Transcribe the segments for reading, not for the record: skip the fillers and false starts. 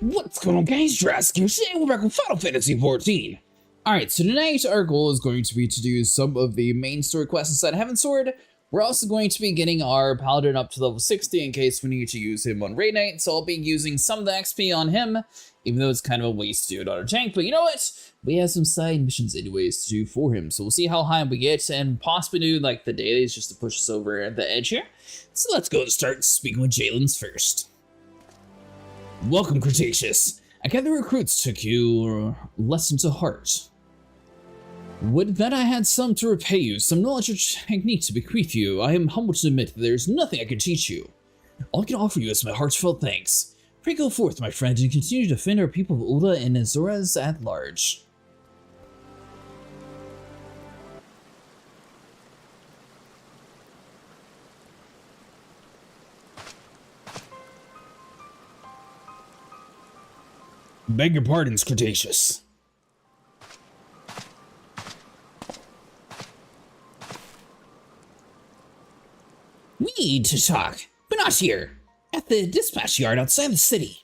What's going on, guys? Jurassic here. Today we're back with Final Fantasy XIV. Alright, so tonight our goal is going to be to do some of the main story quests inside Heavensward. We're also going to be getting our Paladin up to level 60 in case we need to use him on Raid Night, so I'll be using some of the XP on him, even though it's kind of a waste to do it on a tank, but you know what? We have some side missions anyways to do for him, so we'll see how high we get and possibly do like the dailies just to push us over the edge here. So let's go and start speaking with Jalen's first. Welcome, Cretaceous. I gather the recruits took your lesson to heart. Would that I had some to repay you, some knowledge or technique to bequeath you. I am humbled to admit that there is nothing I can teach you. All I can offer you is my heartfelt thanks. Pray go forth, my friend, and continue to defend our people of Ulda and Azores at large. Beg your pardons, Cretaceous. We need to talk, but not here. At the dispatch yard outside the city.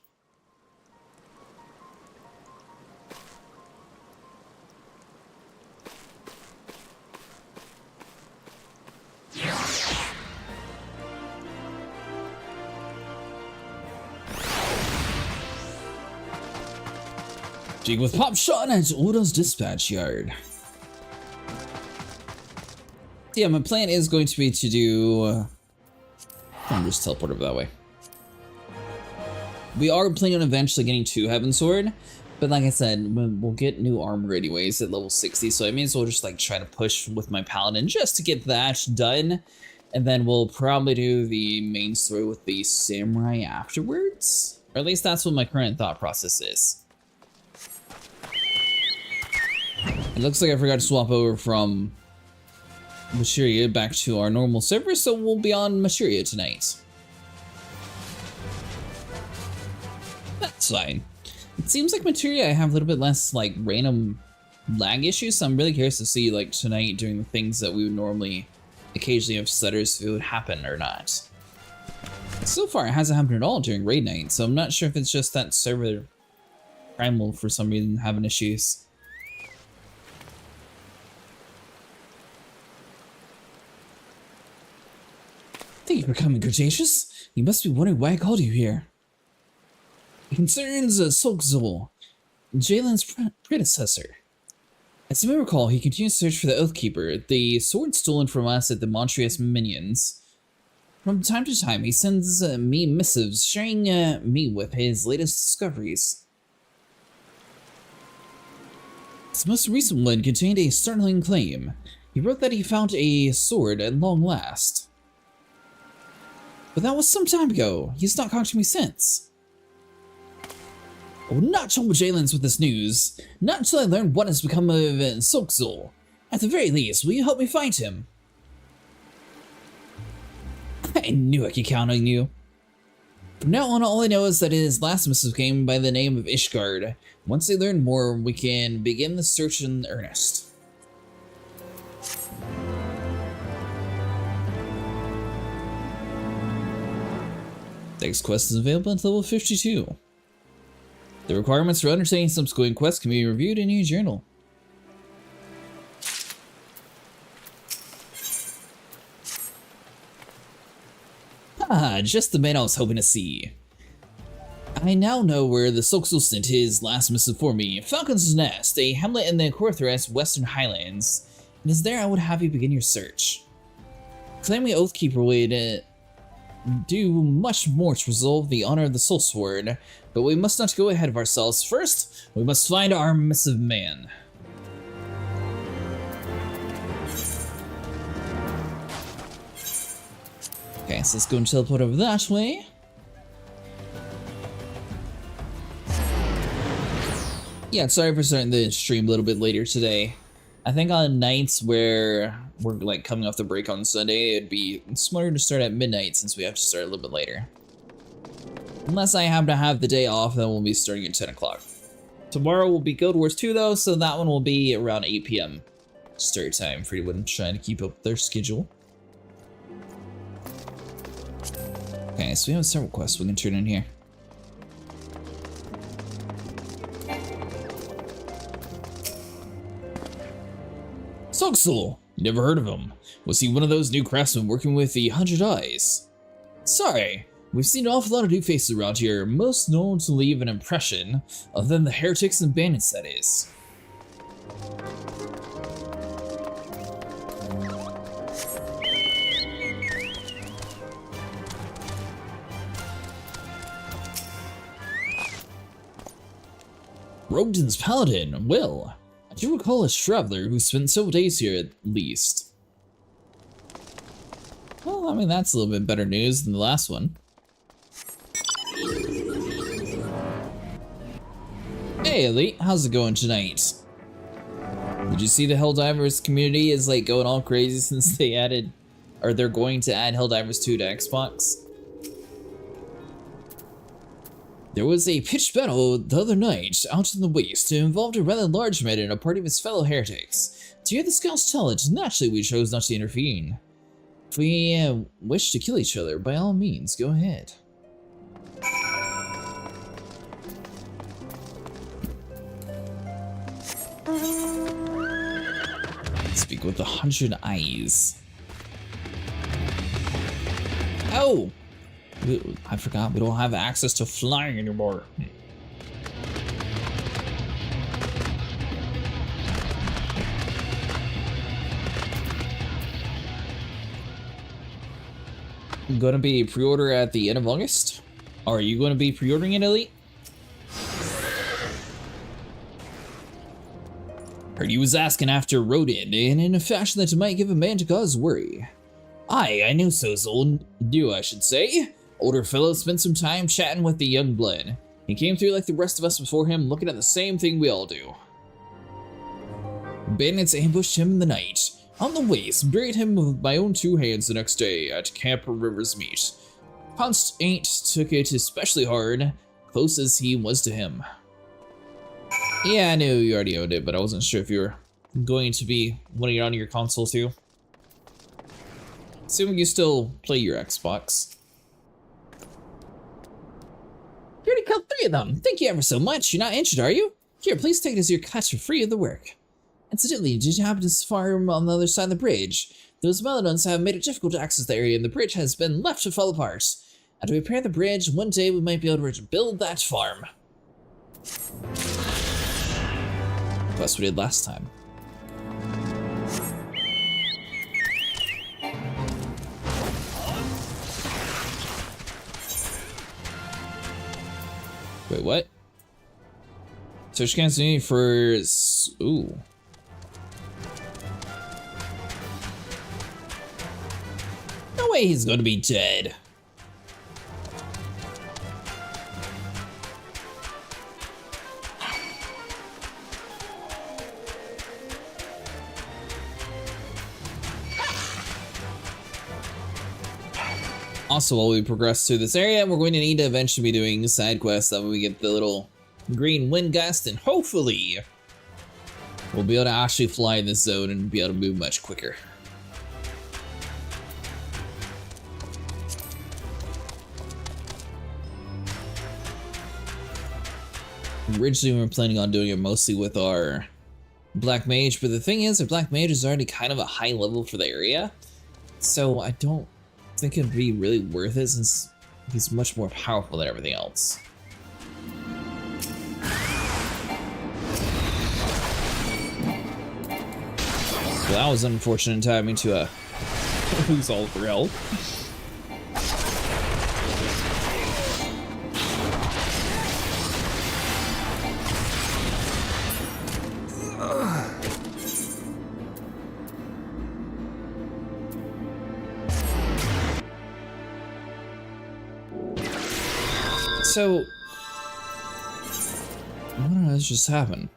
Speak with Pop Sean at Ulda's dispatch yard. Yeah, my plan is going to be to do... I'm just teleport over that way. We are planning on eventually getting to Heavensward, but like I said, we'll get new armor anyways at level 60, so I may as well just like try to push with my Paladin just to get that done, and then we'll probably do the main story with the Samurai afterwards, or at least that's what my current thought process is. It looks like I forgot to swap over from Materia back to our normal server, so we'll be on Materia tonight. That's fine. It seems like Materia I have a little bit less like random lag issues, so I'm really curious to see like tonight doing the things that we would normally occasionally have stutters if it would happen or not. So far it hasn't happened at all during Raid Night, so I'm not sure if it's just that server primal for some reason having issues. Thank you for coming, Cretaceous. You must be wondering why I called you here. It concerns Solkzul, Jalen's predecessor. As you may recall, he continues to search for the Oathkeeper, the sword stolen from us at the Montrius Minions. From time to time, he sends me missives sharing me with his latest discoveries. This most recent one contained a startling claim. He wrote that he found a sword at long last. But that was some time ago. He's not contacted me since. I will not trouble Jalen's with this news, not until I learn what has become of Solkzul. At the very least, will you help me find him? I knew I could count on you. From now on, all I know is that his last missive came by the name of Ishgard. Once I learn more, we can begin the search in earnest. Next quest is available at level 52. The requirements for undertaking subsequent quests can be reviewed in your journal. Ah, just the man I was hoping to see. I now know where the Solkzul sent his last missive for me. Falcon's Nest, a hamlet in the Coerthas Western Highlands. It is there I would have you begin your search. Claiming Oathkeeper would do much more to resolve the honor of the Soul Sword, but we must not go ahead of ourselves. First, we must find our missive man. Okay, so let's go and teleport over that way. Yeah, sorry for starting the stream a little bit later today. I think on nights where we're like coming off the break on Sunday, it'd be smarter to start at midnight since we have to start a little bit later. Unless I happen to have the day off, then we'll be starting at 10 o'clock. Tomorrow will be Guild Wars 2 though, so that one will be around 8 PM start time for anyone trying to keep up with their schedule. Okay, so we have several quests we can turn in here. Soxel! Never heard of him. Was he one of those new craftsmen working with the 100 Eyes? Sorry, we've seen an awful lot of new faces around here, most known to leave an impression, other than the heretics and bandits, that is. Roden's Paladin, well, I do recall a traveler who spent several days here at least. Well, I mean, that's a little bit better news than the last one. Hey, Elite, how's it going tonight? Did you see the Helldivers community is like going all crazy since they added, or they're going to add Helldivers 2 to Xbox? There was a pitched battle the other night out in the waste. It involved a rather large man and a party of his fellow heretics. To hear the scouts tell it, naturally we chose not to intervene. If we wish to kill each other, by all means, go ahead. Speak with the 100 Eyes. Oh! I forgot we don't have access to flying anymore. Gonna be pre-order at the end of August? Are you gonna be pre-ordering it, Elite? Heard you was asking after Roden, and in a fashion that might give a man to cause worry. Aye, I knew so, Zold. Knew, I should say. Older fellow spent some time chatting with the young blood. He came through like the rest of us before him, looking at the same thing we all do. Bandits ambushed him in the night, on the waste, buried him with my own 2 hands the next day at Camp River's Meet. Pounced ain't took it especially hard, close as he was to him. Yeah, I knew you already owned it, but I wasn't sure if you were going to be wanting it on your console too. Assuming you still play your Xbox. You already killed 3 of them. Thank you ever so much. You're not injured, are you? Here, please take it as your cut for free of the work. Incidentally, did you happen to farm on the other side of the bridge? Those melodons have made it difficult to access the area, and the bridge has been left to fall apart. After we repair the bridge, one day we might be able to build that farm. That's what we did last time. Wait, what? Search can't me for... Ooh. No way he's gonna be dead. Also, while we progress through this area, we're going to need to eventually be doing side quests. That way we get the little green wind gust, and hopefully we'll be able to actually fly in this zone and be able to move much quicker. Originally, we were planning on doing it mostly with our Black Mage, but the thing is, our Black Mage is already kind of a high level for the area, so I don't think it'd be really worth it since he's much more powerful than everything else. So that was unfortunate timing to lose all of her health. So, what has just happened?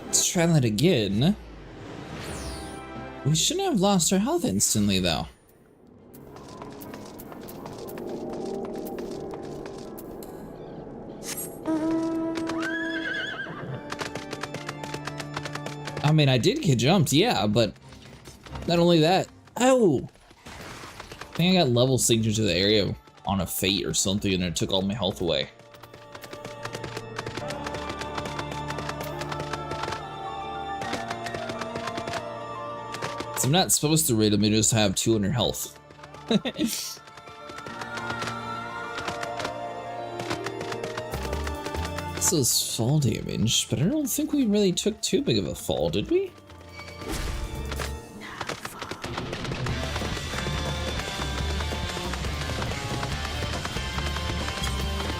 Let's try that again. We shouldn't have lost our health instantly, though. I mean, I did get jumped, yeah, but not only that. Oh! I think I got level signature to the area on a fate or something, and it took all my health away. I'm not supposed to raid him, I just have 200 health. This is fall damage, but I don't think we really took too big of a fall, did we?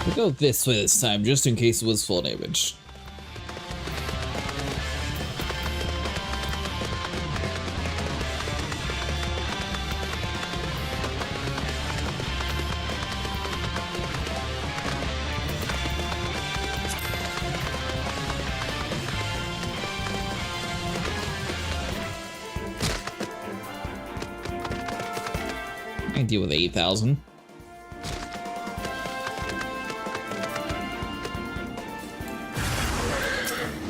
We'll go this way this time, just in case it was full damage. I can deal with 8,000.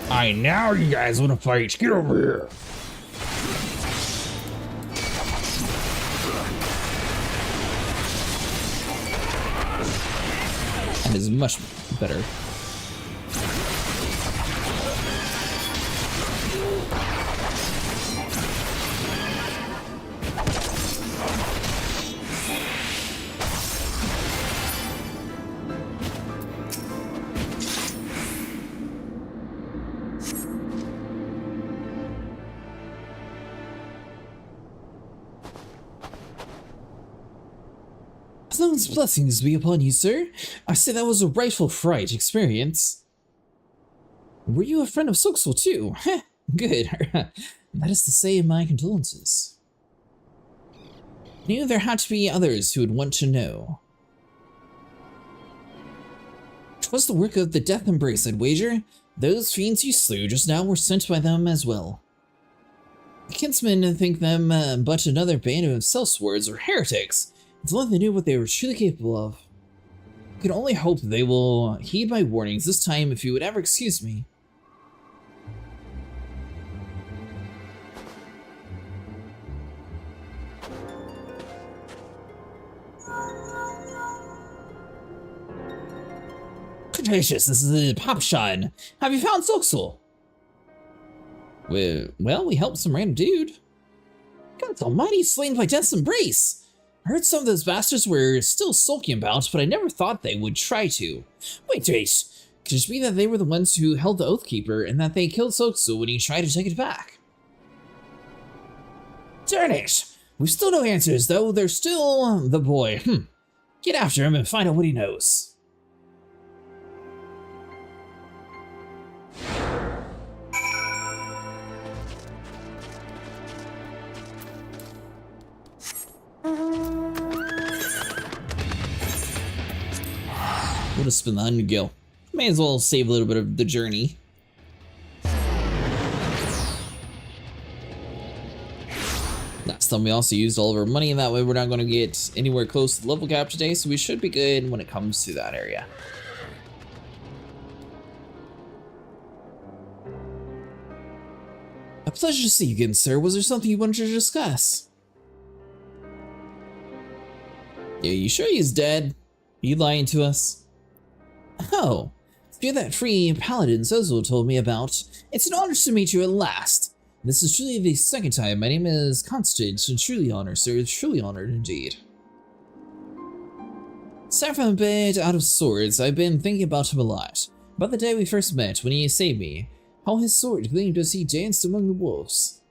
Alright, now you guys want to fight. Get over here. That is much better. Someone's blessings be upon you, sir. I say that was a rightful fright experience. Were you a friend of Soxel too? Heh, good. That is to say my condolences. I knew there had to be others who would want to know. It was the work of the Death Embrace, I'd wager. Those fiends you slew just now were sent by them as well. The kinsmen think them but another band of sellswords or heretics. If only they knew what they were truly capable of. I can only hope they will heed my warnings this time if you would ever excuse me. Gracious, this is the Popshine. Have you found Soxel? Well, we helped some random dude. God almighty, slain by Death's Embrace! I heard some of those bastards were still sulking about, but I never thought they would try to. Wait. Could it be that they were the ones who held the Oathkeeper and that they killed Soxel when he tried to take it back? Darn it! We've still no answers, though. There's still the boy. Get after him and find out what he knows. We'll just spin the Undergill. May as well save a little bit of the journey. Last time we also used all of our money, and that way we're not going to get anywhere close to the level cap today, so we should be good when it comes to that area. A pleasure to see you again, sir. Was there something you wanted to discuss? Yeah, you sure he's dead? Are you lying to us? Oh, you're that free paladin Soxel told me about. It's an honor to meet you at last. This is truly the second time. My name is Constant, and truly honored, sir. Truly honored indeed. Aside from a bit out of swords, I've been thinking about him a lot. About the day we first met, when he saved me. How his sword gleamed as he danced among the wolves.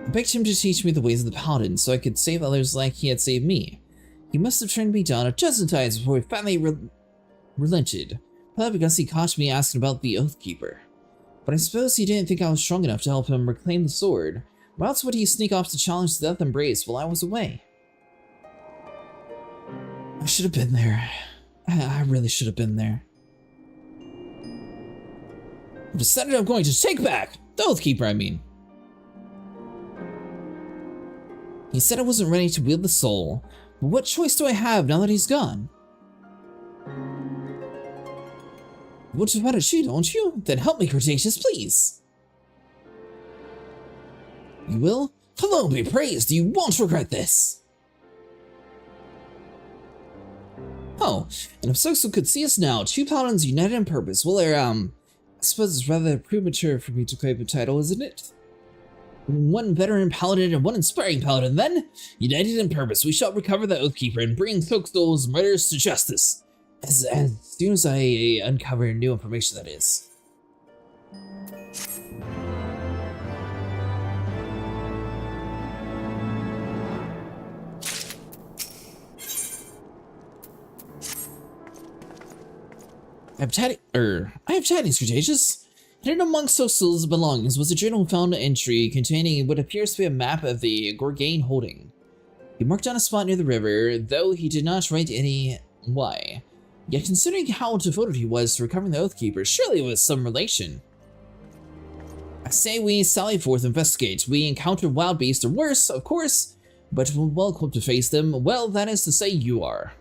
I begged him to teach me the ways of the paladin so I could save others like he had saved me. He must have turned me down a dozen times before he finally relented, probably because he caught me asking about the Oathkeeper. But I suppose he didn't think I was strong enough to help him reclaim the sword. Why else would he sneak off to challenge the Death Embrace while I was away? I should have been there. I really should have been there. I've decided I'm going to take back the Oathkeeper, I mean. He said I wasn't ready to wield the soul. But what choice do I have now that he's gone? What about you, don't you? Then help me, Coerthas, please. You will? Alone be praised, you won't regret this. Oh, and if Soxel could see us now, two paladins united in purpose, well, I suppose it's rather premature for me to claim a title, isn't it? One veteran paladin and one inspiring paladin, then, united in purpose, we shall recover the Oathkeeper and bring Folkstol's murderers to justice. As soon as I uncover new information, that is. I have tidings, Cretaceous. Hidden amongst Folkstol's belongings was a journal found entry containing what appears to be a map of the Gorgain holding. He marked down a spot near the river, though he did not write any why. Yet considering how devoted he was to recovering the Oathkeeper, surely it was some relation. I say we sally forth and investigate. We encounter wild beasts or worse, of course, but we're well equipped to face them. Well, that is to say you are.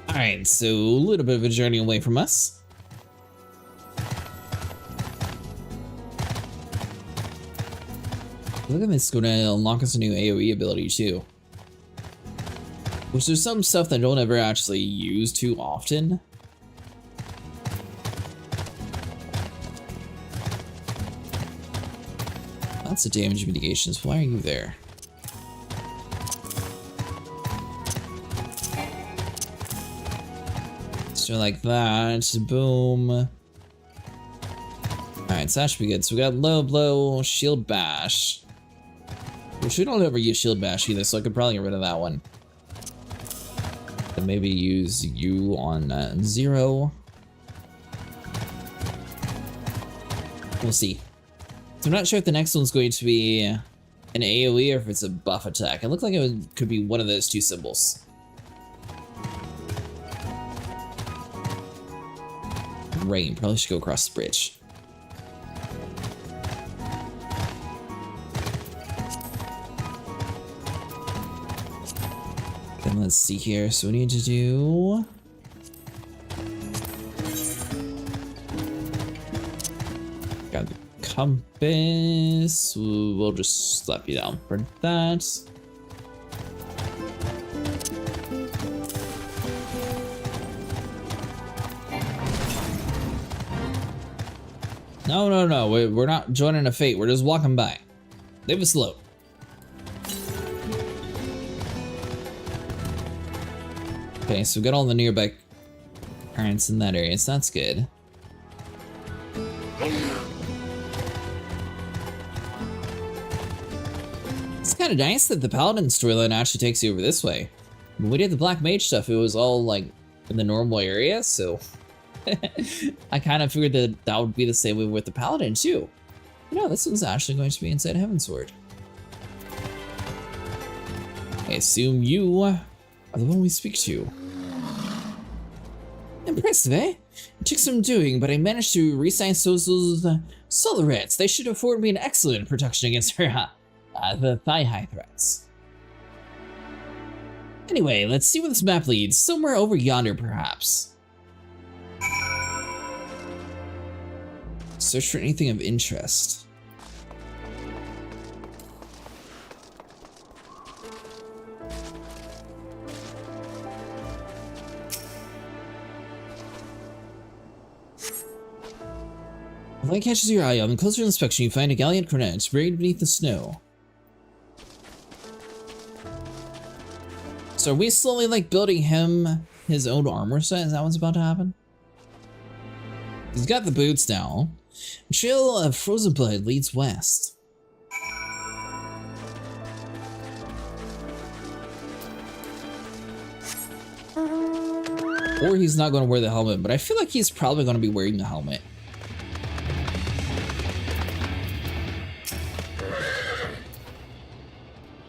Alright, so a little bit of a journey away from us. Look at this, it's going to unlock us a new AoE ability too. Which there's some stuff that I don't ever actually use too often. Lots of damage mitigations. Why are you there? So like that. Boom. Alright, so that should be good. So we got low blow, shield bash. Which we don't ever use shield bash either, so I could probably get rid of that one. And maybe use you on 0. We'll see. So I'm not sure if the next one's going to be an AoE or if it's a buff attack. It looked like it could be one of those two symbols. Rain, probably should go across the bridge. Then let's see here. So we need to do... got the compass. We'll just slap you down for that. No, we're not joining a fate. We're just walking by. Leave us alone. Okay, so we got all the nearby currents in that area, so that's good. It's kind of nice that the Paladin storyline actually takes you over this way. When we did the Black Mage stuff, it was all like in the normal area, so I kind of figured that that would be the same way with the Paladin too. No, this one's actually going to be inside Heavensward. I assume you are the one we speak to. Impressive, eh? It took some doing, but I managed to re-sign those Solarets. They should afford me an excellent protection against her, the thigh-high threats. Anyway, let's see where this map leads. Somewhere over yonder, perhaps. Search for anything of interest. If light catches your eye, on closer inspection you find a gallant coronet buried beneath the snow. So are we slowly like building him his own armor set? Is that what's about to happen? He's got the boots now. A trail of frozen blood leads west. Or he's not going to wear the helmet, but I feel like he's probably going to be wearing the helmet.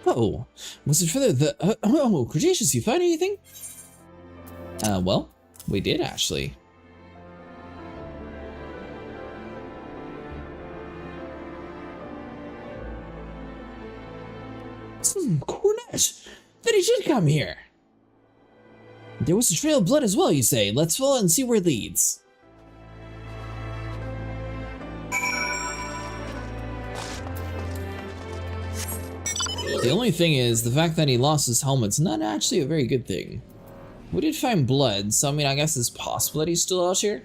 Oh, was it further the... oh, Cretaceous, you find anything? Well, we did actually. Cornet! Then he should come here! There was a trail of blood as well, you say. Let's follow and see where it leads. The only thing is, the fact that he lost his helmet's not actually a very good thing. We did find blood, so I mean, I guess it's possible that he's still out here.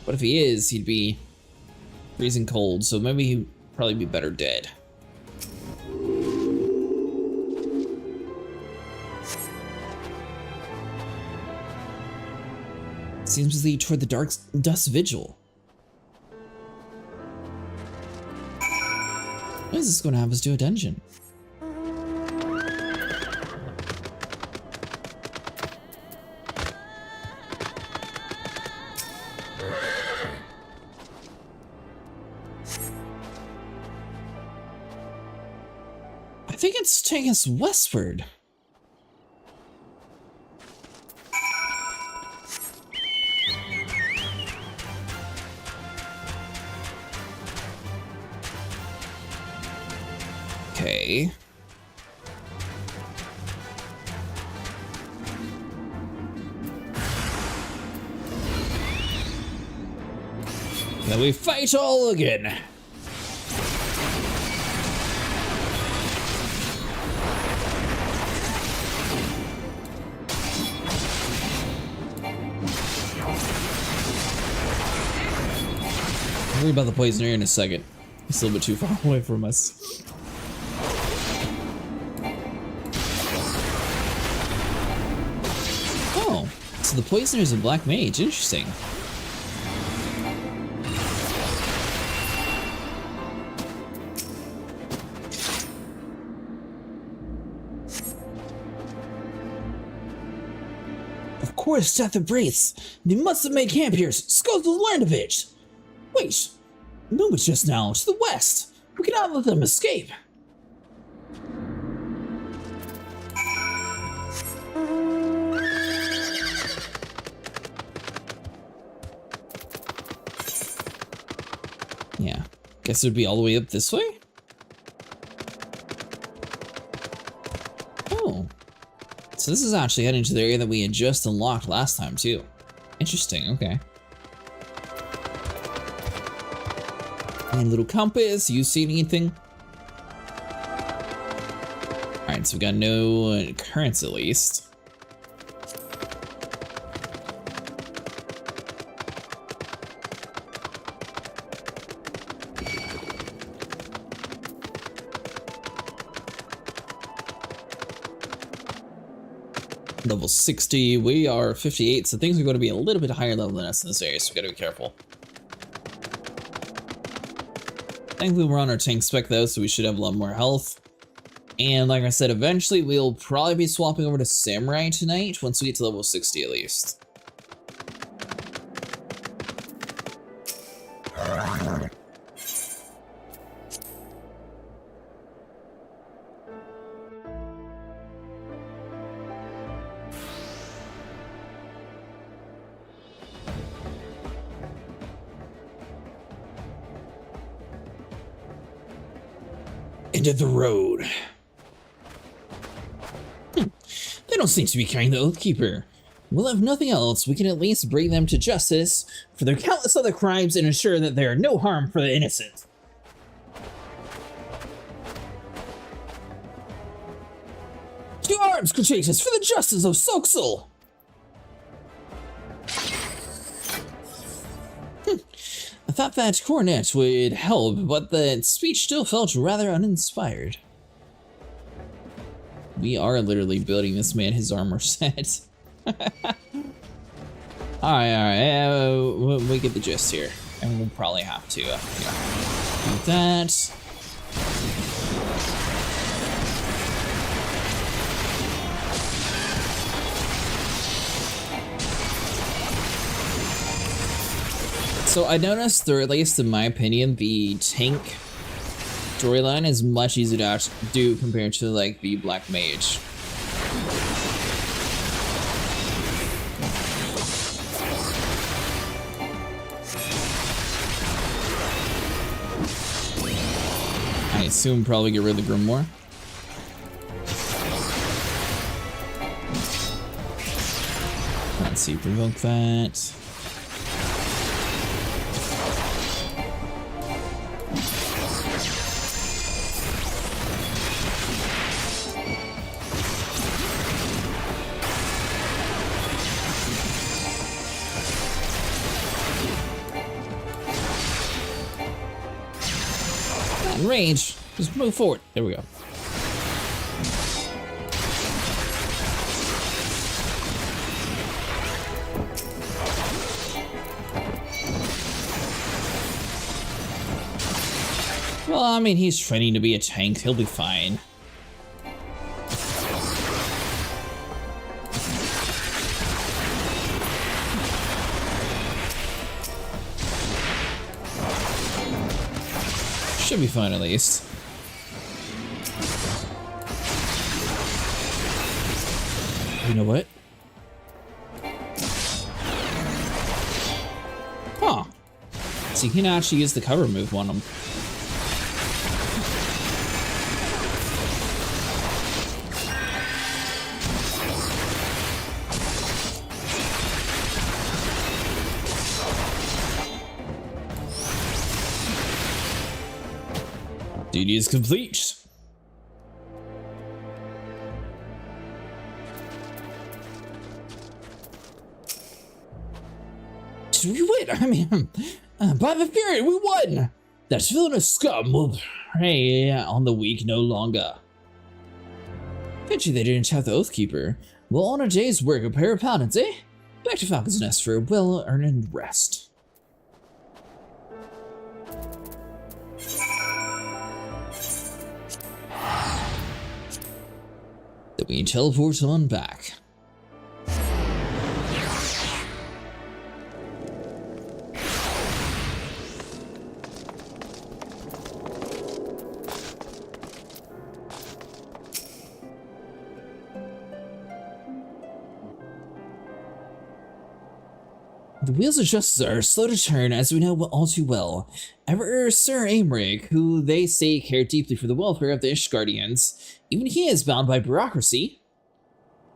But if he is, he'd be freezing cold, so maybe he'd probably be better dead. Seems to lead toward the dark dust vigil. What is this going to have us do a dungeon? I think it's taking us westward. Okay. Then we fight all again. I'll worry about the poisoner in a second. He's a little bit too far away from us. Oh, so the poisoner is a black mage. Interesting. Of course, Death of Wraiths. They must have made camp here. Skulls will learn of it. Wait, move it just now to the west. We cannot let them escape. Yeah, guess it would be all the way up this way? Oh, so this is actually heading to the area that we had just unlocked last time too. Interesting, okay. And little compass, you see anything? Alright, so we got no currents at least. Level 60, we are 58, so things are going to be a little bit higher level than us in this area, so we gotta be careful. Thankfully we're on our tank spec though, so we should have a lot more health. And like I said, eventually we'll probably be swapping over to Samurai tonight, once we get to level 60 at least. End of the road. They don't seem to be carrying the Oathkeeper. We'll have nothing else. We can at least bring them to justice for their countless other crimes and ensure that there are no harm for the innocent. To arms, Coerthas, for the justice of Soxal! I thought that cornet would help, but the speech still felt rather uninspired. We are literally building this man his armor set. Alright, we get the gist here. And we'll probably have to do that. So I noticed, or at least in my opinion, the tank storyline is much easier to actually do compared to like the black mage. I assume probably get rid of the Grimoire. Let's see, provoke that. not in range. Just move forward. There we go. Well, I mean, he's training to be a tank. He'll be fine. Should be fine at least. You know what? Huh. So you can actually use the cover move on him. Duty is complete. Did we win? I mean, by the Fury, we won! That villainous scum will prey on the weak no longer. Pity they didn't have the Oathkeeper. Well, on a day's work, a pair of paladins, eh? Back to Falcon's Nest for a well-earned rest. Then we teleport on back. The wheels of justice are slow to turn, as we know all too well. Ever Sir Aymeric, who they say cared deeply for the welfare of the Ishgardians, even he is bound by bureaucracy.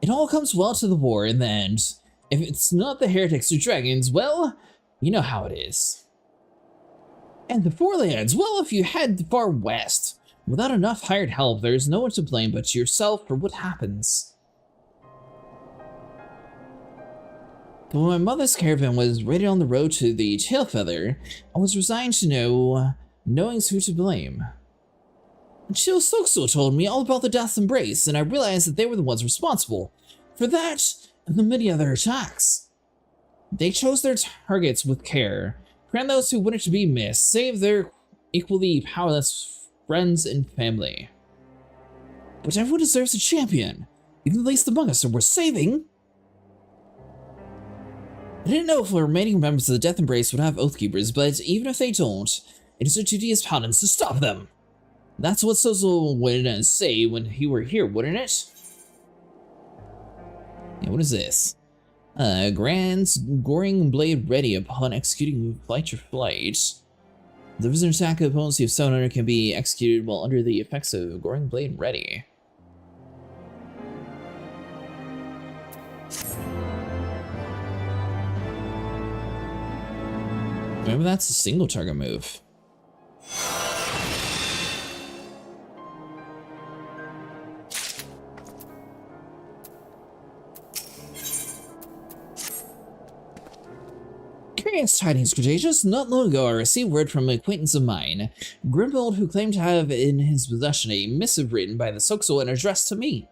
It all comes well to the war in the end. If it's not the heretics or dragons, well, you know how it is. And the Forelands, well, if you head far west, without enough hired help, there's no one to blame but yourself for what happens. But when my mother's caravan was right on the road to the Tailfeather, I was resigned to knowing who to blame. Until Soxo told me all about the Death Embrace, and I realized that they were the ones responsible for that and the many other attacks. They chose their targets with care, grant those who wanted to be missed, save their equally powerless friends and family. But everyone deserves a champion, even the least among us are worth saving. I didn't know if the remaining members of the Death Embrace would have Oathkeepers, but even if they don't, it is our duty as paladins to stop them. That's what Sozo would say when he were here, wouldn't it? Yeah, what is this? Grand's Goring Blade ready upon executing Flight or Flight. The visitor attack of opponents of 700 can be executed while under the effects of Goring Blade ready. Remember, that's a single target move. Curious tidings, Cretaceous. Not long ago, I received word from an acquaintance of mine, Grimbold, who claimed to have in his possession a missive written by the Soxo and addressed to me.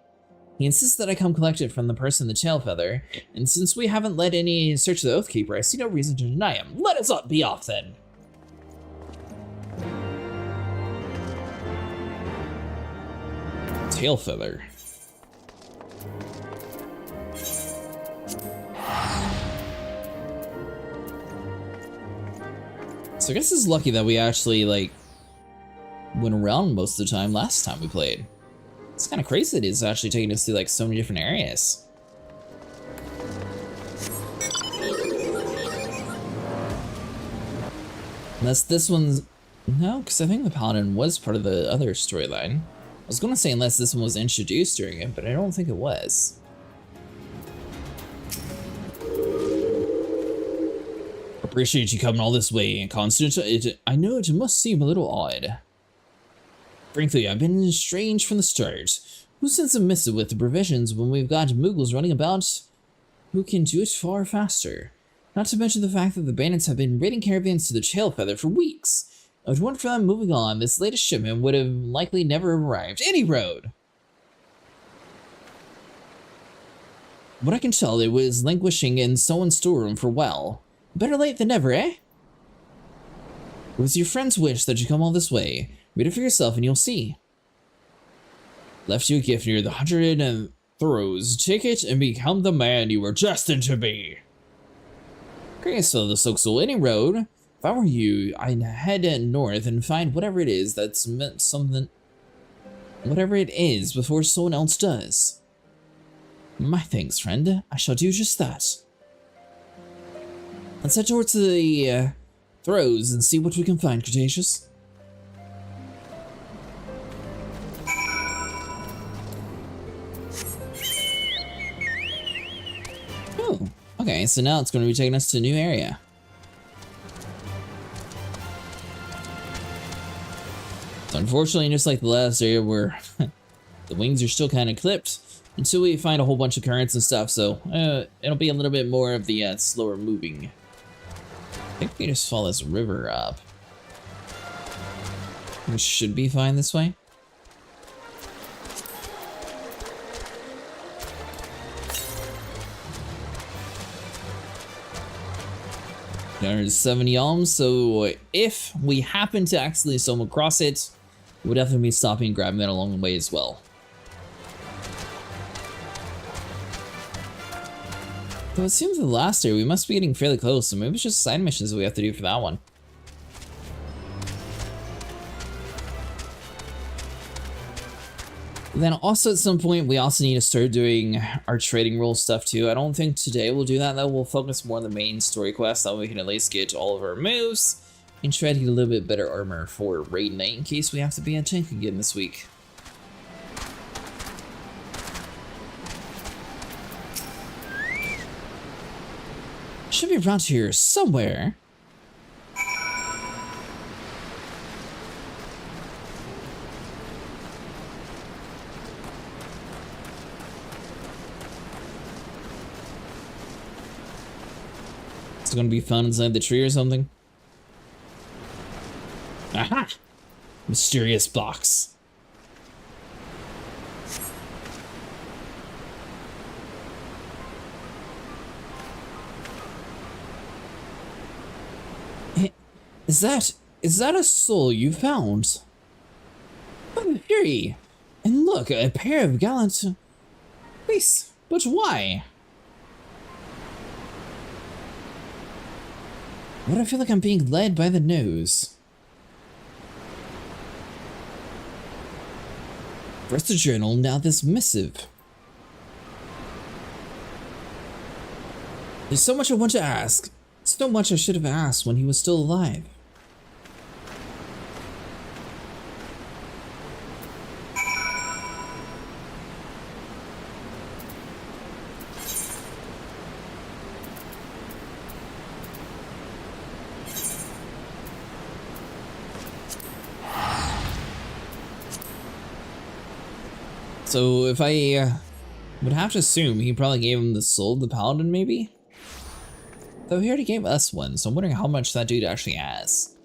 He insists that I come collect it from the person in the Tailfeather, and since we haven't led any search of the Oathkeeper, I see no reason to deny him. Let us be off then. Tailfeather. So I guess it's lucky that we actually, like, went around most of the time last time we played. It's kind of crazy that it's actually taking us through, like, so many different areas. Unless this one's... No, because I think the Paladin was part of the other storyline. I was going to say unless this one was introduced during it, but I don't think it was. Appreciate you coming all this way, Constant. I know it must seem a little odd. Frankly, I've been strange from the start. Who sends a missive with the provisions when we've got Moogles running about who can do it far faster? Not to mention the fact that the bandits have been raiding caravans to the Tailfeather for weeks. If it weren't for them moving on, this latest shipment would have likely never arrived. Any road! What I can tell, it was languishing in someone's storeroom for well. Better late than never, eh? It was your friend's wish that you come all this way. Read it for yourself and you'll see. Left you a gift near the 100 Throws. Take it and become the man you were destined to be. Greatest of the Soul, any road. If I were you, I'd head north and find whatever it is that's meant something. Whatever it is before someone else does. My thanks, friend. I shall do just that. Let's head towards the Throws and see what we can find, Cretaceous. Oh, okay, so now it's going to be taking us to a new area. So unfortunately, just like the last area where the wings are still kind of clipped until we find a whole bunch of currents and stuff, so it'll be a little bit more of the slower moving. I think we can just follow this river up. We should be fine this way. There's 70 alms, so if we happen to accidentally stumble across it, we'll definitely be stopping and grabbing that along the way as well. Though it seems the last area we must be getting fairly close, so maybe it's just side missions that we have to do for that one. Then also at some point we also need to start doing our trading role stuff too. I don't think today we'll do that though. We'll focus more on the main story quest, that way we can at least get all of our moves and try to get a little bit better armor for raid night in case we have to be a tank again this week. Should be around here somewhere. It's gonna be found inside the tree or something. Aha! Mysterious box. Is that a soul you found? What a fury! And look, a pair of gallant... Please, but why? Why do I feel like I'm being led by the nose? Rest the journal, now this missive. There's so much I want to ask. So much I should have asked when he was still alive. So if I would have to assume he probably gave him the soul of the paladin, maybe? Though he already gave us one, so I'm wondering how much that dude actually has.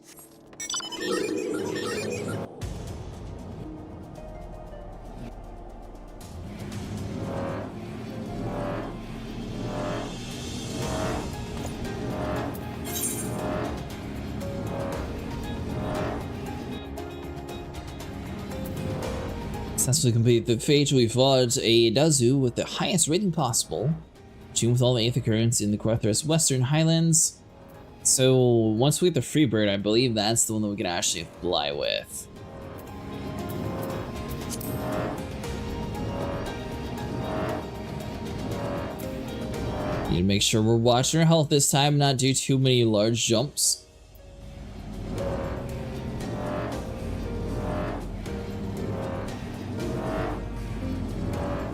Successfully complete the fate, we fought a Dazu with the highest rating possible, tuned with all the 8th occurrence in the Coerthas Western Highlands. So once we get the Freebird, I believe that's the one that we can actually fly with. Need to make sure we're watching our health this time, not do too many large jumps.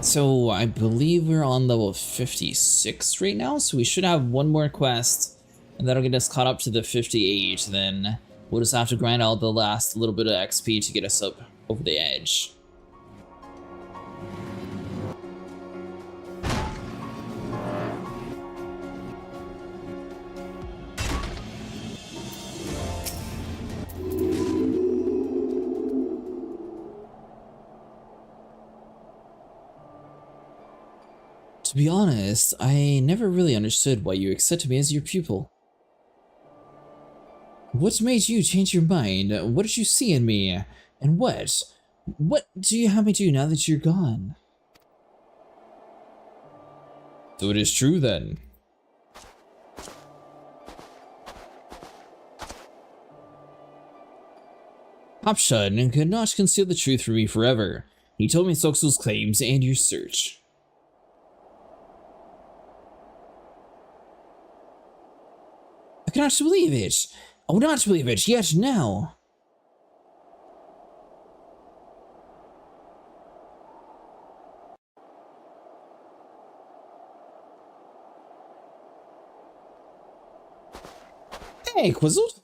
So I believe we're on level 56 right now, so we should have one more quest, and that'll get us caught up to the 58, then we'll just have to grind out the last little bit of XP to get us up over the edge. To be honest, I never really understood why you accepted me as your pupil. What made you change your mind? What did you see in me? And what do you have me do now that you're gone? So it is true then. Hopshun could not conceal the truth from me forever. He told me Soxul's claims and your search. I cannot believe it. I will not believe it yet now. Hey, Quizzled.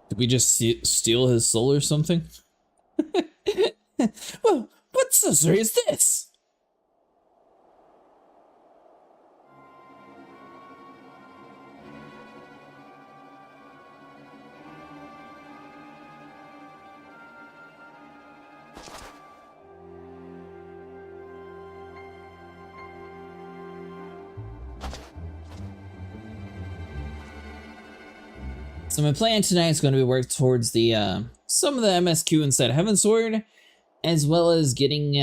Did we just steal his soul or something? Well, what sorcery is this? So my plan tonight is going to be work towards the some of the MSQ inside Heavensward, as well as getting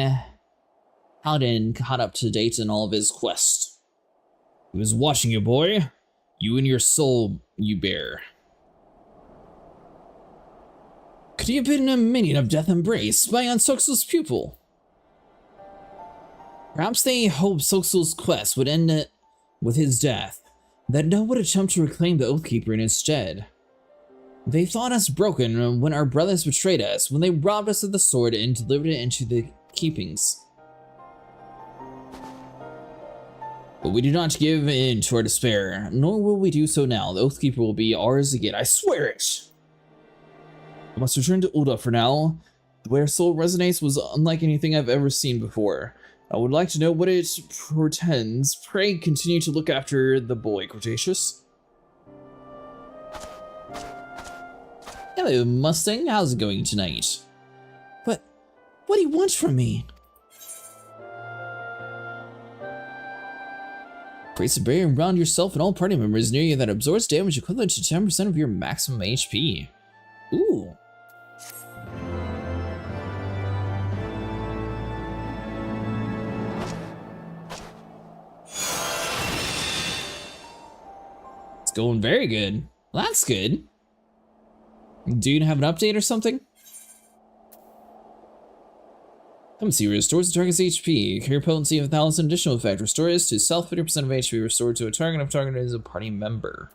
Paladin caught up to date in all of his quests. He was watching you, boy. You and your soul you bear. Could he have been a minion of Death Embrace by Soxul's pupil? Perhaps they hoped Soxul's quest would end with his death, that no one would attempt to reclaim the Oathkeeper in his stead. They thought us broken when our brothers betrayed us, when they robbed us of the sword and delivered it into the keepings. But we do not give in to our despair, nor will we do so now. The Oathkeeper will be ours again, I swear it! I must return to Ulda for now. The way our soul resonates was unlike anything I've ever seen before. I would like to know what it portends. Pray continue to look after the boy, Cretaceous. Hello, Mustang. How's it going tonight? What do you want from me? Place a barrier around yourself and all party members near you that absorbs damage equivalent to 10% of your maximum HP. Ooh. It's going very good. Well, that's good. Do you have an update or something? Come see, restores the target's HP. Cure potency of 1,000 additional effect. Restores to self 50% of HP restored to a target if target is a party member.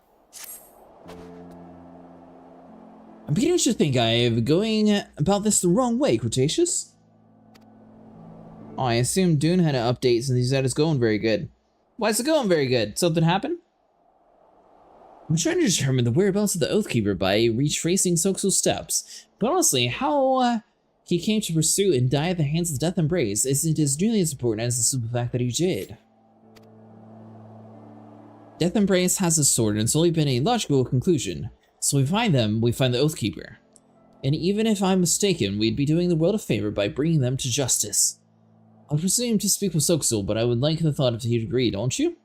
I'm beginning to think I'm going about this the wrong way, Cretaceous. Oh, I assume Dune had an update since he said it's going very good. Why is it going very good? Something happened? I'm trying to determine the whereabouts of the Oathkeeper by retracing Soxul's steps. But honestly, how he came to pursue and die at the hands of the Death Embrace isn't as nearly as important as the simple fact that he did. Death Embrace has a sword and it's only been a logical conclusion. So we find them, we find the Oathkeeper. And even if I'm mistaken, we'd be doing the world a favor by bringing them to justice. I presume to speak with Soxul, but I would like the thought if he'd agree, don't you?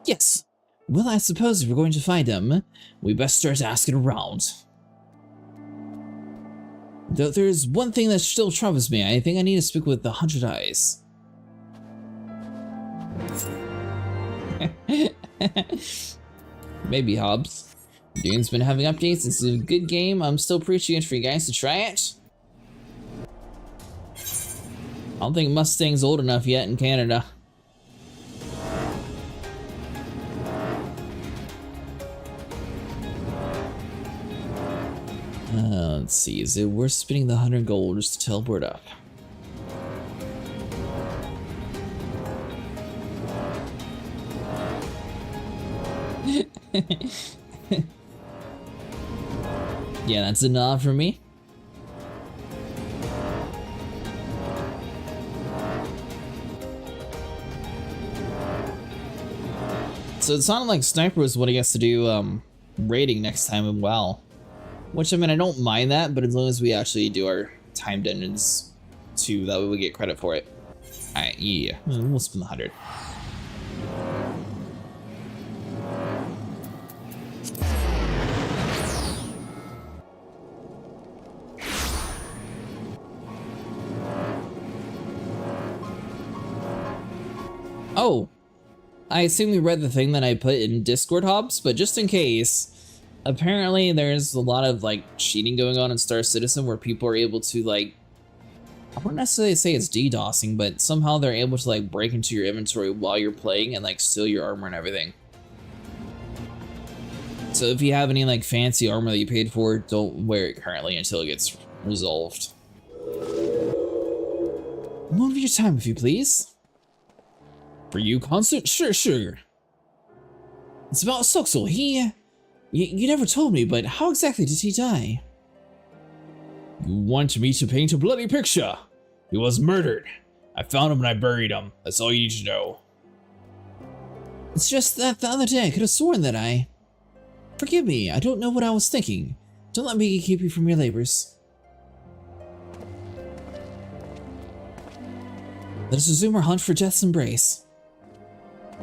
Yes. Well, I suppose if we're going to find him, we best start asking around. Though there's one thing that still troubles me. I think I need to speak with the 100 Eyes. Maybe Hobbs. Dune's been having updates. It's a good game. I'm still preaching it for you guys to try it. don't think Mustang's old enough yet in Canada. Let's see, is it worth spending the 100 gold just to teleport up? Yeah, that's a nod from me. So it sounded like Sniper was what he has to do raiding next time in WoW. Which, I mean, I don't mind that, but as long as we actually do our timed dungeons too, that way we get credit for it. Alright, yeah, we'll spend the 100. Oh, I assume you read the thing that I put in Discord Hobbs, but just in case, apparently there's a lot of like cheating going on in Star Citizen where people are able to like, I wouldn't necessarily say it's DDoSing, but somehow they're able to like break into your inventory while you're playing and like steal your armor and everything. So if you have any like fancy armor that you paid for, don't wear it currently until it gets resolved. A moment of your time, if you please. For you, Constant? Sure. It's about Soxel. You never told me, but how exactly did he die? You want me to paint a bloody picture? He was murdered. I found him and I buried him. That's all you need to know. It's just that the other day I could have sworn that I... Forgive me, I don't know what I was thinking. Don't let me keep you from your labors. Let us resume our hunt for Death's Embrace.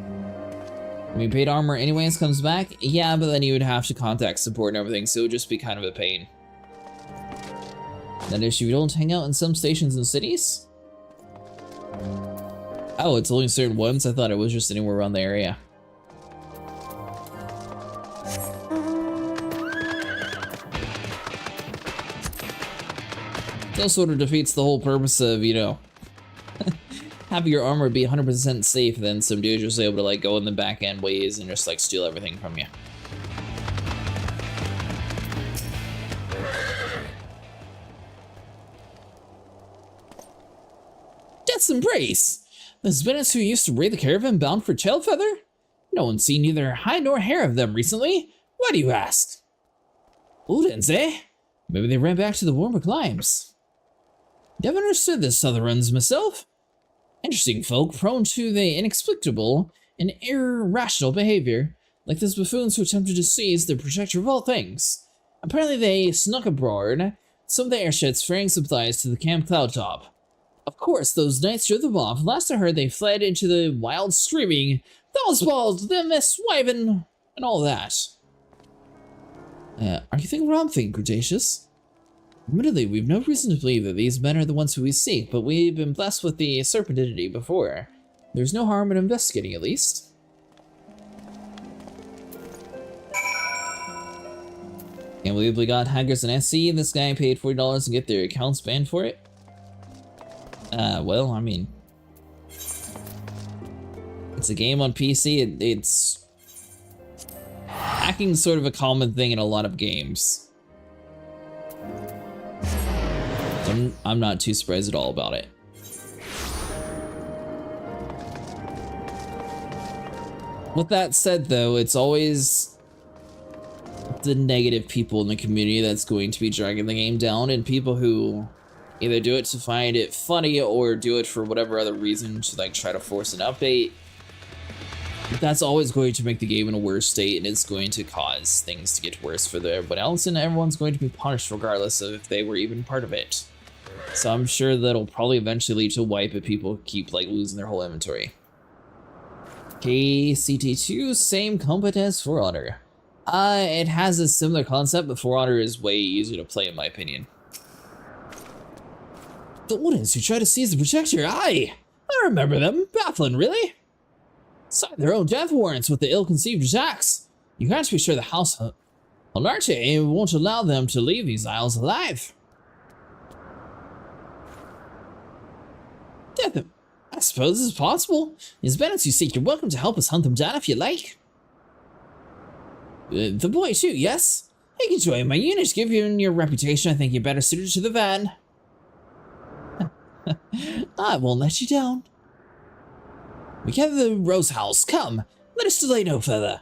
I mean, paid armor anyways comes back? Yeah, but then you would have to contact support and everything, so it would just be kind of a pain. That issue, you don't hang out in some stations and cities? Oh, it's only certain ones? I thought it was just anywhere around the area. That sort of defeats the whole purpose of, you know, having your armor be 100% safe, then some dude's just able to like go in the back end ways and just like steal everything from you. Death's Embrace! Those bandits who used to raid the caravan bound for Tailfeather? No one's seen neither hide nor hair of them recently. Why do you ask? Odins, eh? Maybe they ran back to the warmer climes. Never understood the Southrons myself. Interesting folk, prone to the inexplicable and irrational behavior, like those buffoons who attempted to seize the protector of all things. Apparently they snuck aboard some of the airships ferrying supplies to the Camp Cloudtop. Of course, those knights drove them off. Last I heard, they fled into the wild, screaming, "Those balls, them Miss Wyvern," and all that. Are you thinking what I'm thinking, Cretaceous? Admittedly, we've no reason to believe that these men are the ones who we seek, but we've been blessed with the serpent entity before. There's no harm in investigating, at least. Can't believe we got hackers in SC, and this guy paid $40 to get their accounts banned for it. Well, I mean... It's a game on PC, it's... Hacking's sort of a common thing in a lot of games. I'm not too surprised at all about it. With that said, though, it's always the negative people in the community that's going to be dragging the game down, and people who either do it to find it funny or do it for whatever other reason to like try to force an update. That's always going to make the game in a worse state, and it's going to cause things to get worse for everyone else, and everyone's going to be punished regardless of if they were even part of it. So I'm sure that'll probably eventually lead to a wipe if people keep like losing their whole inventory. KCT2, same combat as For Honor. It has a similar concept, but For Honor is way easier to play in my opinion. The Odins who tried to seize the Protector, I remember them. Baffling, really? Signed their own death warrants with the ill-conceived attacks. You have to be sure the House Honarte won't allow them to leave these isles alive. Yeah, I suppose it's possible. It's better to seek. You're welcome to help us hunt them down if you like. The boy too, yes? I can join my unit. Given your reputation, I think you're better suited to the van. I won't let you down. We have the Rose House. Come, let us delay no further.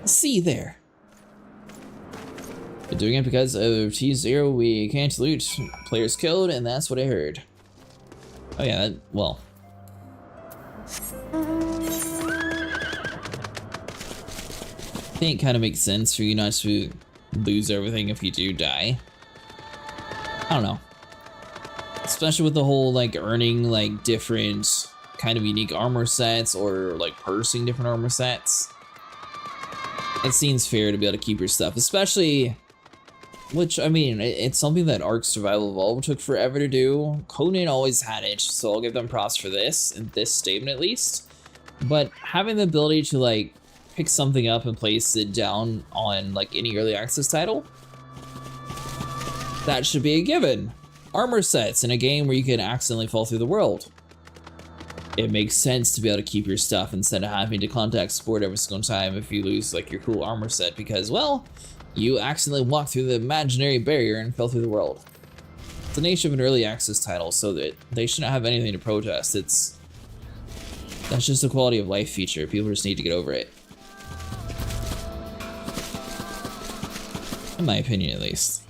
See you there. We're doing it because of T0. We can't loot. Players killed, and that's what I heard. Oh yeah, well. I think it kind of makes sense for you not to lose everything if you do die. I don't know. Especially with the whole like earning like different kind of unique armor sets or like purchasing different armor sets. It seems fair to be able to keep your stuff, especially, which I mean, it's something that Ark Survival Evolved took forever to do. Conan always had it, so I'll give them props for this, in this statement at least. But having the ability to like pick something up and place it down on like any early access title, that should be a given. Armor sets in a game where you can accidentally fall through the world. It makes sense to be able to keep your stuff instead of having to contact support every single time if you lose like your cool armor set because, well, you accidentally walked through the imaginary barrier and fell through the world. It's the nature of an early access title, so that they shouldn't have anything to protest. That's just a quality of life feature. People just need to get over it. In my opinion, at least.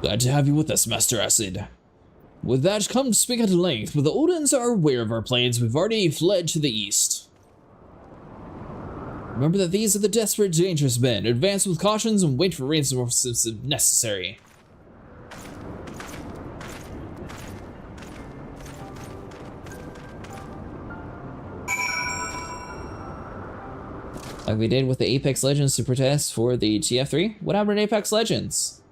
Glad to have you with us, Master Acid. With that, come to speak at length, but the Odins are aware of our plans. We've already fled to the east. Remember that these are the desperate, dangerous men. Advance with cautions and wait for reinforcements if necessary. Like we did with the Apex Legends to protest for the TF3. What happened in Apex Legends?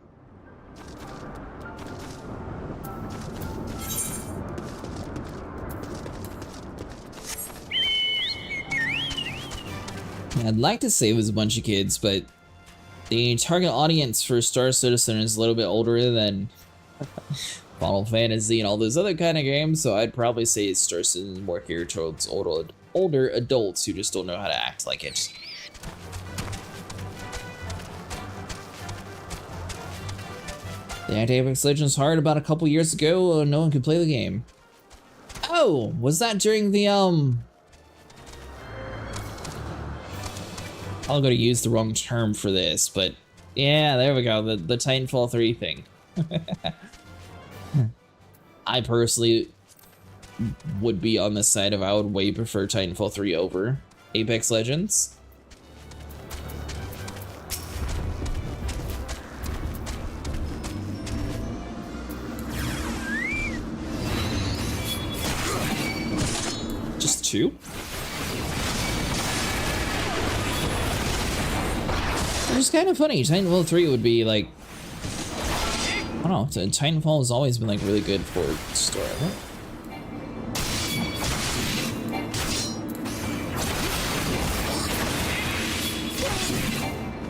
I'd like to say it was a bunch of kids, but the target audience for Star Citizen is a little bit older than Final Fantasy and all those other kind of games, so I'd probably say Star Citizen is more geared towards older adults who just don't know how to act like it. The anti-Apex Legends hard about a couple years ago, no one could play the game. Oh, was that during the I'm gonna use the wrong term for this, but yeah, there we go, the Titanfall 3 thing. I personally would be on the side of I would way prefer Titanfall 3 over Apex Legends. Just two? Which is kind of funny. Titanfall 3 would be like, I don't know, Titanfall has always been like really good for story.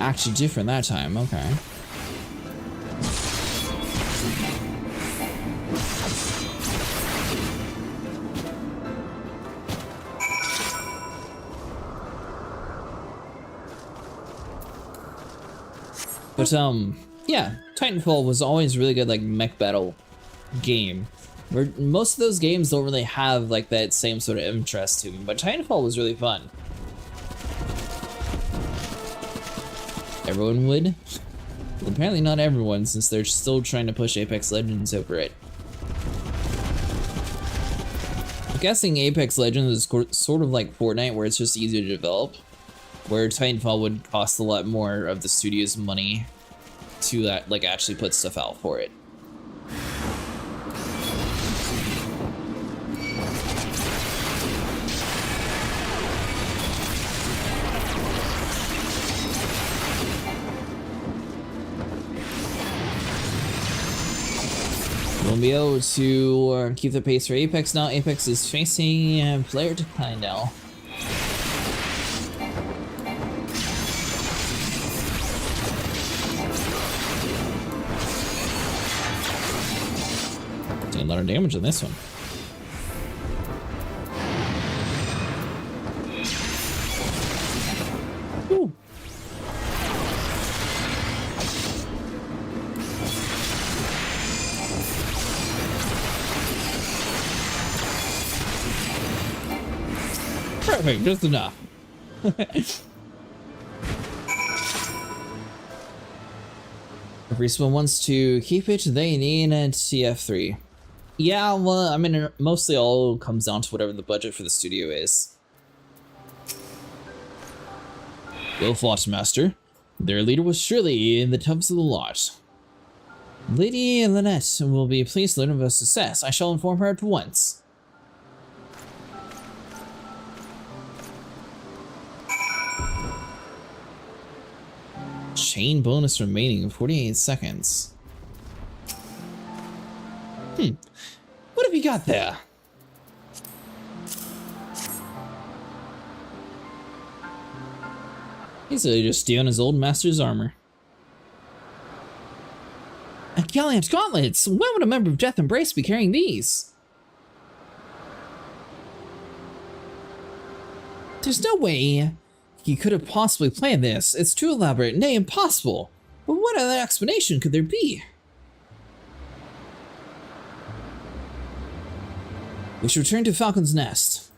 Actually different that time, okay. But yeah, Titanfall was always really good, like mech battle game. Where most of those games don't really have like that same sort of interest to them, but Titanfall was really fun. Everyone would? Well, apparently not everyone, since they're still trying to push Apex Legends over it. I'm guessing Apex Legends is sort of like Fortnite, where it's just easier to develop. Where Titanfall would cost a lot more of the studio's money to like actually put stuff out for it. We'll be able to keep the pace for Apex now. Apex is facing player decline now. a lot of damage on this one. Ooh. Perfect, just enough. If Respawn wants to keep it, they need a TF3. Yeah, well, I mean, mostly all comes down to whatever the budget for the studio is. Well fought, Master. Their leader was surely in the toughest of the lot. Lady Lynette will be pleased to learn of a success. I shall inform her at once. Chain bonus remaining 48 seconds. What have you got there? He's just stealing his old master's armor. A Galliant gauntlets! Why would a member of Death Embrace be carrying these? There's no way he could have possibly planned this. It's too elaborate, nay, impossible. But what other explanation could there be? We should return to Falcon's Nest.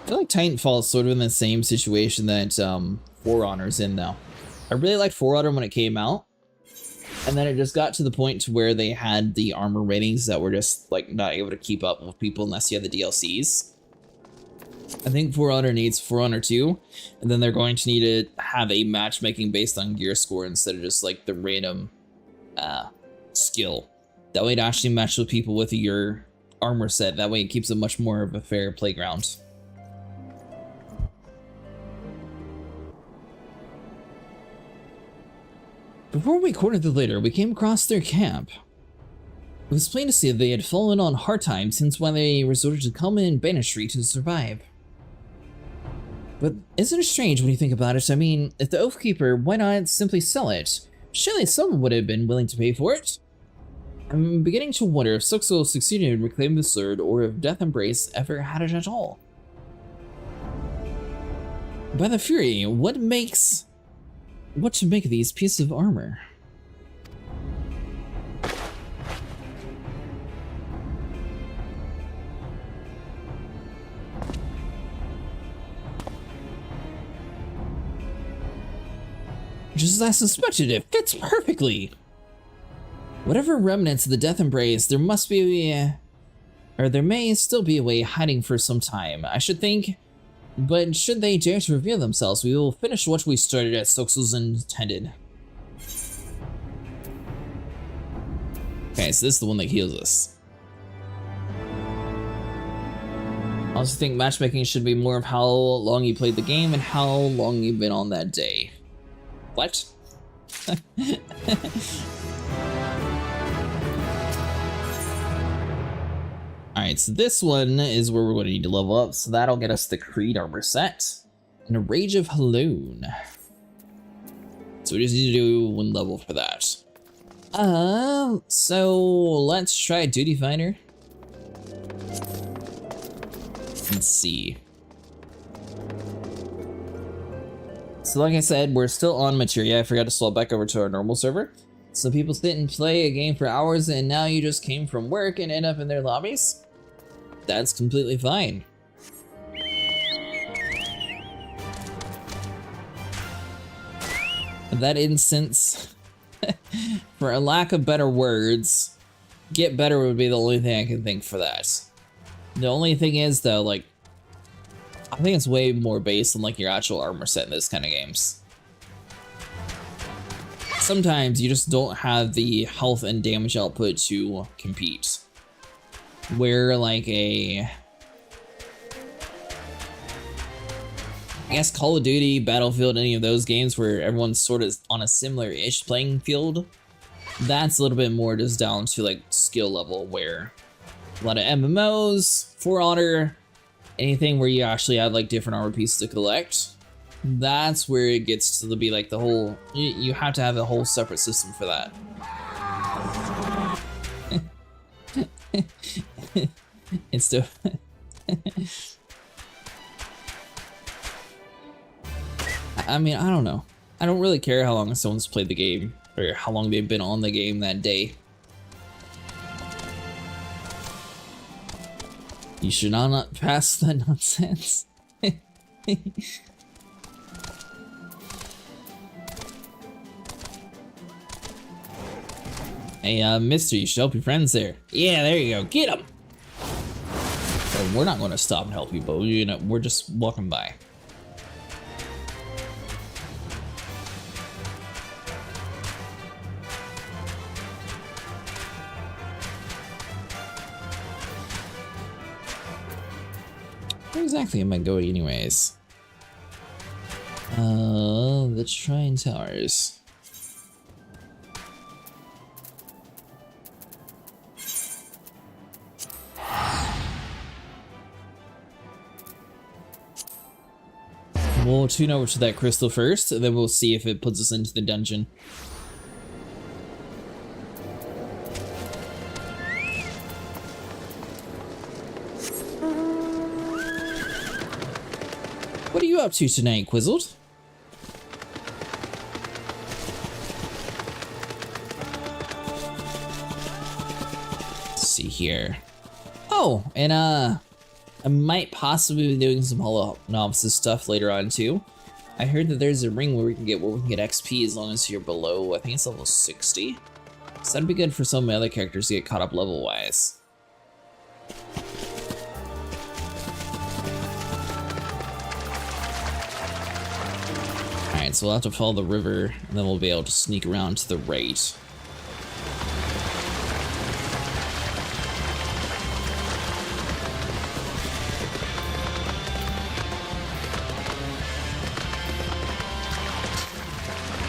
I feel like Titanfall is sort of in the same situation that For Honor's in now. I really liked For Honor when it came out, and then it just got to the point to where they had the armor ratings that were just like not able to keep up with people unless you had the DLCs. I think For Honor needs For Honor 2, and then they're going to need to have a matchmaking based on gear score instead of just like the random skill. That way it actually matches with people with your armor set. That way it keeps it much more of a fair playground. Before we cornered the leader, we came across their camp. It was plain to see that they had fallen on hard times, hence why they resorted to common and banishry to survive. But isn't it strange when you think about it? I mean, if the Oathkeeper, why not simply sell it? Surely someone would have been willing to pay for it. I'm beginning to wonder if Suxel succeeded in reclaiming the sword, or if Death Embrace ever had it at all. By the Fury, what to make of these pieces of armor? Just as I suspected, it fits perfectly. Whatever remnants of the Death Embrace, there may still be a way hiding for some time, I should think. But should they dare to reveal themselves, we will finish what we started as Suxel's intended. Okay, so this is the one that heals us. I also think matchmaking should be more of how long you played the game and how long you've been on that day. What? Alright, so this one is where we're going to need to level up, so that'll get us the Creed armor set and a Rage of Hallown. So we just need to do one level for that. So let's try Duty Finder. Let's see. So like I said, we're still on Materia. I forgot to swap back over to our normal server. So people sit and play a game for hours and now you just came from work and end up in their lobbies? That's completely fine. In that instance, for a lack of better words, get better would be the only thing I can think for that. The only thing is though, like, I think it's way more based on like your actual armor set in this kind of games. Sometimes you just don't have the health and damage output to compete. Where like I guess Call of Duty, Battlefield, any of those games where everyone's sort of on a similar-ish playing field, that's a little bit more just down to like skill level, where a lot of MMOs, For Honor, anything where you actually have like different armor pieces to collect. That's where it gets to be like the whole, you have to have a whole separate system for that. It's still I mean, I don't know. I don't really care how long someone's played the game or how long they've been on the game that day. You should not pass that nonsense. Hey, mister, you should help your friends there. Yeah, there you go. Get them! Well, we're not going to stop and help you, but you know, we're just walking by. Where exactly am I going anyways? The Shrine Towers. We'll tune over to that crystal first, and then we'll see if it puts us into the dungeon. What are you up to tonight, Quizzled? Let's see here. Oh, and I might possibly be doing some Hollow Novices stuff later on too. I heard that there's a ring where we can get XP as long as you're below, I think it's level 60. So that'd be good for some of my other characters to get caught up level wise. Alright, so we'll have to follow the river and then we'll be able to sneak around to the right.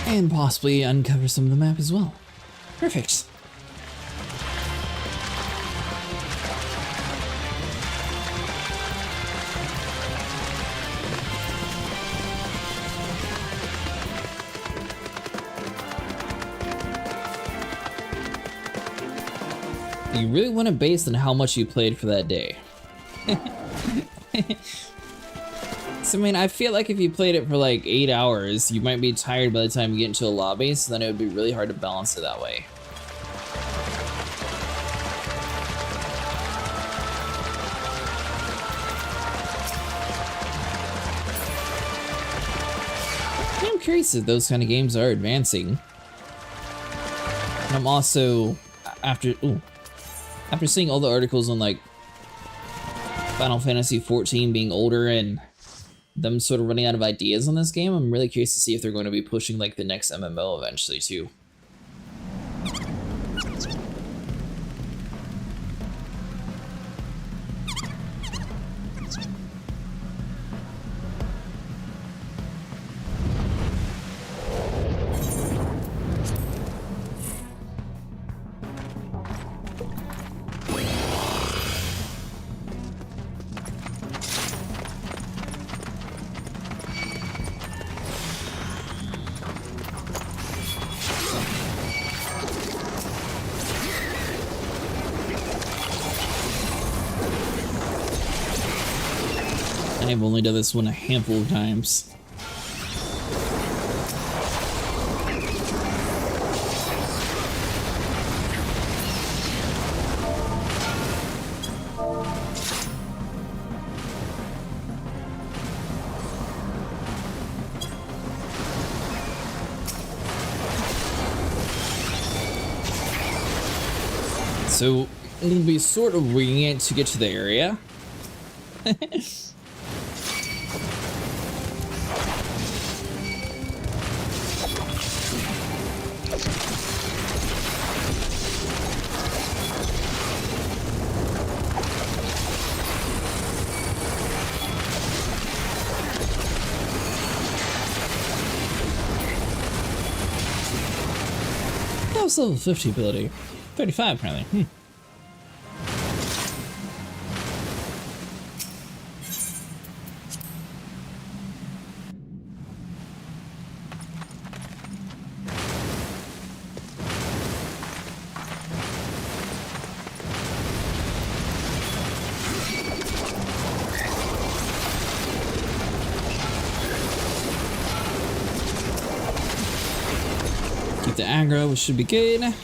And possibly uncover some of the map as well. Perfect. You really want to base on how much you played for that day. So, I mean, I feel like if you played it for like 8 hours, you might be tired by the time you get into a lobby, so then it would be really hard to balance it that way. I'm curious if those kind of games are advancing. And I'm also, after seeing all the articles on like Final Fantasy XIV being older and them sort of running out of ideas on this game, I'm really curious to see if they're going to be pushing like the next MMO eventually too. I've only done this one a handful of times. So, we'll be sort of winging it to get to the area. That was level 50 ability. 35 apparently. to aggro, which should be good.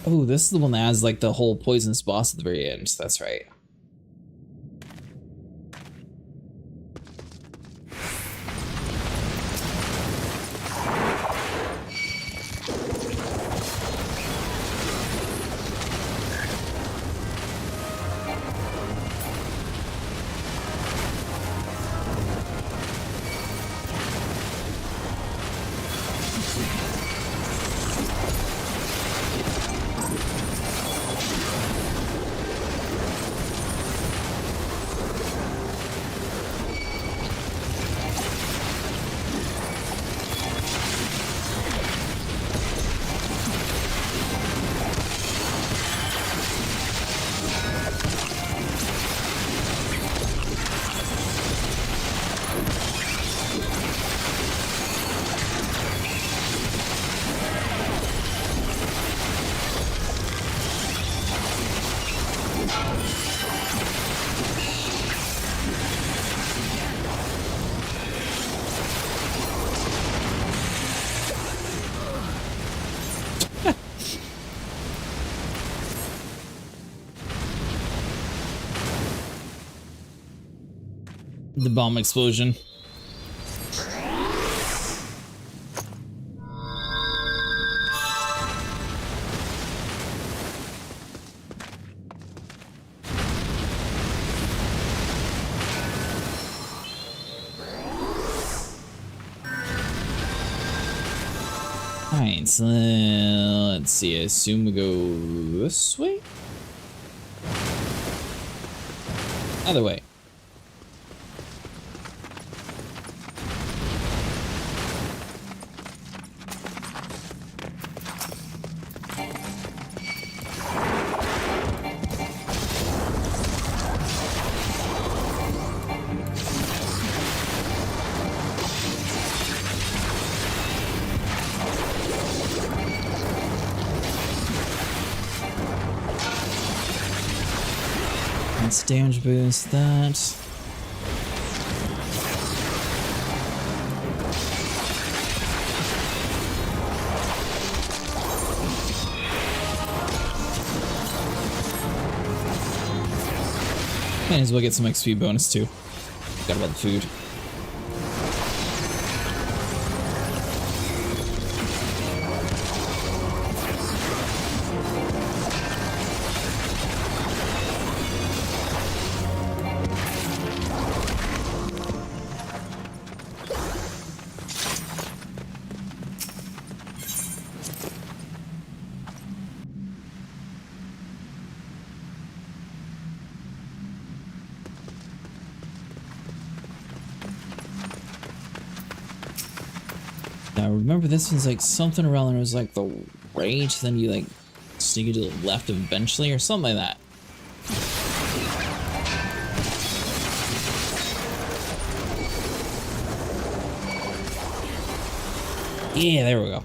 Oh, this is the one that has like the whole poisonous boss at the very end. That's right. The bomb explosion. Alright, so let's see. I assume we go this way? Other way. Let's damage boost that. Might as well get some XP bonus too. Forgot about the food. Now remember, this was like something around there was like the rage, then you like sneak it to the left eventually or something like that. Yeah, there we go.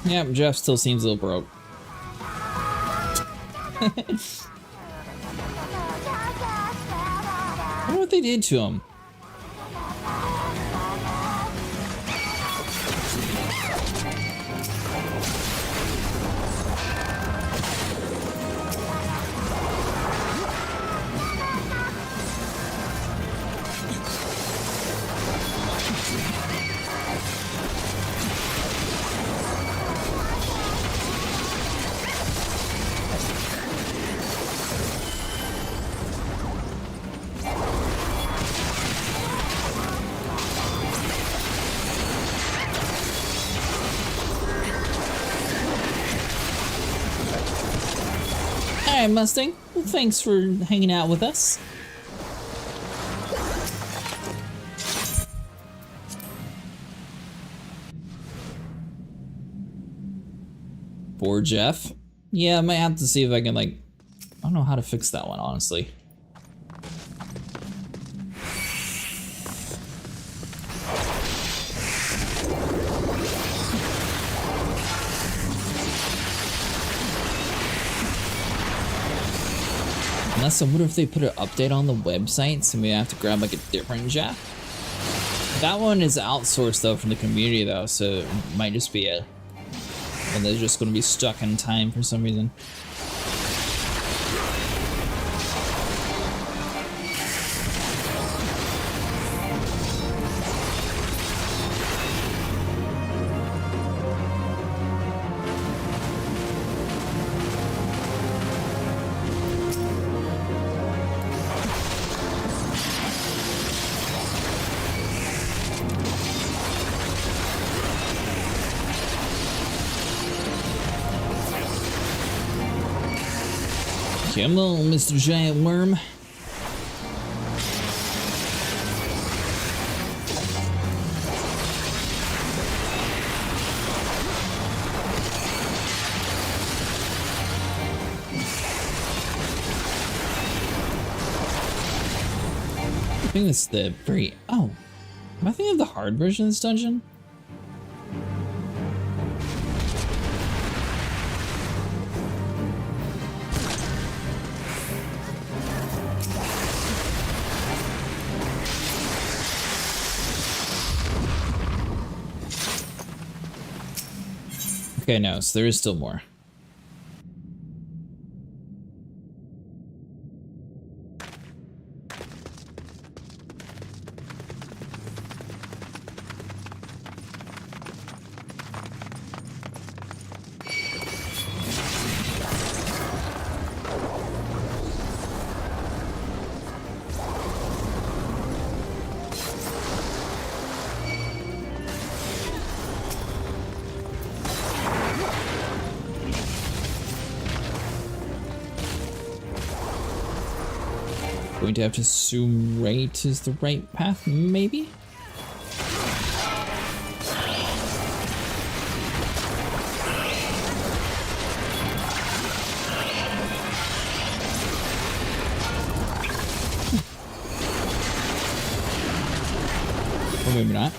Yep, Jeff still seems a little broke. I wonder what they did to him. Alright, Mustang. Well, thanks for hanging out with us. Poor Jeff. Yeah, I might have to see if I can, like... I don't know how to fix that one, honestly. Unless I wonder if they put an update on the website, so maybe I have to grab like a different Jeff. That one is outsourced though from the community though, so it might just be a... and they're just gonna be stuck in time for some reason. Come on, Mr. Giant Worm. I think this is the very... oh. Am I thinking of the hard version of this dungeon? Okay, no, so there is still more. Going to have to assume right is the right path, maybe? Or maybe not.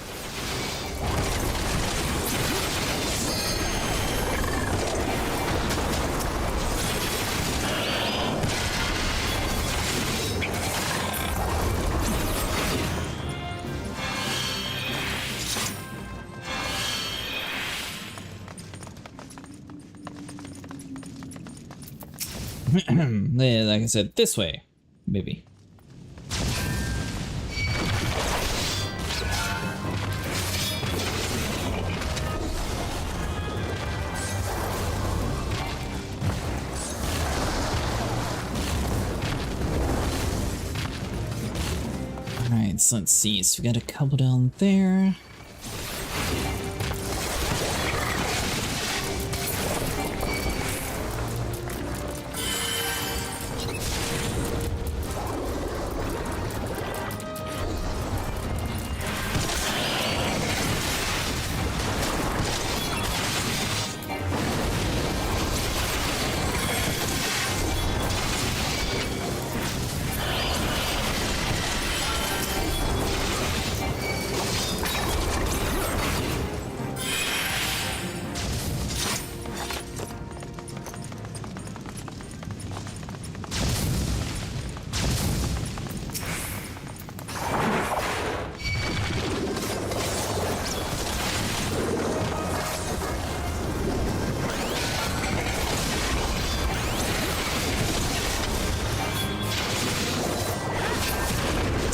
Yeah, like I said, this way, maybe. Alright, so let's see. So we got a couple down there.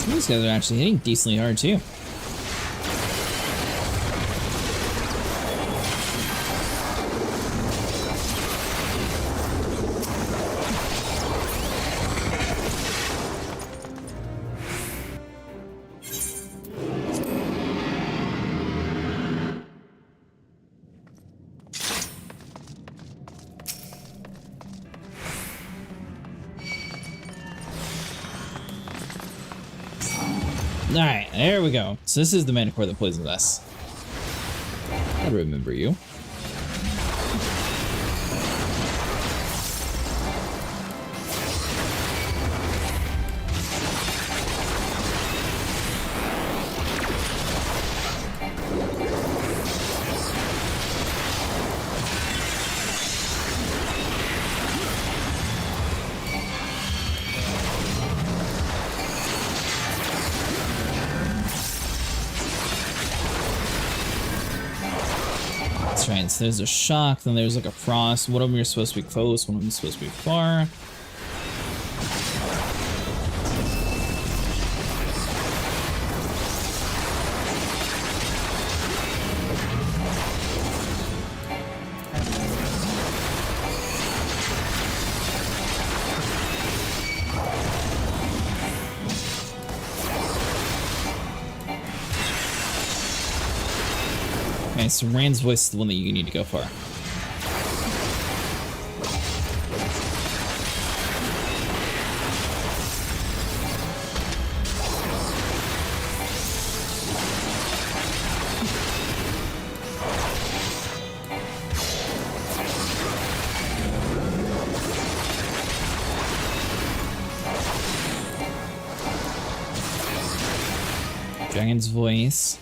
These guys are actually hitting decently hard too. Alright, there we go. So this is the Manicore that poisons us. I remember you. That's right, so there's a shock, then there's like a frost. One of them you're supposed to be close, one of them is supposed to be far. Okay, so Rand's voice is the one that you need to go for. Dragon's voice.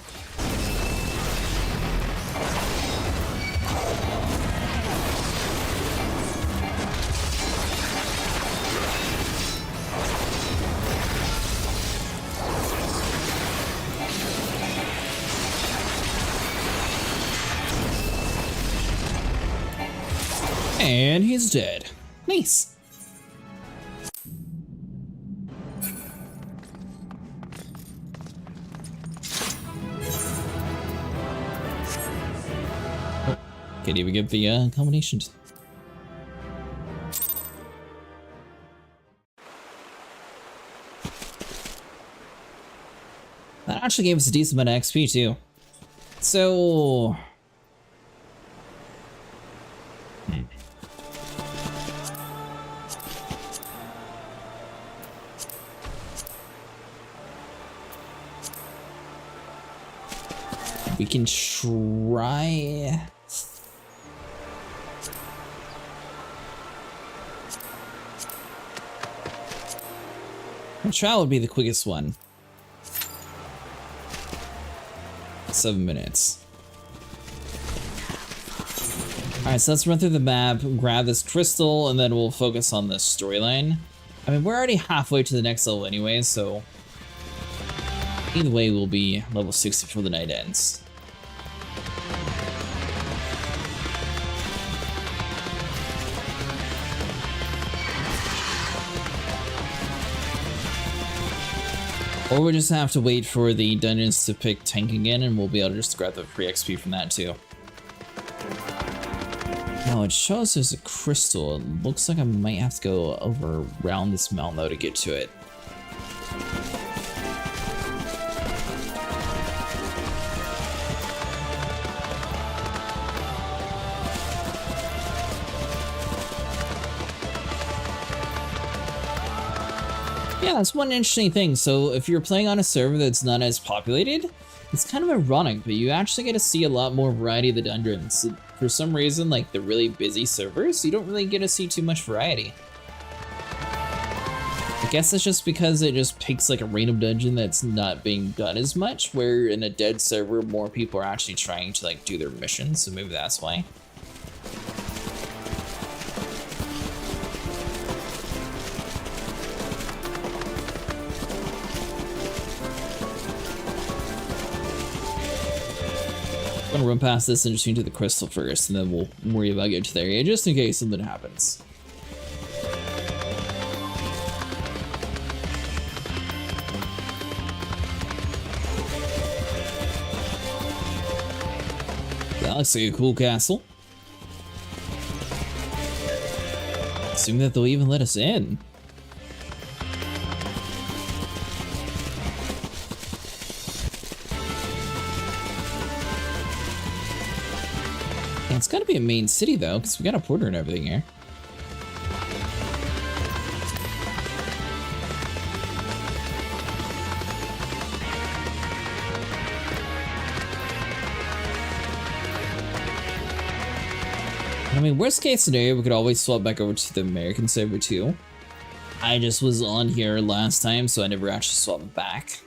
And he's dead. Nice. Oh, can't even get the combinations. That actually gave us a decent amount of XP too. So we can try. The trial would be the quickest one. 7 minutes. Alright, so let's run through the map, grab this crystal, and then we'll focus on the storyline. I mean, we're already halfway to the next level anyway, so either way we'll be level 60 before the night ends. Or we'll just have to wait for the dungeons to pick tank again, and we'll be able to just grab the free XP from that too. Now it shows there's a crystal. It looks like I might have to go over around this mountain though to get to it. Yeah, that's one interesting thing. So if you're playing on a server that's not as populated, it's kind of ironic, but you actually get to see a lot more variety of the dungeons. For some reason, like the really busy servers, you don't really get to see too much variety. I guess it's just because it just picks like a random dungeon that's not being done as much, where in a dead server, more people are actually trying to like do their missions, so maybe that's why. I'm gonna run past this and just into the crystal first, and then we'll worry about getting to the area just in case something happens. That looks like a cool castle. Assume that they'll even let us in. It's gotta be a main city though, because we got a porter and everything here. I mean, worst case scenario, we could always swap back over to the American server too. I just was on here last time, so I never actually swapped back.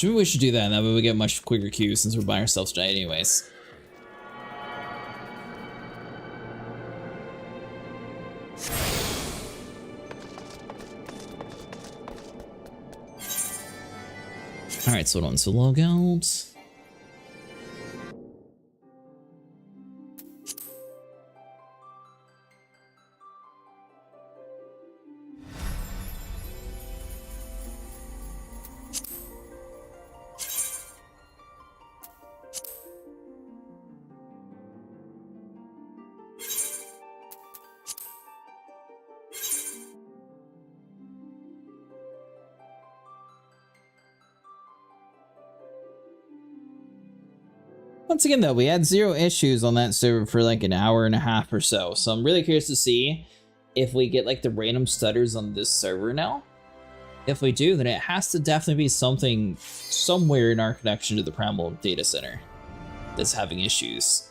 Maybe we should do that, and that way we get much quicker queues since we're by ourselves tonight anyways. Alright, so on to log out. Once again though, we had 0 issues on that server for like an hour and a half or so, so I'm really curious to see if we get like the random stutters on this server now. If we do, then it has to definitely be something somewhere in our connection to the Primal data center that's having issues.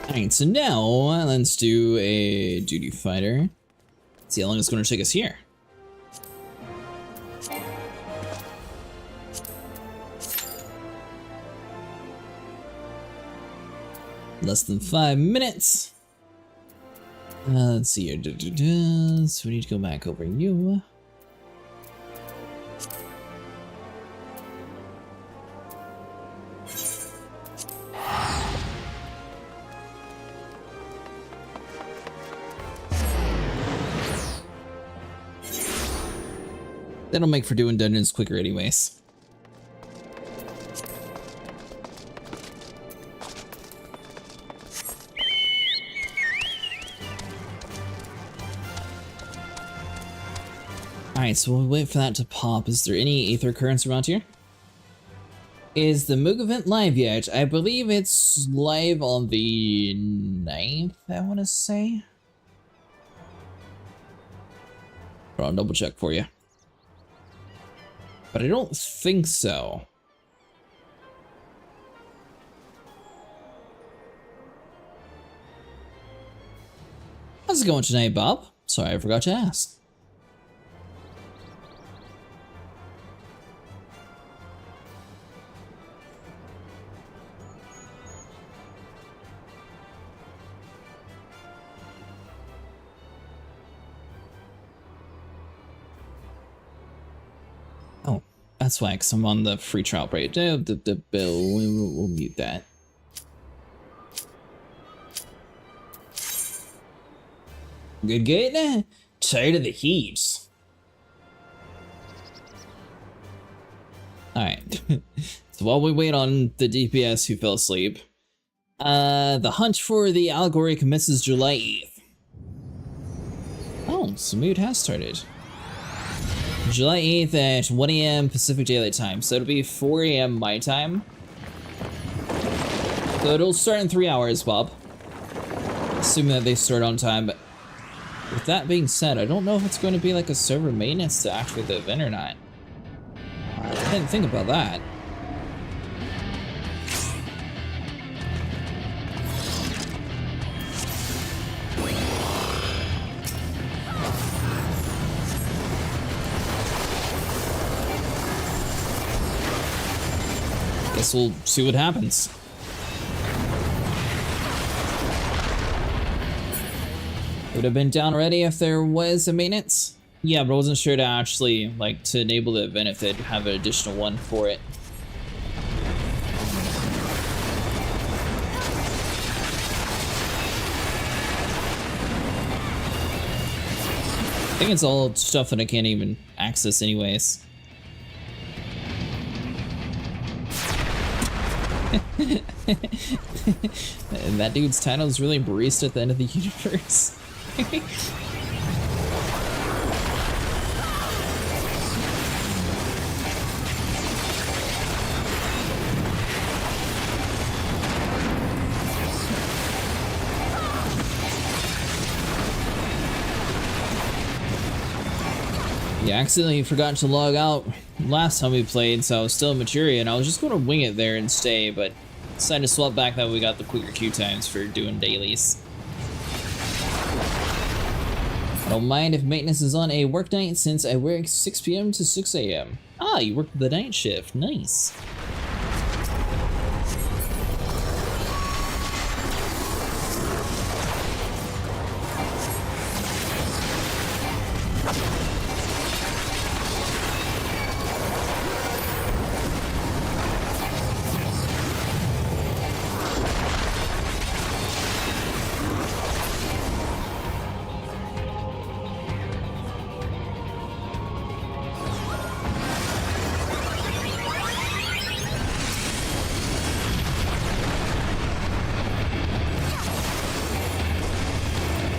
Alright, so now let's do a duty fighter. See how long it's going to take us here. Less than 5 minutes. Let's see here. So we need to go back over you. That'll make for doing dungeons quicker anyways. Alright, so we'll wait for that to pop. Is there any Aether Currents around here? Is the Moog event live yet? I believe it's live on the 9th, I want to say. But I'll double check for you. But I don't think so. How's it going tonight, Bob? Sorry, I forgot to ask. Oh, that's why, because I'm on the free trial rate. The bill, we'll mute that. Good. Tired of the heat. Alright. So while we wait on the DPS who fell asleep, the hunt for the allegory commences July 8th. Oh, so mood has started. July 8th at 1 AM Pacific Daylight Time, so it'll be 4 AM my time. So it'll start in 3 hours, Bob. Assuming that they start on time, but with that being said, I don't know if it's going to be like a server maintenance to activate the event or not. I didn't think about that. Guess we'll see what happens. It would have been down already if there was a maintenance. Yeah, but I wasn't sure to actually, like, to enable the event if they'd have an additional one for it. I think it's all stuff that I can't even access anyways. And that dude's title is really Barista at the end of the universe. Yeah, I accidentally forgot to log out last time we played, so I was still in Materia, and I was just going to wing it there and stay, but decided to swap back that we got the quicker queue times for doing dailies. I don't mind if maintenance is on a work night since I work 6 p.m. to 6 a.m. Ah, you work the night shift. Nice.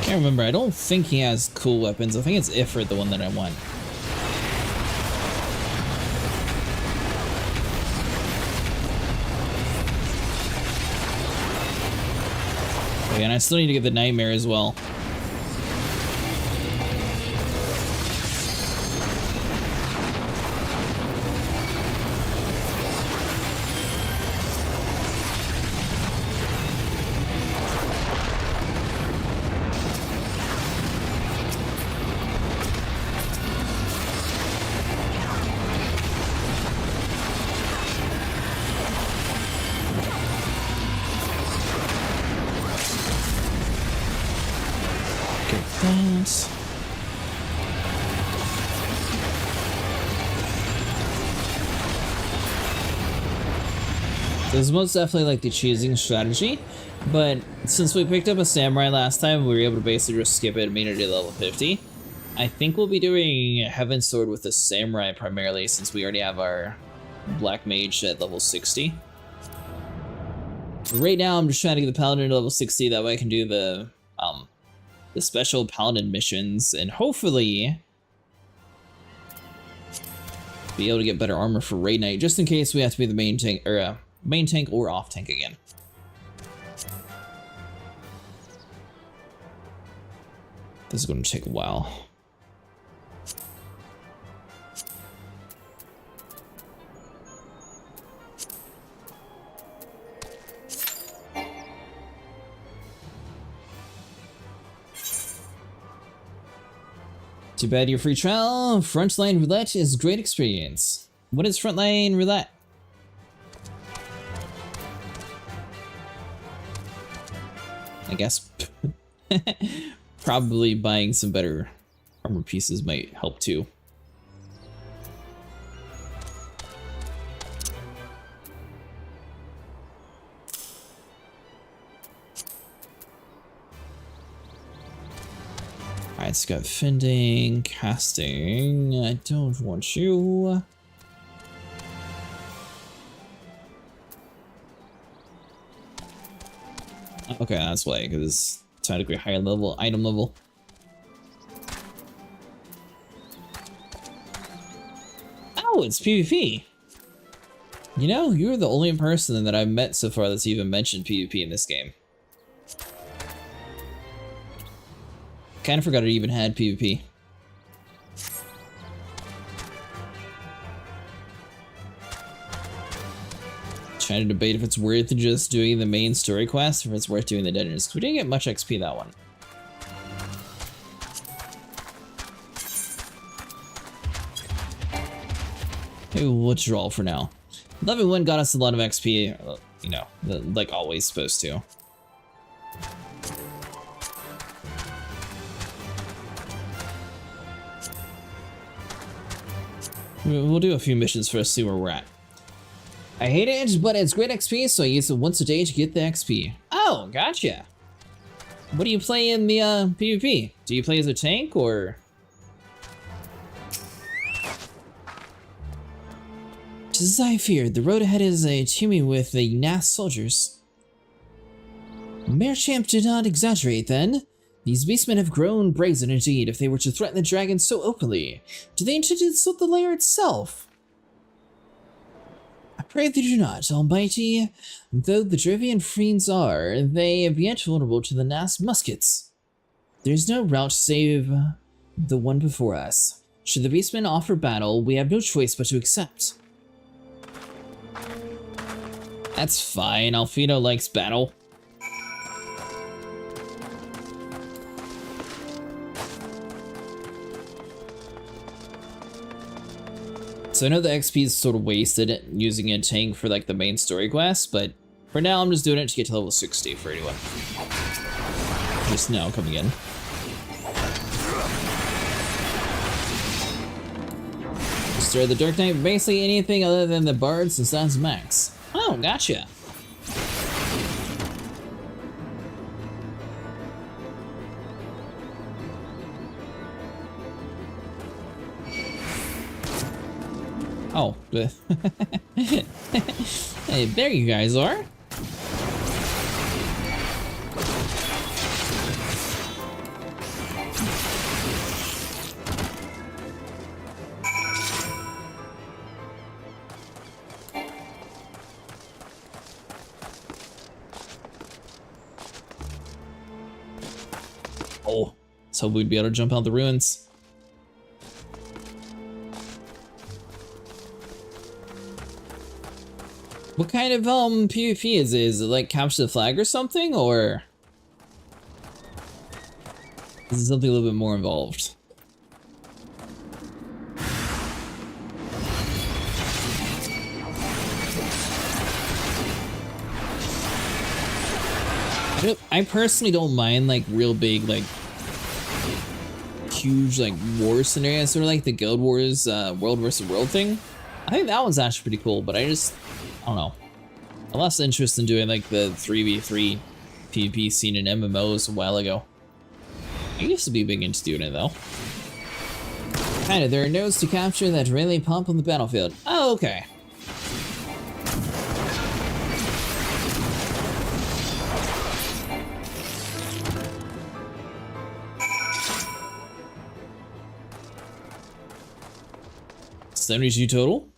I remember, I don't think he has cool weapons. I think it's Ifrit, the one that I want. Oh, yeah, and I still need to get the Nightmare as well. Thanks. This is most definitely like the choosing strategy, but since we picked up a samurai last time, we were able to basically just skip it and made it to level 50. I think we'll be doing Heavensward with the samurai primarily, since we already have our black mage at level 60. Right now, I'm just trying to get the paladin to level 60. That way, I can do the special paladin missions and hopefully be able to get better armor for raid night, just in case we have to be the main tank or off tank again. This is going to take a while. Too bad your free trial. Frontline roulette is a great experience. What is frontline roulette? I guess probably buying some better armor pieces might help too. Alright, it's got fending, casting. I don't want you. Okay, that's why, because it's technically higher level, item level. Oh, it's PvP. You know, you're the only person that I've met so far that's even mentioned PvP in this game. Kind of forgot it even had PvP. Trying to debate if it's worth just doing the main story quest or if it's worth doing the dungeons, because we didn't get much XP that one. Maybe we'll withdraw for now. Level 1 got us a lot of XP, you know, like always supposed to. We'll do a few missions first, see where we're at. I hate it, but it's great XP, so I use it once a day to get the XP. Oh, gotcha. What do you play in the PvP? Do you play as a tank, or? as I feared. The road ahead is teeming with the Nath soldiers. Marechamp did not exaggerate, then. These beastmen have grown brazen indeed if they were to threaten the dragon so openly. Do they intend to insult the lair itself? I pray they do not, Almighty. Though the Drivian fiends are, they have yet vulnerable to the Nath's muskets. There is no route save the one before us. Should the beastmen offer battle, we have no choice but to accept. That's fine, Alfino likes battle. So I know the XP is sort of wasted using a tank for like the main story quest, but for now I'm just doing it to get to level 60 for anyone. Just now coming in. Destroy the Dark Knight, basically anything other than the bards and Sans Max. Oh, gotcha. Oh, hey, there you guys are. Oh, let's hope we'd be able to jump out the ruins. What kind of PvP is it? Is it like capture the flag or something, or is it something a little bit more involved? I personally don't mind like real big, like huge, like war scenarios, sort of like the Guild Wars World versus World thing. I think that one's actually pretty cool, but I don't know. I lost interest in doing like the 3v3 PvP scene in MMOs a while ago. I used to be big into doing it though. Kinda, there are nodes to capture that really pop on the battlefield. Oh, okay. $72 total?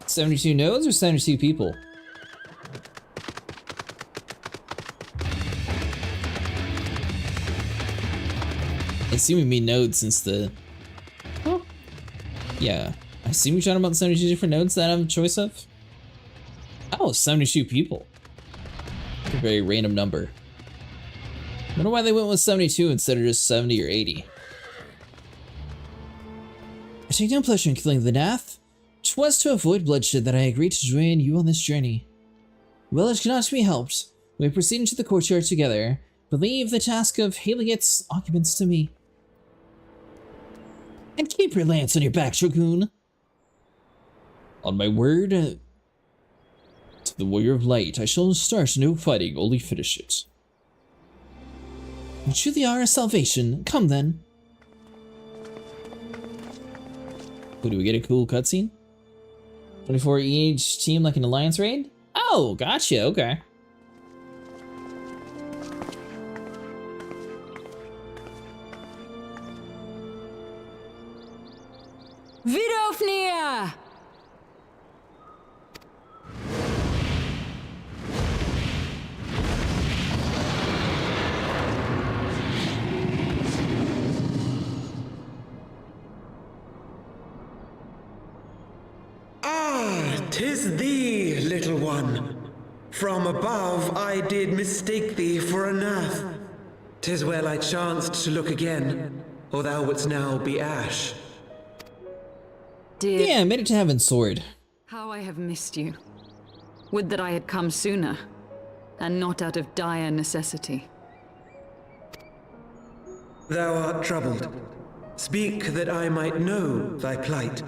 72 nodes or 72 people? I assume you mean nodes since the... Oh. Yeah. I assume you're talking about 72 different nodes that I have a choice of? Oh, 72 people. A very random number. I wonder why they went with 72 instead of just 70 or 80. I take no pleasure in killing the Nath. 'Twas to avoid bloodshed that I agreed to join you on this journey. Well, it cannot be helped. We proceed into the courtyard together, but leave the task of hailing its occupants to me. And keep your lance on your back, Dragoon. On my word, to the Warrior of Light, I shall start no fighting, only finish it. You truly are a salvation. Come then. Oh, do we get a cool cutscene? 24 each team like an alliance raid? Oh, gotcha, okay. Vidofnia! Ah, 'tis thee, little one. From above I did mistake thee for a Nath. 'Tis well I chanced to look again, or thou wouldst now be ash. Dear, Yeah, I made it to Heavensward. how I have missed you. Would that I had come sooner, and not out of dire necessity. Thou art troubled. Speak that I might know thy plight.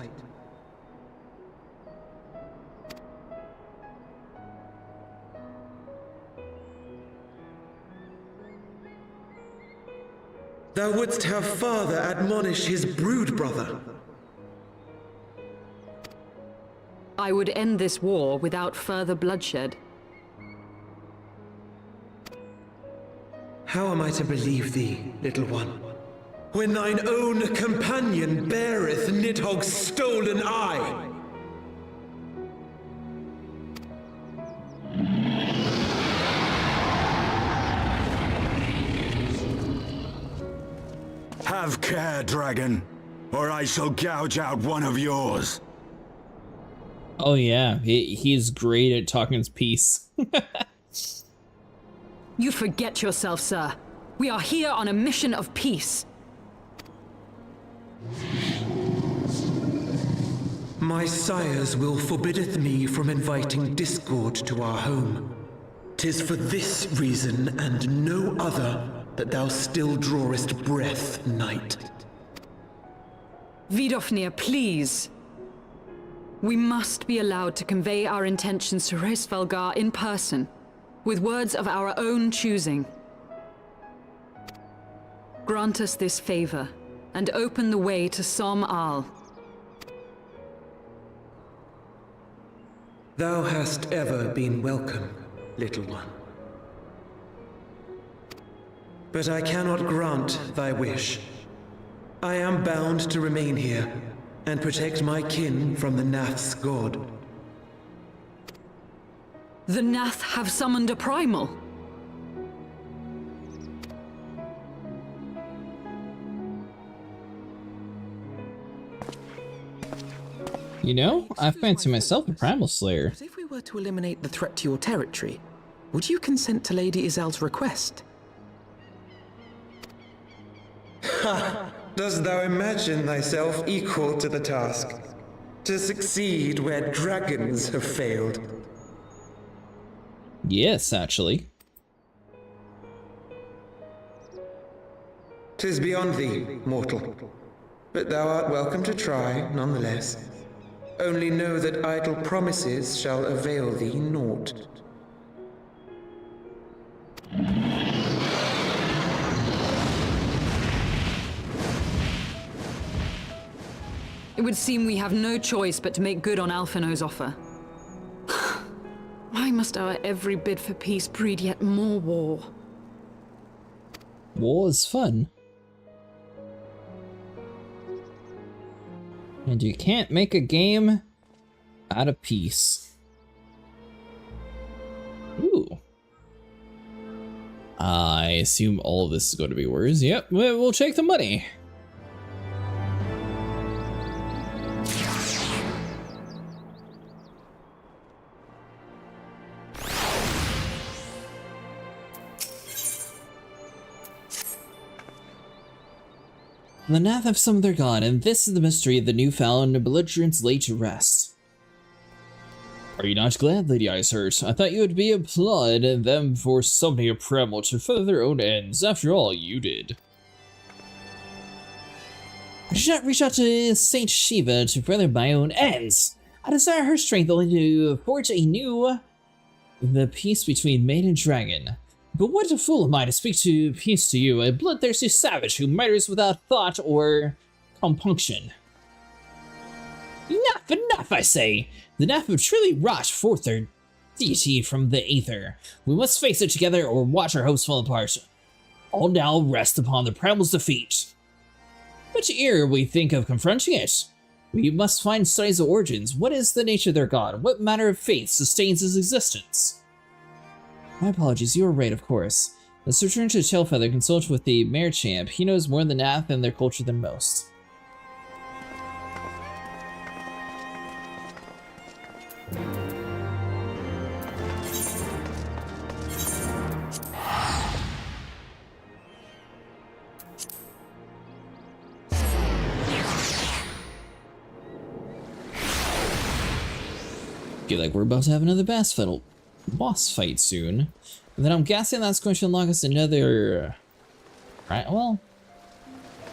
Thou wouldst have father admonish his brood brother. I would end this war without further bloodshed. How am I to believe thee, little one, when thine own companion beareth Nidhogg's stolen eye? Have care, dragon, or I shall gouge out one of yours. Oh yeah, he's great at talking his piece. You forget yourself, sir. We are here on a mission of peace. My sire's will forbiddeth me from inviting discord to our home. 'Tis for this reason and no other that thou still drawest breath, knight. Vidofnir, please. We must be allowed to convey our intentions to Hraesvelgar in person, with words of our own choosing. Grant us this favor, and open the way to Som Al. Thou hast ever been welcome, little one. But I cannot grant thy wish. I am bound to remain here and protect my kin from the Nath's god. The Nath have summoned a primal. You know, I fancy myself a primal slayer. But if we were to eliminate the threat to your territory, would you consent to Lady Izel's request? Ha! Dost thou imagine thyself equal to the task? To succeed where dragons have failed? Yes, actually. 'Tis beyond thee, mortal. But thou art welcome to try, nonetheless. Only know that idle promises shall avail thee naught. It would seem we have no choice but to make good on Alphino's offer. Why must our every bid for peace breed yet more war? War is fun. And you can't make a game out of peace. Ooh. I assume all of this is going to be words. Yep, we'll take the money. The Nath have summoned their god, and this is the mystery of the newfound belligerents laid to rest. Are you not glad, Lady Icehurt? I thought you would be applaud them for summoning a primal to further their own ends. After all, you did. I should not reach out to Saint Shiva to further my own ends. I desire her strength only to forge the peace between maid and dragon. But what a fool am I to speak to peace to you, a bloodthirsty savage who murders without thought or compunction. Enough, I say! The Nath have truly wrought forth their deity from the aether. We must face it together or watch our hopes fall apart. All now rest upon the primal's defeat. But ere we think of confronting it, we must find studies of origins. What is the nature of their god? What matter of faith sustains his existence? My apologies, you were right, of course. Let's return to Tailfeather, consult with the Mare Champ. He knows more of the Nath and their culture than most. Feel like we're about to have another boss fight soon. And then I'm guessing that's going to unlock us another... Right, well...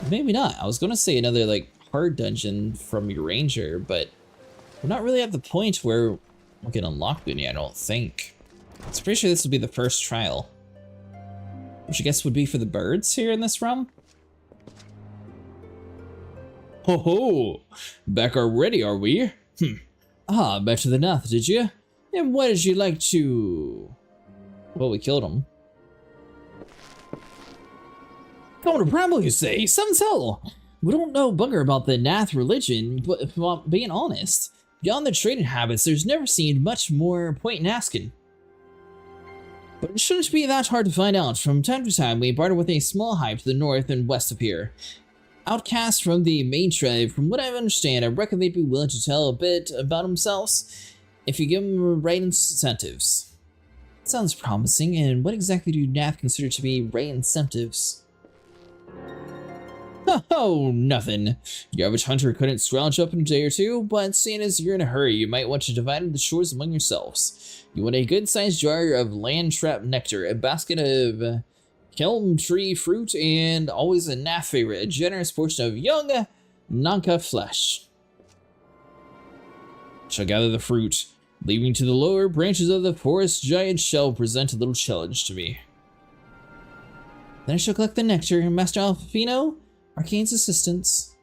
Maybe not. I was going to say another, like, hard dungeon from your ranger, but... We're not really at the point where we can unlock one yet, I don't think. I'm pretty sure this will be the first trial. Which I guess would be for the birds here in this realm? Ho ho! Back already, are we? Ah, better than nothing, did you? And what did you like to... Well, we killed him. Going to Bramble, you say? Some tell. We don't know bugger about the Nath religion, but if I'm being honest, beyond the trading habits, there's never seemed much more point in asking. But it shouldn't be that hard to find out. From time to time, we barter with a small hive to the north and west of here. Outcasts from the main tribe, from what I understand, I reckon they'd be willing to tell a bit about themselves if you give them the right incentives. Sounds promising, and what exactly do Nath consider to be right incentives? Oh, nothing. Your average hunter couldn't scrounge up in a day or two, but seeing as you're in a hurry, you might want to divide the chores among yourselves. You want a good-sized jar of land-trap nectar, a basket of kelm tree fruit, and always a Nath favorite, a generous portion of young Nanka flesh. Shall gather the fruit. Leaving to the lower branches of the forest, giant shall present a little challenge to me. Then I shall collect the nectar, Master Alfino, Arcane's assistants.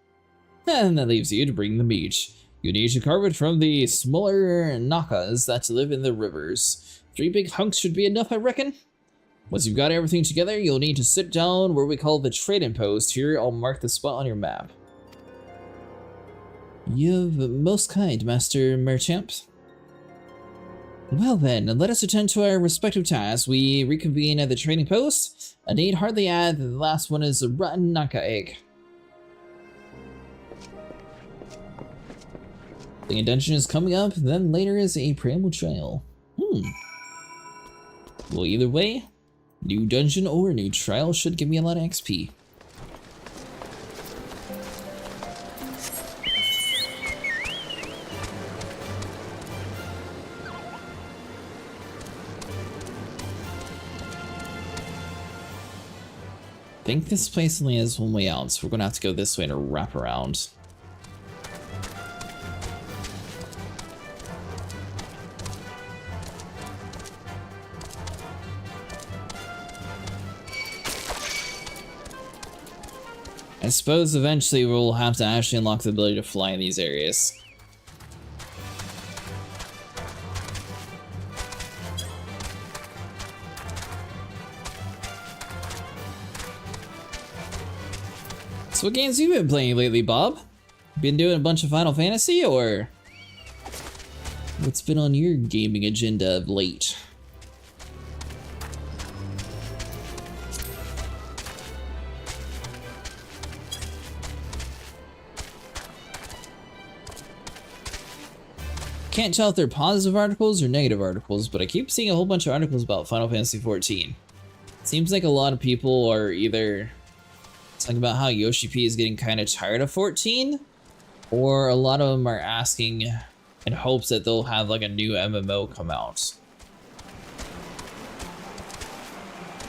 And that leaves you to bring the meat. You need to carve it from the smaller Nakas that live in the rivers. 3 big hunks should be enough, I reckon. Once you've got everything together, you'll need to sit down where we call the trading post. Here, I'll mark the spot on your map. You've most kind, Master Merchant. Well then, let us attend to our respective tasks. We reconvene at the trading post. I need hardly add that the last one is a rotten Naka egg. The dungeon is coming up, then later is a preamble trial. Well, either way, new dungeon or new trial should give me a lot of XP. I think this place only has one way out, so we're gonna have to go this way and wrap around. I suppose eventually we'll have to actually unlock the ability to fly in these areas. So what games have you been playing lately, Bob? Been doing a bunch of Final Fantasy, or what's been on your gaming agenda of late? Can't tell if they're positive articles or negative articles, but I keep seeing a whole bunch of articles about Final Fantasy XIV. Seems like a lot of people are either talking about how Yoshi P is getting kind of tired of 14, or a lot of them are asking in hopes that they'll have like a new MMO come out.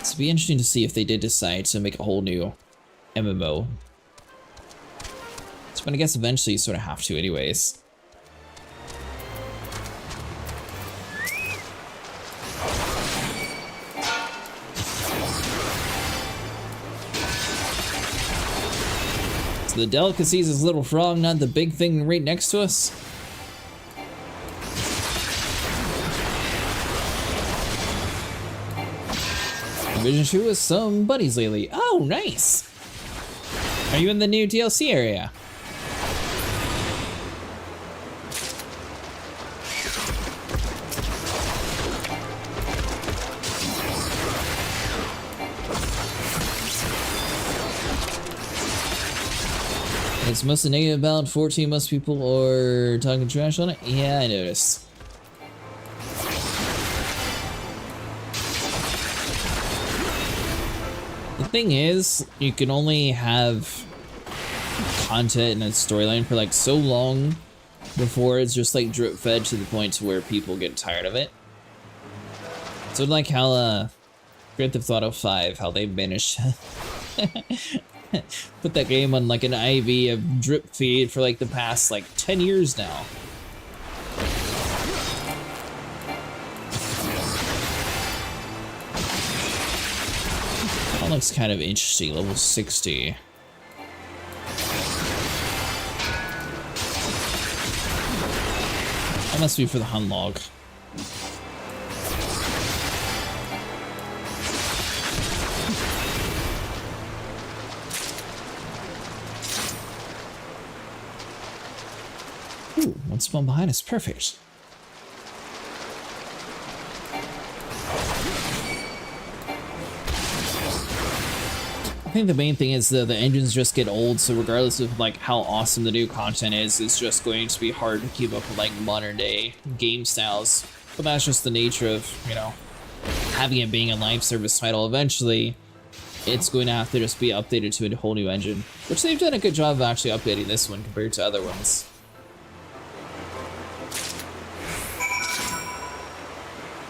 It'd be interesting to see if they did decide to make a whole new MMO. So I guess eventually you sort of have to anyways. So the delicacies is Little Frog, not the big thing right next to us. Division 2 with some buddies lately. Oh, nice! Are you in the new DLC area? It's mostly negative about 14. Most people are talking trash on it. Yeah, I noticed. The thing is, you can only have content and a storyline for like so long before it's just like drip fed to the point to where people get tired of it. So like how Grand Theft Auto 5, how they managed put that game on like an IV of drip feed for like the past like 10 years now. That looks kind of interesting, level 60. must be for the Hun log. Ooh, one spawn behind us. Perfect. I think the main thing is that the engines just get old, so regardless of like how awesome the new content is, it's just going to be hard to keep up with like modern day game styles. But that's just the nature of, you know, having it being a live service title. Eventually, it's going to have to just be updated to a whole new engine, which they've done a good job of actually updating this one compared to other ones.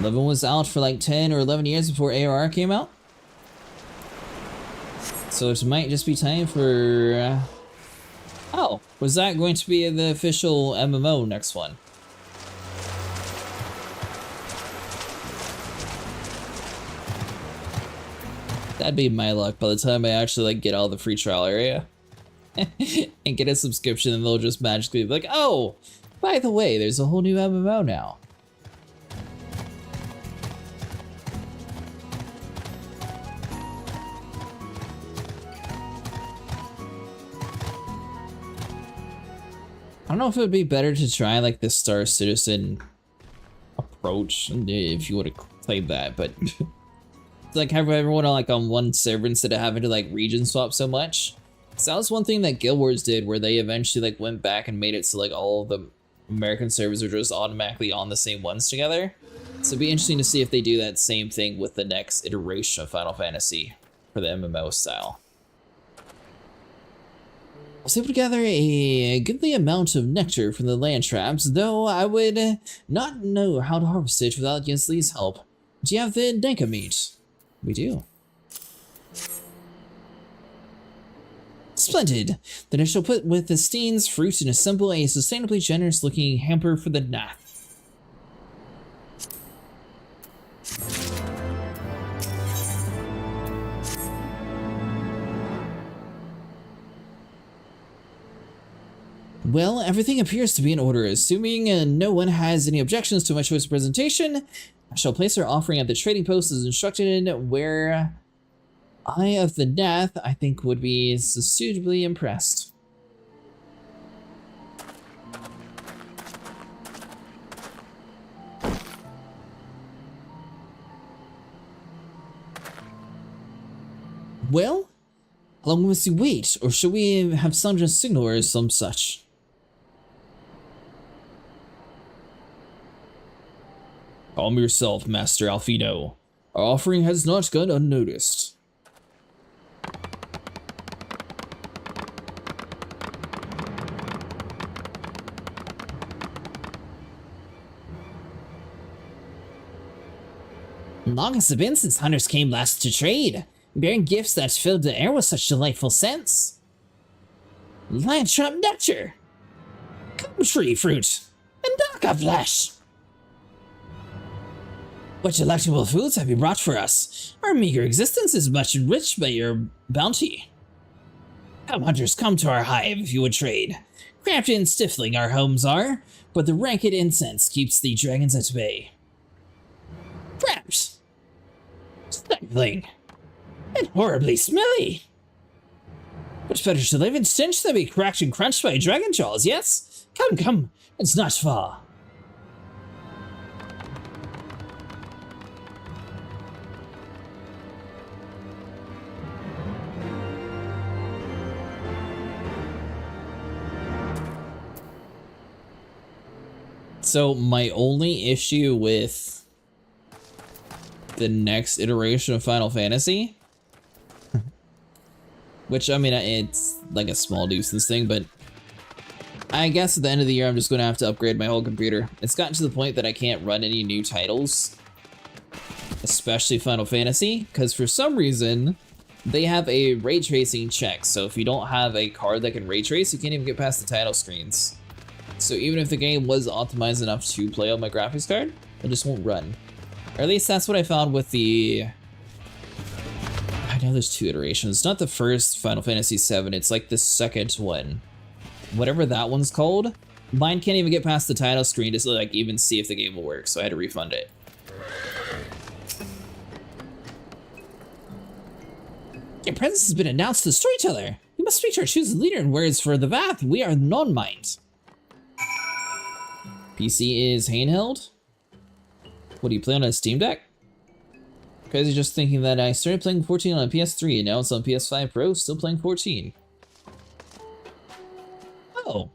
11 was out for like 10 or 11 years before ARR came out. So it might just be time for... Oh, was that going to be the official MMO next one? That'd be my luck by the time I actually like get out of the free trial area. And get a subscription, and they'll just magically be like, oh, by the way, there's a whole new MMO now. I don't know if it would be better to try like the Star Citizen approach if you would have played that, but it's like have everyone like on one server instead of having to like region swap so much. So that was one thing that Guild Wars did, where they eventually like went back and made it so like all of the American servers are just automatically on the same ones together. So it'd be interesting to see if they do that same thing with the next iteration of Final Fantasy for the MMO style. I was able to gather a goodly amount of nectar from the land traps, though I would not know how to harvest it without Yensli's help. Do you have the Denka meat? We do. Splendid! Then I shall put with the Steen's fruit and assemble a sustainably generous looking hamper for the Nath. Well, everything appears to be in order. Assuming no one has any objections to my choice of presentation, I shall place our offering at the trading post as instructed, where I of the Nath, I think, would be suitably impressed. Well, how long must we wait, or shall we have Sandra's signal or some such? Calm yourself, Master Alfino. Our offering has not gone unnoticed. Long has it been since hunters came last to trade, bearing gifts that filled the air with such delightful scents. Lion trap nectar, gum tree fruit, and Daka flesh. What delectable foods have you brought for us? Our meager existence is much enriched by your bounty. Come, hunters, come to our hive if you would trade. Cramped and stifling our homes are, but the rancid incense keeps the dragons at bay. Cramped, stifling, and horribly smelly. But better to live in stench than be cracked and crunched by dragon jaws, yes? Come, come, it's not far. So my only issue with the next iteration of Final Fantasy, which I mean it's like a small nuisance thing, but I guess at the end of the year I'm just going to have to upgrade my whole computer. It's gotten to the point that I can't run any new titles, especially Final Fantasy, because for some reason they have a ray tracing check. So if you don't have a card that can ray trace, you can't even get past the title screens. So even if the game was optimized enough to play on my graphics card, it just won't run. Or at least that's what I found with the... I know there's two iterations. Not the first Final Fantasy VII, it's like the second one. Whatever that one's called, Mine can't even get past the title screen to like even see if the game will work, so I had to refund it. Your presence has been announced to the storyteller. You must speak to our chosen leader in words for the Vath. We are non-mind. PC is handheld. What do you play on a Steam Deck? Because you're just thinking that I started playing 14 on a PS3 and now it's on PS5 Pro, still playing 14. Oh.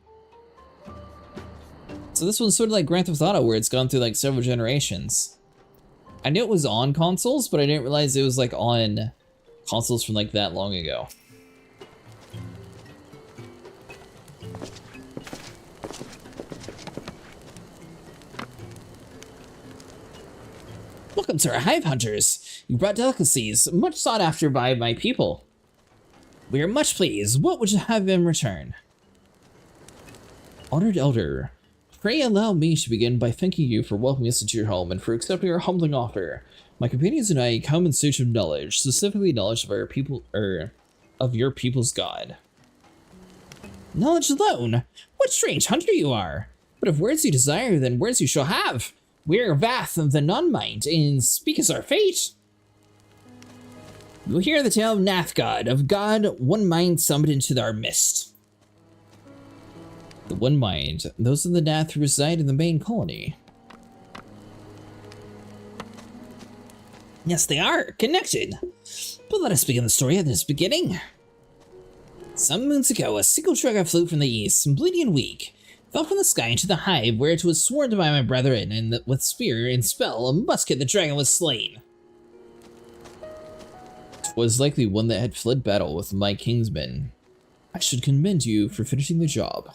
So this one's sort of like Grand Theft Auto, where it's gone through like several generations. I knew it was on consoles, but I didn't realize it was like on consoles from like that long ago. Welcome to our hive hunters. You brought delicacies, much sought after by my people. We are much pleased. What would you have in return? Honored Elder, pray allow me to begin by thanking you for welcoming us into your home and for accepting our humbling offer. My companions and I come in search of knowledge, specifically knowledge of our people, of your people's god. Knowledge alone? What strange hunter you are! But if words you desire, then words you shall have. We are Vath of the non-mind, and speak as our fate. You will hear the tale of Nathgod, of God, one mind summoned into our midst. The one mind, those of the Nath who reside in the main colony. Yes, they are connected. But let us begin the story at this beginning. Some moons ago, a single dragon flew from the east, bleeding and weak, fell from the sky into the hive, where it was swarmed by my brethren, and with spear and spell and musket the dragon was slain. It was likely one that had fled battle with my kingsmen. I should commend you for finishing the job.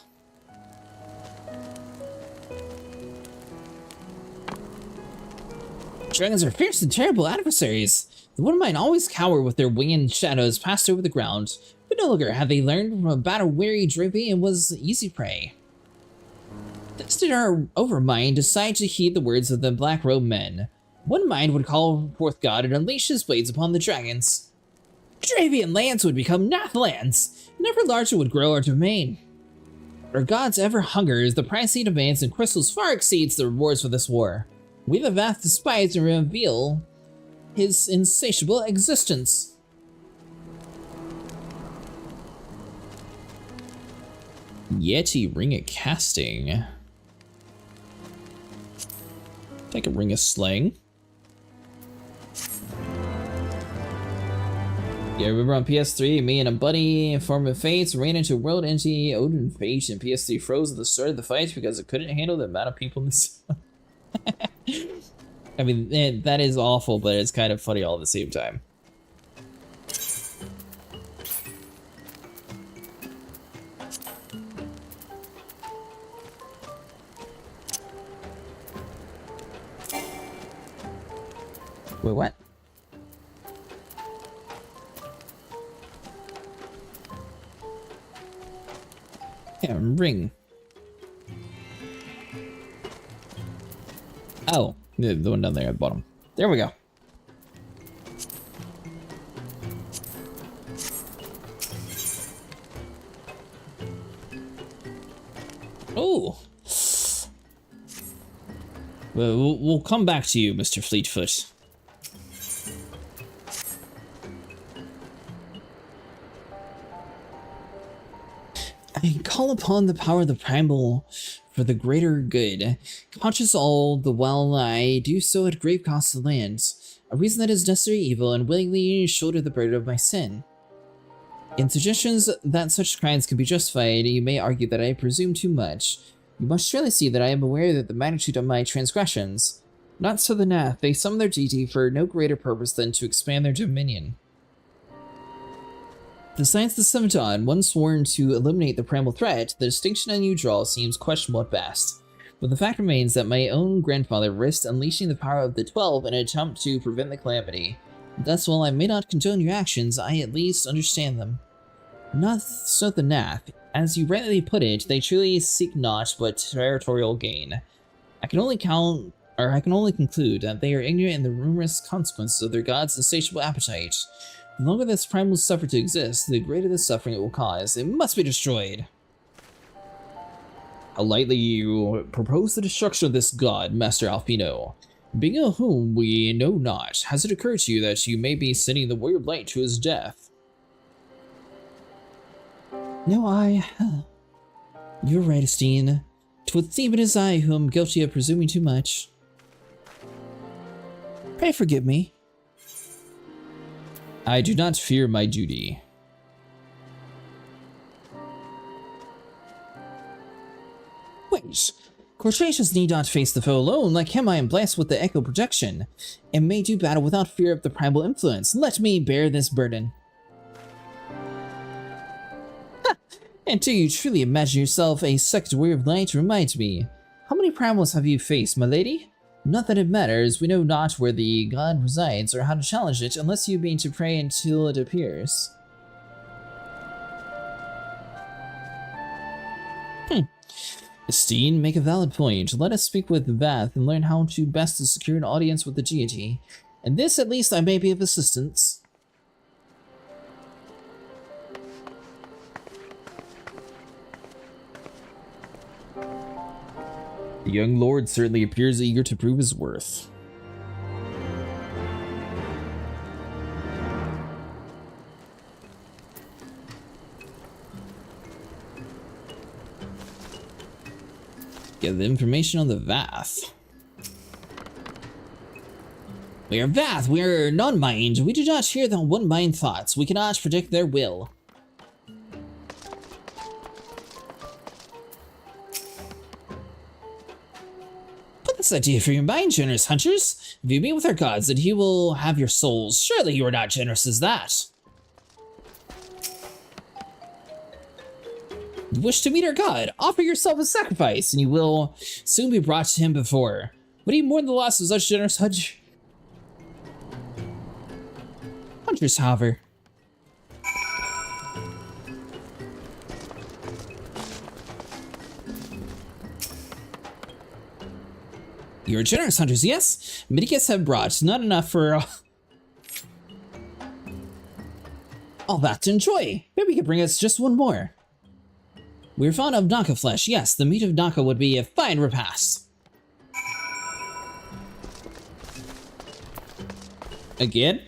Dragons are fierce and terrible adversaries. The one might always cower with their winged shadows passed over the ground, but no longer have they learned from a battle-weary Draven and was easy prey. Thus did our Overmind decide to heed the words of the Black-Robed men. One mind would call forth God and unleash his blades upon the dragons. Dravian lands would become Nath lands, and ever larger would grow our domain. Our gods ever hunger as the price he demands and crystals far exceeds the rewards for this war. We the Vath despise and reveal his insatiable existence. Yeti Ring of Casting. Take a Ring of Slaying. Yeah, remember on PS3, me and a buddy in form of fates ran into World Entity Odin Fate, and PS3 froze at the start of the fight because it couldn't handle the amount of people in this. I mean, that is awful, but it's kind of funny all at the same time. Wait, what? Yeah, ring. Oh, the one down there at the bottom. There we go. Oh. Well, we'll come back to you, Mr. Fleetfoot. I call upon the power of the primal for the greater good, conscious all the while I do so at great cost to the land, a reason that is necessary evil and willingly shoulder the burden of my sin. In suggestions that such crimes can be justified, you may argue that I presume too much. You must surely see that I am aware that the magnitude of my transgressions. Not so the Nath, they summon their deity for no greater purpose than to expand their dominion. Besides the Scimitar, one sworn to eliminate the primal threat, the distinction you draw seems questionable at best. But the fact remains that my own grandfather risked unleashing the power of the 12 in an attempt to prevent the calamity. Thus, while I may not condone your actions, I at least understand them. Not so the Nath. As you rightly put it, they truly seek naught but territorial gain. I can only conclude that they are ignorant in the numerous consequences of their god's insatiable appetite. The longer this primal suffer to exist, the greater the suffering it will cause. It must be destroyed. How lightly you propose the destruction of this god, Master Alpino. Being of whom we know not, has it occurred to you that you may be sending the warrior blight to his death? No, You're right, Estine. 'Twould seem it is I who am guilty of presuming too much. Pray forgive me. I do not fear my duty. Wait, Coerthas need not face the foe alone. Like him, I am blessed with the echo protection, and may do battle without fear of the primal influence. Let me bear this burden. Ha! And do you truly imagine yourself a second warrior of light? Reminds me, how many primals have you faced, my lady? Not that it matters. We know not where the god resides or how to challenge it, unless you mean to pray until it appears. Estine, make a valid point. Let us speak with Vath and learn how to best to secure an audience with the deity. And this, at least, I may be of assistance. The young lord certainly appears eager to prove his worth. Get the information on the Vath. We are Vath, we are non-mind. We do not share the one-mind thoughts. We cannot predict their will. Put this idea for your mind, generous hunters. If you meet with our gods, then he will have your souls. Surely you are not generous as that. Wish to meet our god, offer yourself a sacrifice, and you will soon be brought to him before. Would he mourn the loss of such generous hunters, however? You're generous hunters, yes? Many gifts have brought, not enough for all that to enjoy. Maybe we could bring us just one more. We're fond of Naka flesh. Yes, the meat of Naka would be a fine repast. Again?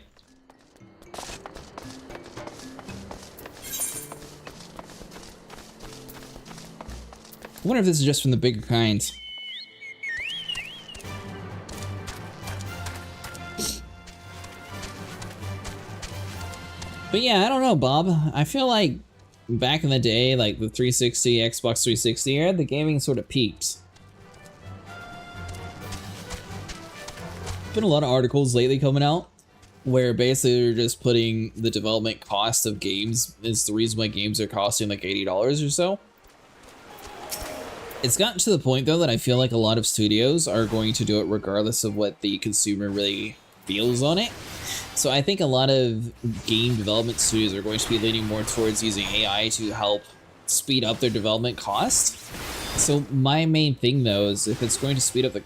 I wonder if this is just from the bigger kind. But yeah, I don't know, Bob. I feel like back in the day, like the 360, Xbox 360 era, the gaming sort of peaked. Been a lot of articles lately coming out where basically they're just putting the development cost of games is the reason why games are costing like $80 or so. It's gotten to the point though that I feel like a lot of studios are going to do it regardless of what the consumer really feels on it. So I think a lot of game development studios are going to be leaning more towards using AI to help speed up their development cost. So my main thing though is if it's going to speed up the,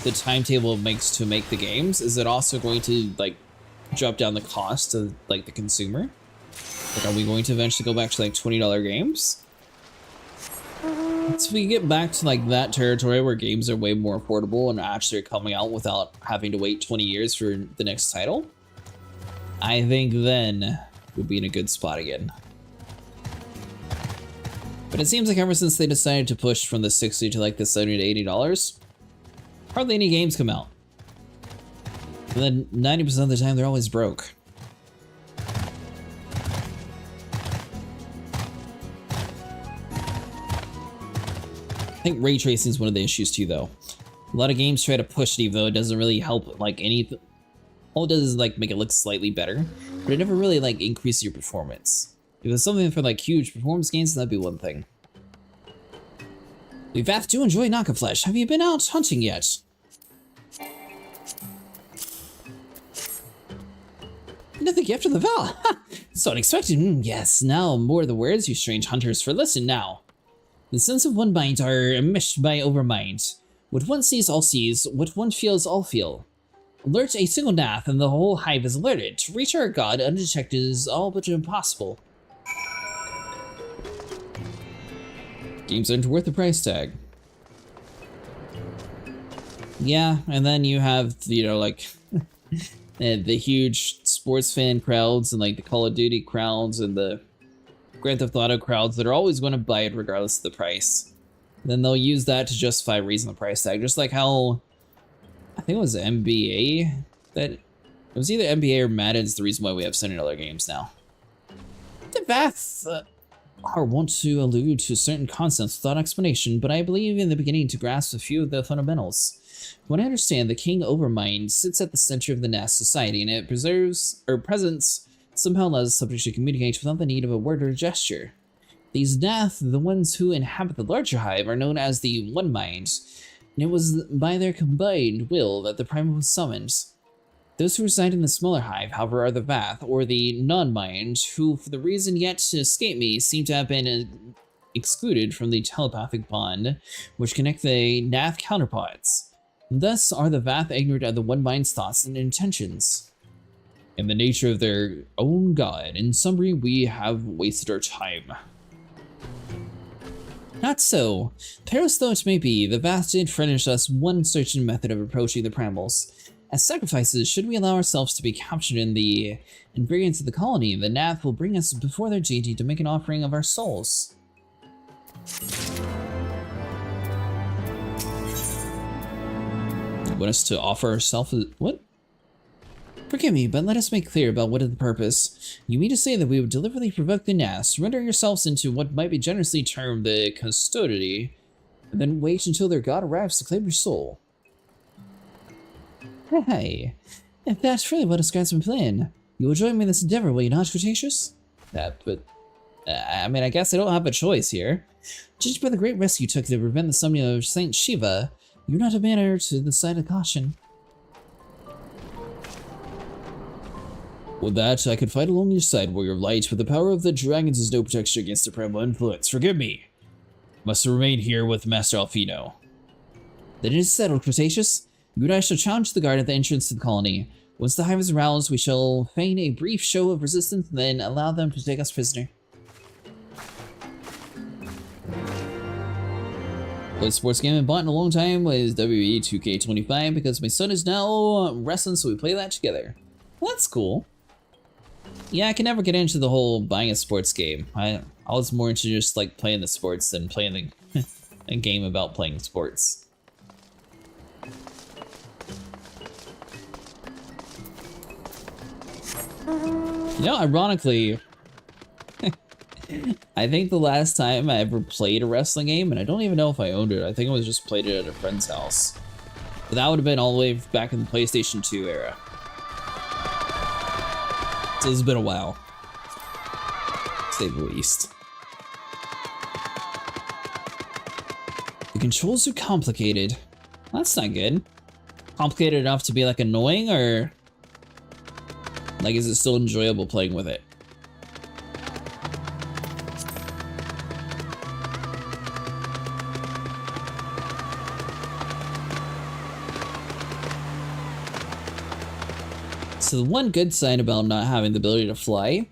the timetable it makes to make the games, is it also going to like drop down the cost to like the consumer? Like, are we going to eventually go back to like $20 games? So we get back to like that territory where games are way more affordable and actually are coming out without having to wait 20 years for the next title. I think then we'll be in a good spot again. But it seems like ever since they decided to push from the 60 to like the 70 to $80, hardly any games come out. And then 90% of the time they're always broke. I think ray tracing is one of the issues too, though. A lot of games try to push it, even though it doesn't really help like anything. All it does is like make it look slightly better, but it never really like increases your performance. If it's something for like huge performance gains, that'd be one thing. We Vath do enjoy Naka flesh. Have you been out hunting yet? Another gift of the Val. So unexpected. Yes. Now more of the words, you strange hunters. For listen now. The sense of one mind are enmeshed by overmind. What one sees, all sees. What one feels, all feel. Alert a single Nath, and the whole hive is alerted. To reach our god undetected is all but impossible. Games aren't worth the price tag. Yeah, and then you have, you know, like, the huge sports fan crowds and, like, the Call of Duty crowds and the Grand Theft Auto crowds that are always going to buy it regardless of the price. Then they'll use that to justify raising the price tag, just like how, I think it was NBA, that, it was either NBA or Madden's the reason why we have $70 games now. The Vaths are wont to allude to certain concepts without explanation, but I believe in the beginning to grasp a few of the fundamentals. When I understand, the King Overmind sits at the center of the Nath society, and it preserves, or presence, somehow allows the subject to communicate without the need of a word or a gesture. These Nath, the ones who inhabit the larger hive, are known as the One Mind, and it was by their combined will that the Primal was summoned. Those who reside in the smaller hive, however, are the Vath, or the Non-Mind, who, for the reason yet to escape me, seem to have been excluded from the telepathic bond which connect the Nath counterparts. Thus are the Vath ignorant of the One Mind's thoughts and intentions. In the nature of their own god, in summary, we have wasted our time. Not so. Perilous though it may be, the Vath did furnish us one certain method of approaching the Primals. As sacrifices, should we allow ourselves to be captured in the ingredients of the colony, the Nath will bring us before their deity to make an offering of our souls. You want us to offer ourselves? What? Forgive me, but let us make clear about what is the purpose. You mean to say that we would deliberately provoke the Nath, surrender yourselves into what might be generously termed the custody, and then wait until their god arrives to claim your soul? Hey, if that's really what describes my plan, you will join me in this endeavor, will you not, Cretaceous? I mean, I guess I don't have a choice here. Judged by the great risk you took to prevent the summoning of Saint Shiva, you're not a manner to the side of caution. With that, I could fight along your side, warrior of light, but the power of the dragons is no protection against the primal influence. Forgive me. Must remain here with Master Alfino. Then it is settled, Cretaceous. You and I shall challenge the guard at the entrance to the colony. Once the hive is aroused, we shall feign a brief show of resistance, and then allow them to take us prisoner. Played sports game and bought in a long time was WWE 2K25 because my son is now wrestling, so we play that together. Well, that's cool. Yeah, I can never get into the whole buying a sports game. I was more into just like playing the sports than playing a game about playing sports. You know, ironically, I think the last time I ever played a wrestling game, and I don't even know if I owned it, I think I was just played it at a friend's house. But that would have been all the way back in the PlayStation 2 era. So it's been a while, to say the least. The controls are complicated. That's not good. Complicated enough to be like annoying, or like is it still enjoyable playing with it? So the one good sign about not having the ability to fly,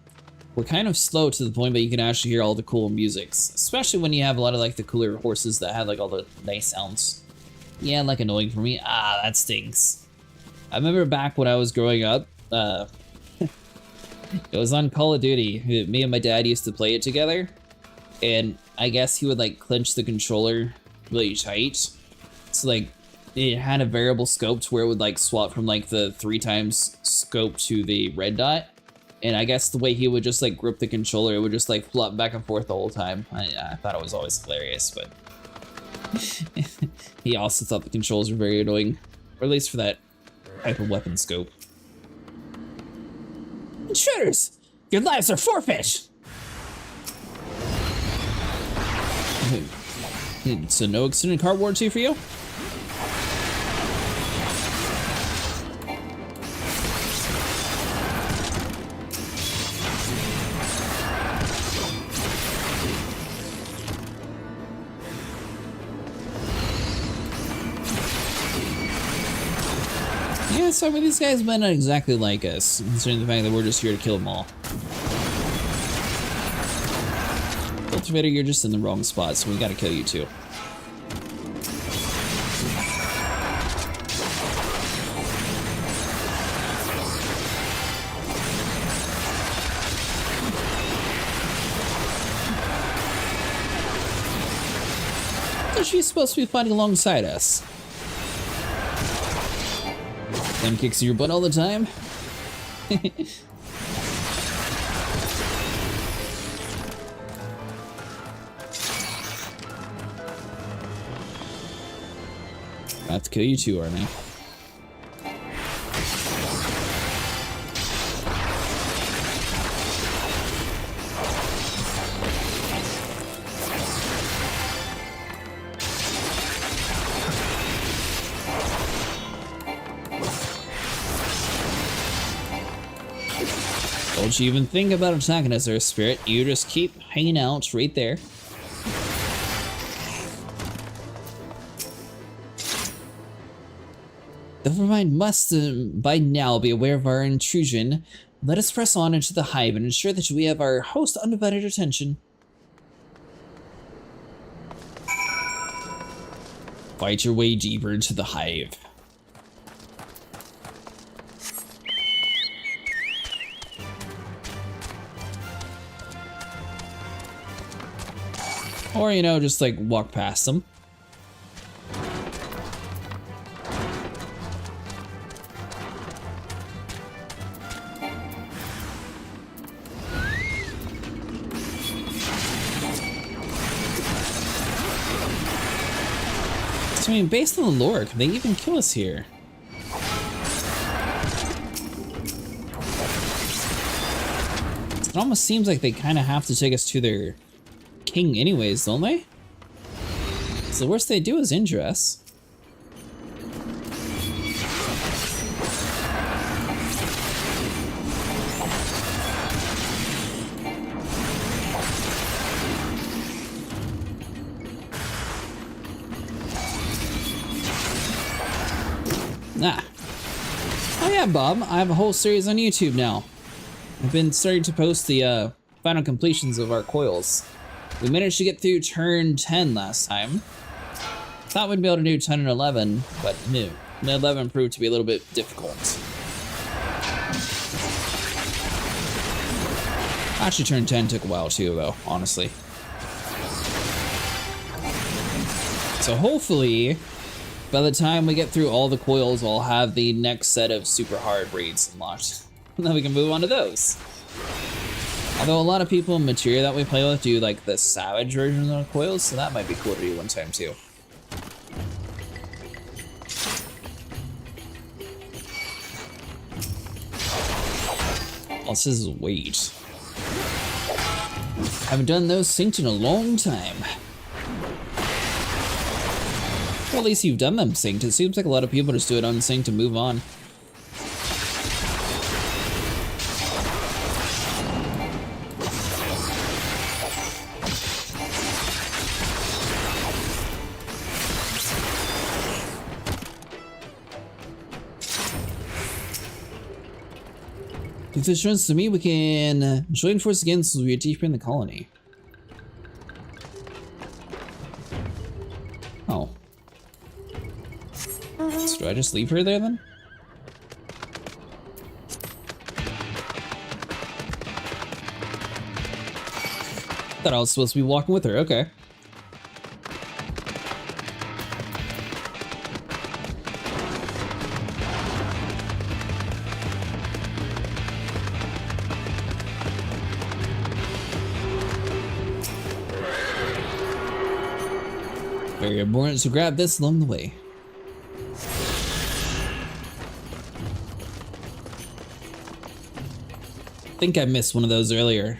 we're kind of slow to the point that you can actually hear all the cool musics, especially when you have a lot of like the cooler horses that have like all the nice sounds. Yeah, like annoying for me. Ah, that stinks. I remember back when I was growing up, it was on Call of Duty. Me and my dad used to play it together, and I guess he would like clench the controller really tight. So like, it had a variable scope to where it would like swap from like the 3x scope to the red dot. And I guess the way he would just like grip the controller, it would just like flop back and forth the whole time. I thought it was always hilarious, but he also thought the controls were very annoying, or at least for that type of weapon scope. Intruders! Your lives are forfeit! So no extended card warranty for you? Yeah, so I mean, these guys might not exactly like us, considering the fact that we're just here to kill them all. Filter Cultivator, you're just in the wrong spot, so we gotta kill you too. So she's supposed to be fighting alongside us. Then kicks your butt all the time. I have to kill you too, Arnie. Don't you even think about attacking us, Earth Spirit. You just keep hanging out right there. The Overmind must, by now, be aware of our intrusion. Let us press on into the hive and ensure that we have our host undivided attention. Fight your way deeper into the hive. Or, you know, just like walk past them. I mean, based on the lore, can they even kill us here? It almost seems like they kind of have to take us to their king anyways, don't they? So the worst they do is injure us. Ah. Oh yeah, Bob, I have a whole series on YouTube now. I've been starting to post the final completions of our coils. We managed to get through turn 10 last time. Thought we'd be able to do 10 and 11, but no. 11 proved to be a little bit difficult. Actually, turn 10 took a while too, though, honestly. So hopefully, by the time we get through all the coils, we'll have the next set of super hard raids unlocked. And then we can move on to those. Although a lot of people in Materia that we play with do like the savage version of coils, so that might be cool to do one time too. All it says is wait. Haven't done those synced in a long time. Well, at least you've done them synced. It seems like a lot of people just do it unsynced to move on. If this runs to me, we can join forces again so we are deeper in the colony. Oh. So do I just leave her there then? Thought I was supposed to be walking with her, okay. Very important to grab this along the way. I think I missed one of those earlier.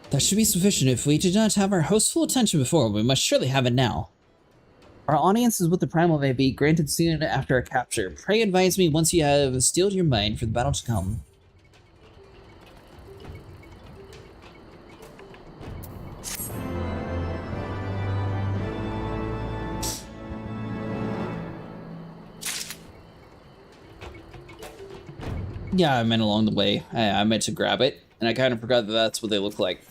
That should be sufficient. If we did not have our host's full attention before, we must surely have it now. Our audience is with the Primal may be granted soon after our capture. Pray advise me once you have steeled your mind for the battle to come. Yeah, I meant along the way. I meant to grab it, and I kind of forgot that that's what they look like.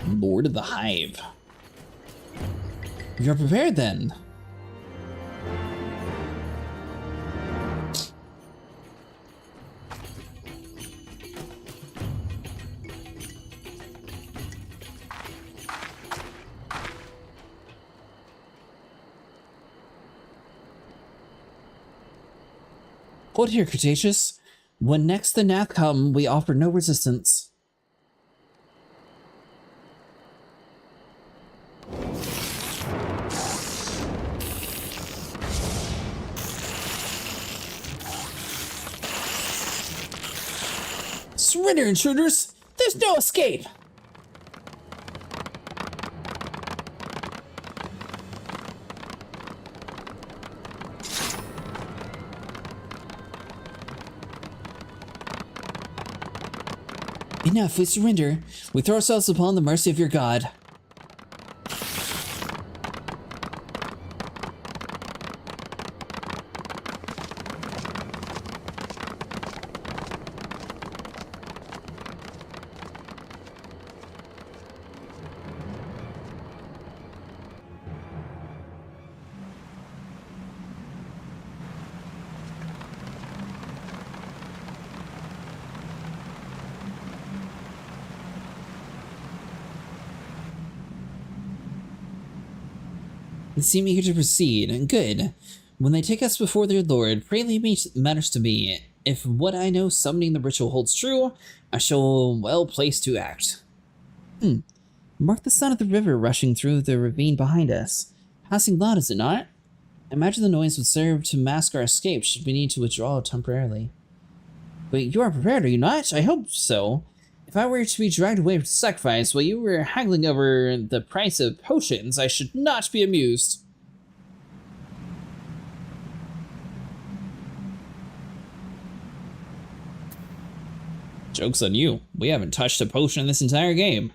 Lord of the Hive. You're prepared then. Hold here, Cretaceous. When next the Nath come, we offer no resistance. Surrender, intruders! There's no escape! Enough, we surrender. We throw ourselves upon the mercy of your god. They seem eager to proceed. Good. When they take us before their lord, pray leave me matters to me. If what I know summoning the ritual holds true, I shall well placed to act. Mark the sound of the river rushing through the ravine behind us. Passing loud, is it not? I imagine the noise would serve to mask our escape should we need to withdraw temporarily. But you are prepared, are you not? I hope so. If I were to be dragged away to sacrifice while you were haggling over the price of potions, I should not be amused. Joke's on you. We haven't touched a potion in this entire game.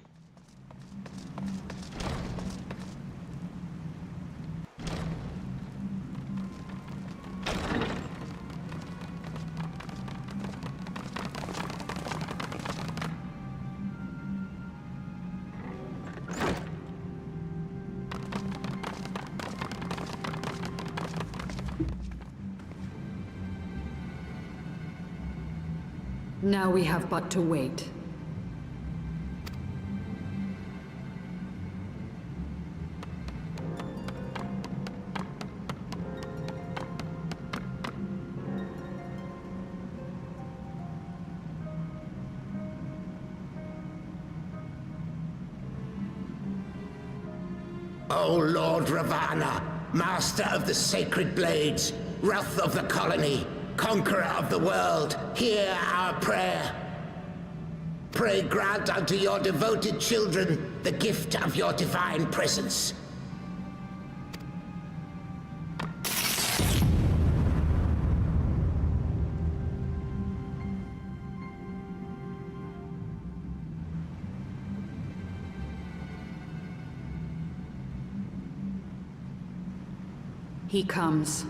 Now we have but to wait. O Lord Ravana, master of the sacred blades, wrath of the colony, conqueror of the world, hear our prayer. Pray grant unto your devoted children the gift of your divine presence. He comes.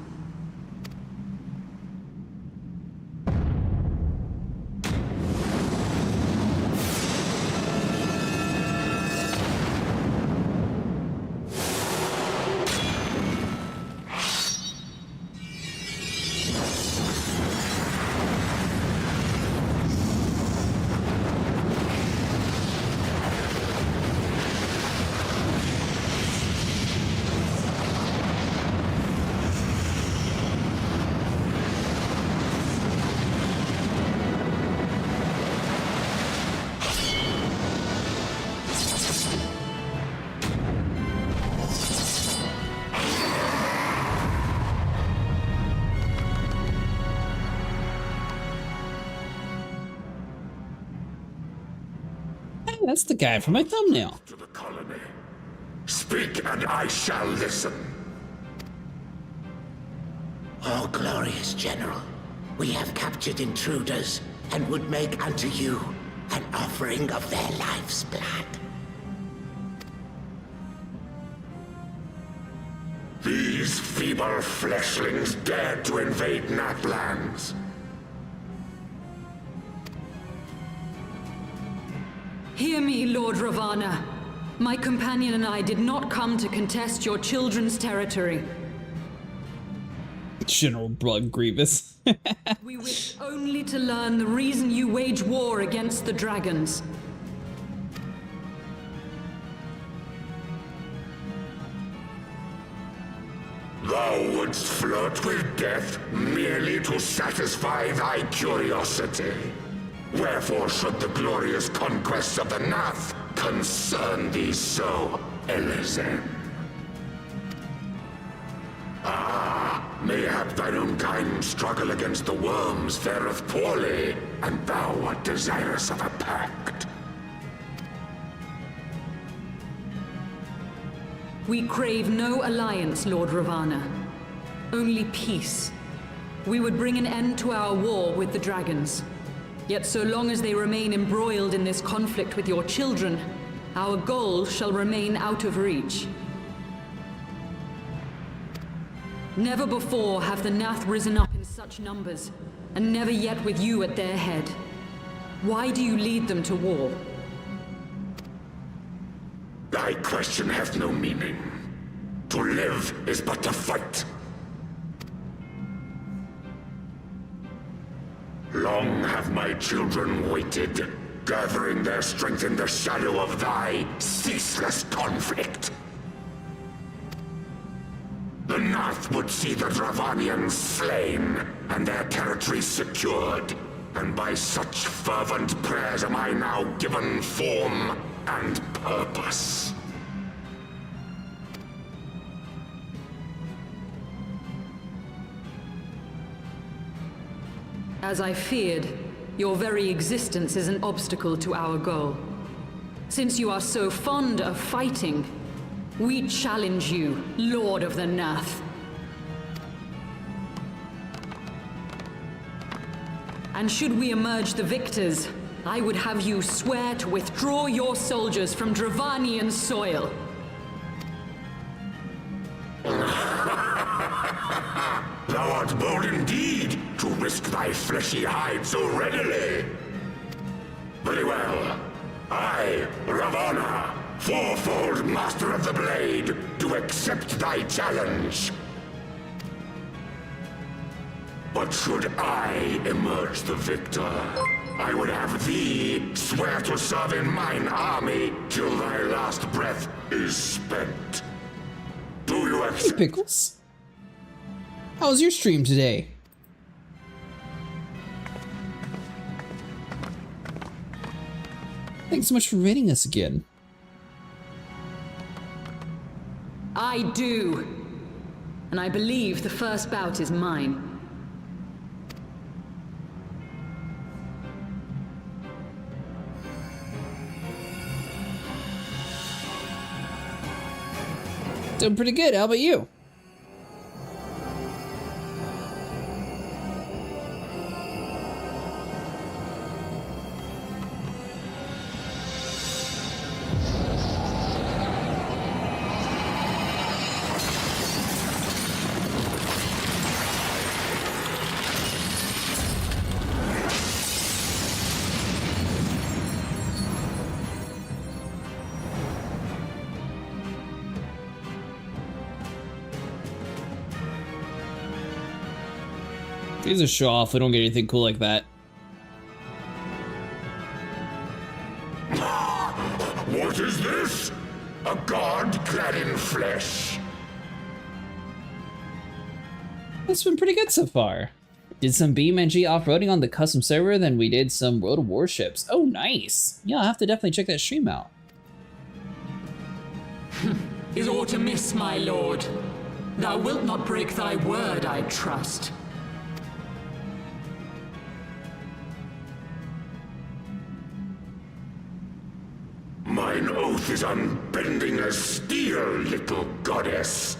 That's the guy from my thumbnail. To the colony. Speak and I shall listen. O glorious general, we have captured intruders and would make unto you an offering of their life's blood. These these feeble fleshlings dared to invade Natlands. Hear me, Lord Ravana. My companion and I did not come to contest your children's territory. General Blood Grievous. We wish only to learn the reason you wage war against the dragons. Thou wouldst flirt with death merely to satisfy thy curiosity. Wherefore should the glorious conquests of the Nath concern thee so, Elezen? Ah, mayhap thine own kind struggle against the worms fareth poorly, and thou art desirous of a pact. We crave no alliance, Lord Ravana. Only peace. We would bring an end to our war with the dragons. Yet so long as they remain embroiled in this conflict with your children, our goal shall remain out of reach. Never before have the Nath risen up in such numbers, and never yet with you at their head. Why do you lead them to war? Thy question hath no meaning. To live is but to fight. Long have my children waited, gathering their strength in the shadow of thy ceaseless conflict. The Nath would see the Dravanians slain, and their territory secured. And by such fervent prayers am I now given form and purpose. As I feared, your very existence is an obstacle to our goal. Since you are so fond of fighting, we challenge you, Lord of the Nath. And should we emerge the victors, I would have you swear to withdraw your soldiers from Dravanian soil. Thou art bold indeed to risk thy fleshy hide so readily. Very well. I, Ravana, fourfold master of the blade, do accept thy challenge. But should I emerge the victor, I would have thee swear to serve in mine army till thy last breath is spent. Do you Hey, accept? Pickles. How was your stream today? Thanks so much for rating us again. I do. And I believe the first bout is mine. Doing pretty good. How about you? These are show off. We don't get anything cool like that. What is this? A god clad in flesh? It's been pretty good so far. Did some BeamNG off-roading on the custom server, then we did some World of Warships. Oh, nice. Yeah, I'll have to definitely check that stream out. Is aught amiss, my lord? Thou wilt not break thy word, I trust. Mine oath is unbending as steel, little goddess.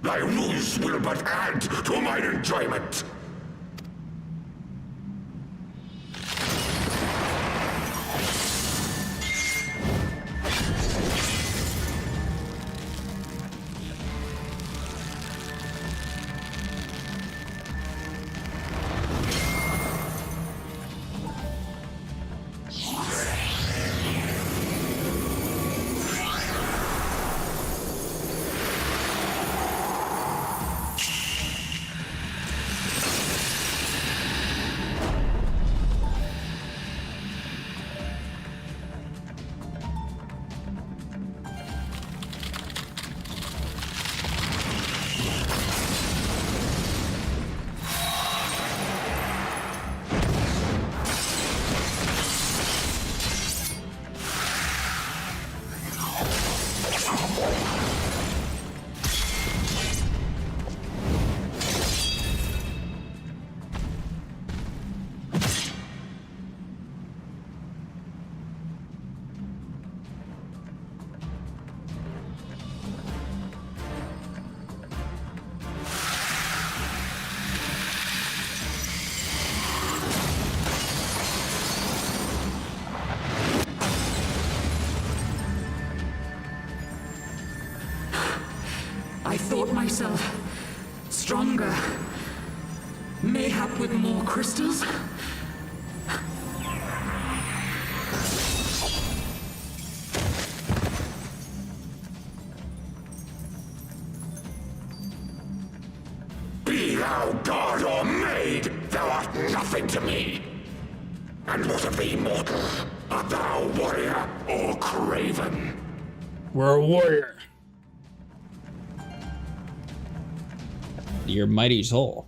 Thy ruse will but add to mine enjoyment. I thought myself stronger. Mayhap with more crystals? Be thou god or maid, thou art nothing to me. And what of thee, mortal? Art thou warrior or craven? We're a warrior. You're mighty tall.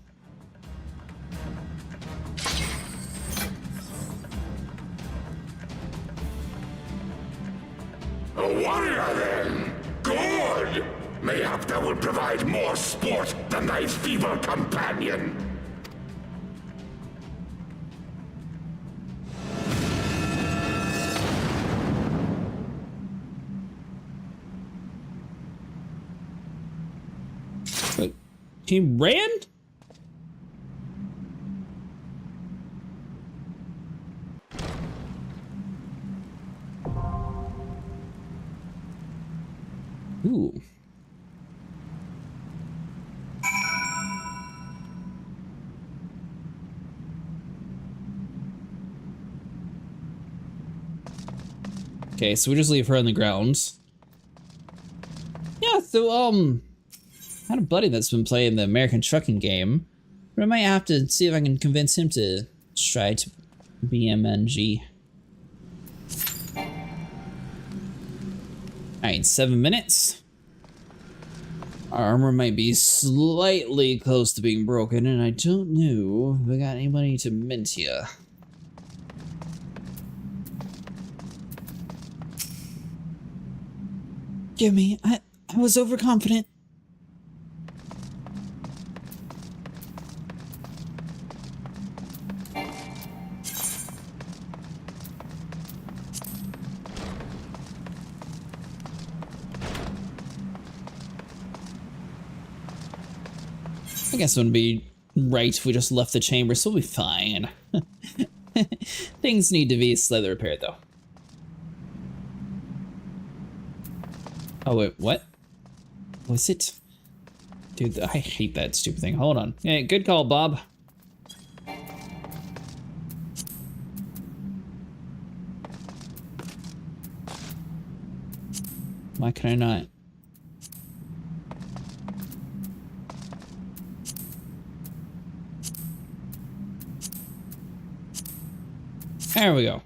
A warrior, then? Good! Mayhap thou will provide more sport than thy feeble companion. But he ran? Ooh. Okay, so we just leave her on the ground. Yeah, so, I had a buddy that's been playing the American Trucking game, but I might have to see if I can convince him to try to BMNG. Alright, 7 minutes. Our armor might be slightly close to being broken, and I don't know if we got anybody to mint here. Give me, I was overconfident. I guess it wouldn't be right if we just left the chamber, so we'll be fine. Things need to be slightly repaired, though. Oh, wait, what? Was it? Dude, I hate that stupid thing. Hold on. Yeah, good call, Bob. Why can I not? There we go.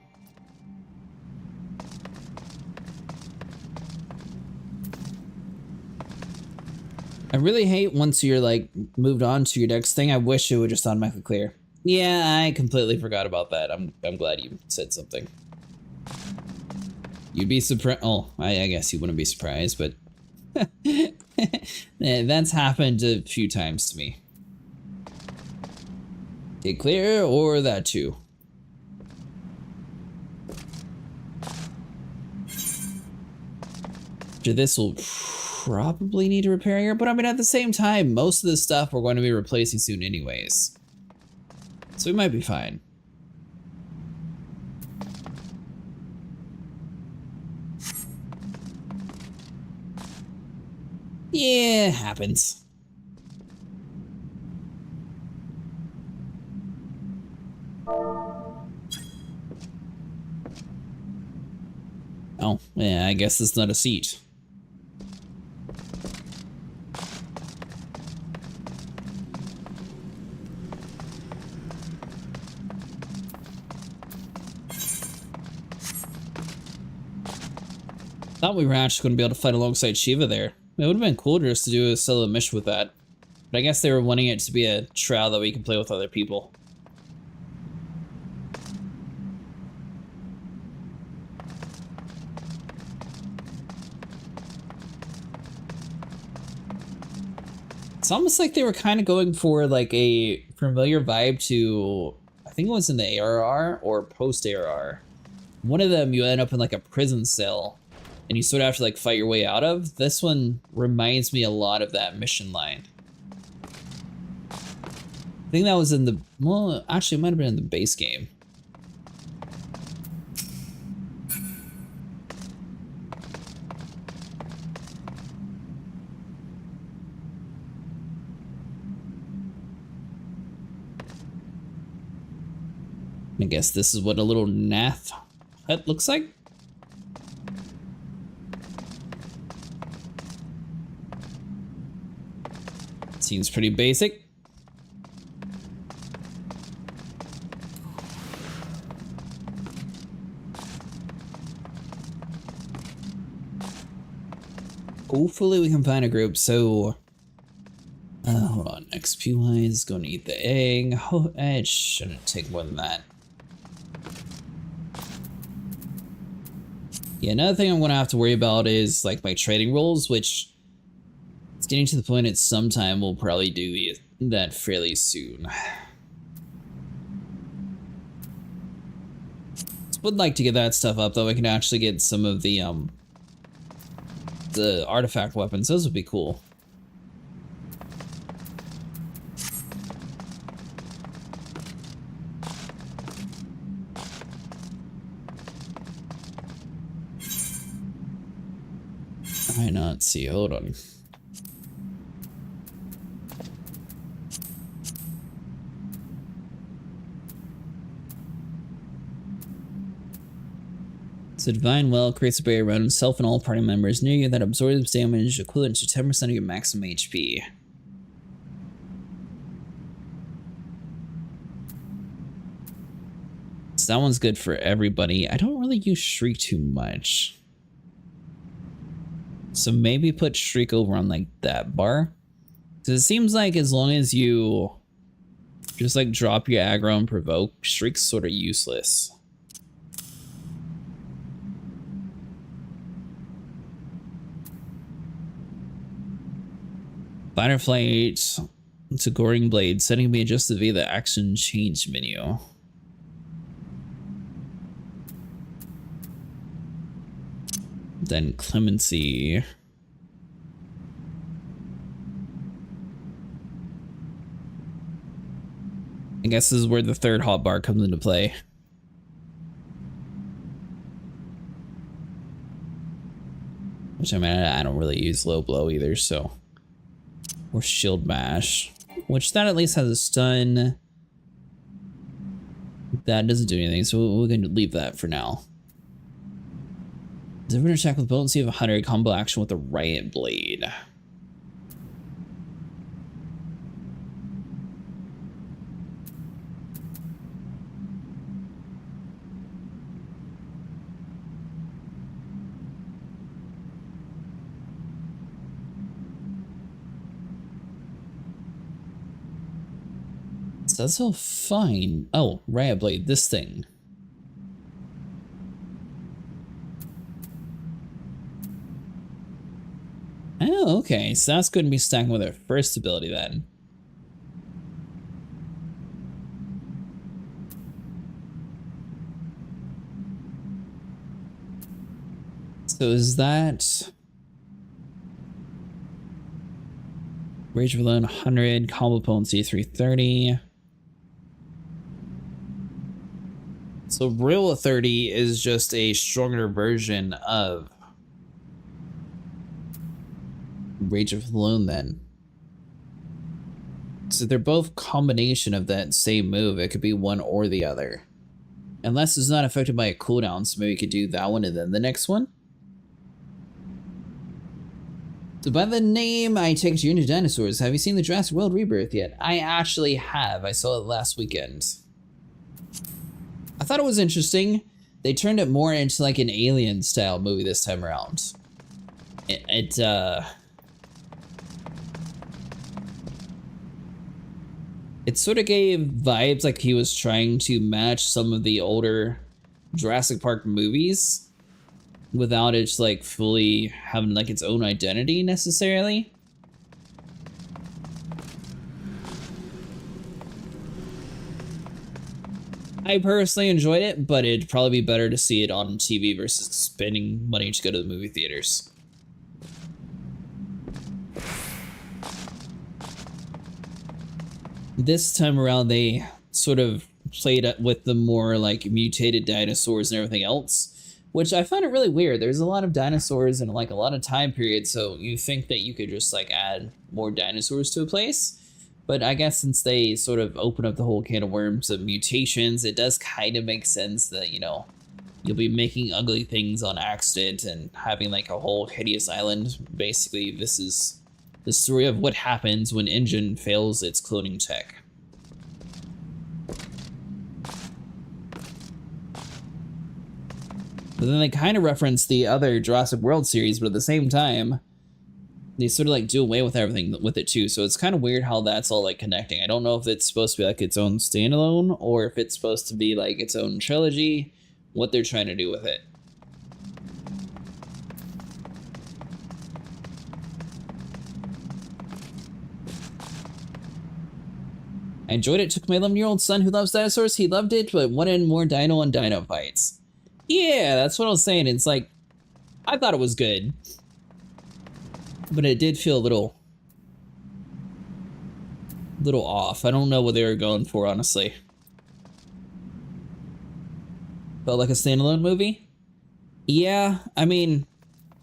I really hate once you're like moved on to your next thing. I wish it would just automatically clear. Yeah, I completely forgot about that. I'm glad you said something. You'd be surprised. Oh, I guess you wouldn't be surprised, but that's happened a few times to me. Get clear or that too. This will probably need a repair here, but I mean, at the same time, most of this stuff we're going to be replacing soon anyways. So we might be fine. Yeah, happens. Oh, yeah, I guess it's not a seat. Thought we were actually going to be able to fight alongside Shiva there. It would have been cool just to do a solo mission with that. But I guess they were wanting it to be a trial that we can play with other people. It's almost like they were kind of going for like a familiar vibe to, I think it was in the ARR or post ARR. One of them you end up in like a prison cell and you sort of have to like fight your way out of. This one reminds me a lot of that mission line. I think that was in the, well, actually it might have been in the base game. I guess this is what a little Nath hut looks like. Seems pretty basic. Hopefully we can find a group. So hold on, XP wise, gonna eat the egg. Oh, it shouldn't take more than that. Yeah, another thing I'm gonna have to worry about is like my trading rolls, which it's getting to the point at some time we'll probably do that fairly soon. Would like to get that stuff up though. I can actually get some of the artifact weapons. Those would be cool. Why not see? Hold on. So Divine Well creates a barrier around himself and all party members near you that absorbs damage equivalent to 10% of your maximum HP. So that one's good for everybody. I don't really use Shriek too much. So maybe put Shriek over on like that bar. Because it seems like as long as you just like drop your aggro and provoke, Shriek's sort of useless. Fighter Flight to Goring Blade, setting be adjusted via the action change menu. Then Clemency. I guess this is where the third hotbar comes into play. Which I mean, I don't really use low blow either, so. Or shield bash, which that at least has a stun. That doesn't do anything, so we're going to leave that for now. Different attack with potency of 100, combo action with the Riot Blade. So that's all fine. Oh, Riot Blade, this thing. Oh, okay. So that's going to be stacking with our first ability then. So is that Rage of Alone 100, combo potency 330. So Real 30 is just a stronger version of Rage of Alone then. So they're both combination of that same move. It could be one or the other. Unless it's not affected by a cooldown, so maybe we could do that one and then the next one. So by the name, I take it you're into dinosaurs. Have you seen the Jurassic World Rebirth yet? I actually have. I saw it last weekend. I thought it was interesting. They turned it more into like an alien style movie this time around. It sort of gave vibes like he was trying to match some of the older Jurassic Park movies without it like fully having like its own identity necessarily. I personally enjoyed it, but it'd probably be better to see it on TV versus spending money to go to the movie theaters. This time around, they sort of played with the more like mutated dinosaurs and everything else, which I find it really weird. There's a lot of dinosaurs in like a lot of time periods, so you think that you could just like add more dinosaurs to a place, But I guess since they sort of open up the whole can of worms of mutations, it does kind of make sense that, you know, you'll be making ugly things on accident and having like a whole hideous island. Basically, this is the story of what happens when Engine fails its cloning tech. But then they kind of reference the other Jurassic World series, but at the same time, they sort of like do away with everything with it too. So it's kind of weird how that's all like connecting. I don't know if it's supposed to be like its own standalone or if it's supposed to be like its own trilogy, what they're trying to do with it. I enjoyed it. Took my 11-year-old son who loves dinosaurs. He loved it, but wanted more dino on dino fights. Yeah, that's what I was saying. It's like, I thought it was good, but it did feel a little off. I don't know what they were going for, honestly. Felt like a standalone movie? Yeah, I mean,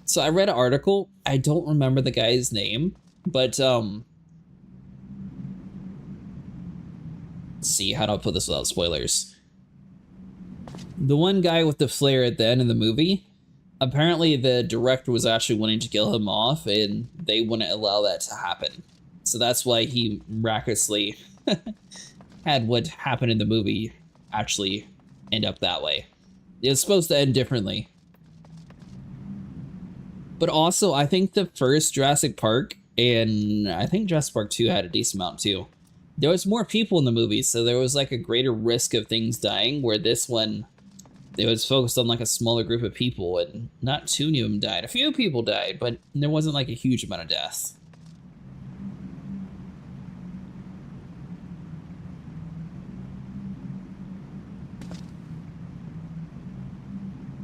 so I read an article. I don't remember the guy's name, but, let's see, how do I put this without spoilers? The one guy with the flare at the end of the movie, apparently the director was actually wanting to kill him off, and they wouldn't allow that to happen. So that's why he miraculously had what happened in the movie actually end up that way. It was supposed to end differently. But also, I think the first Jurassic Park, and I think Jurassic Park 2 had a decent amount too. There was more people in the movie, so there was like a greater risk of things dying, where this one, it was focused on like a smaller group of people, and not too many of them died. A few people died, but there wasn't like a huge amount of deaths.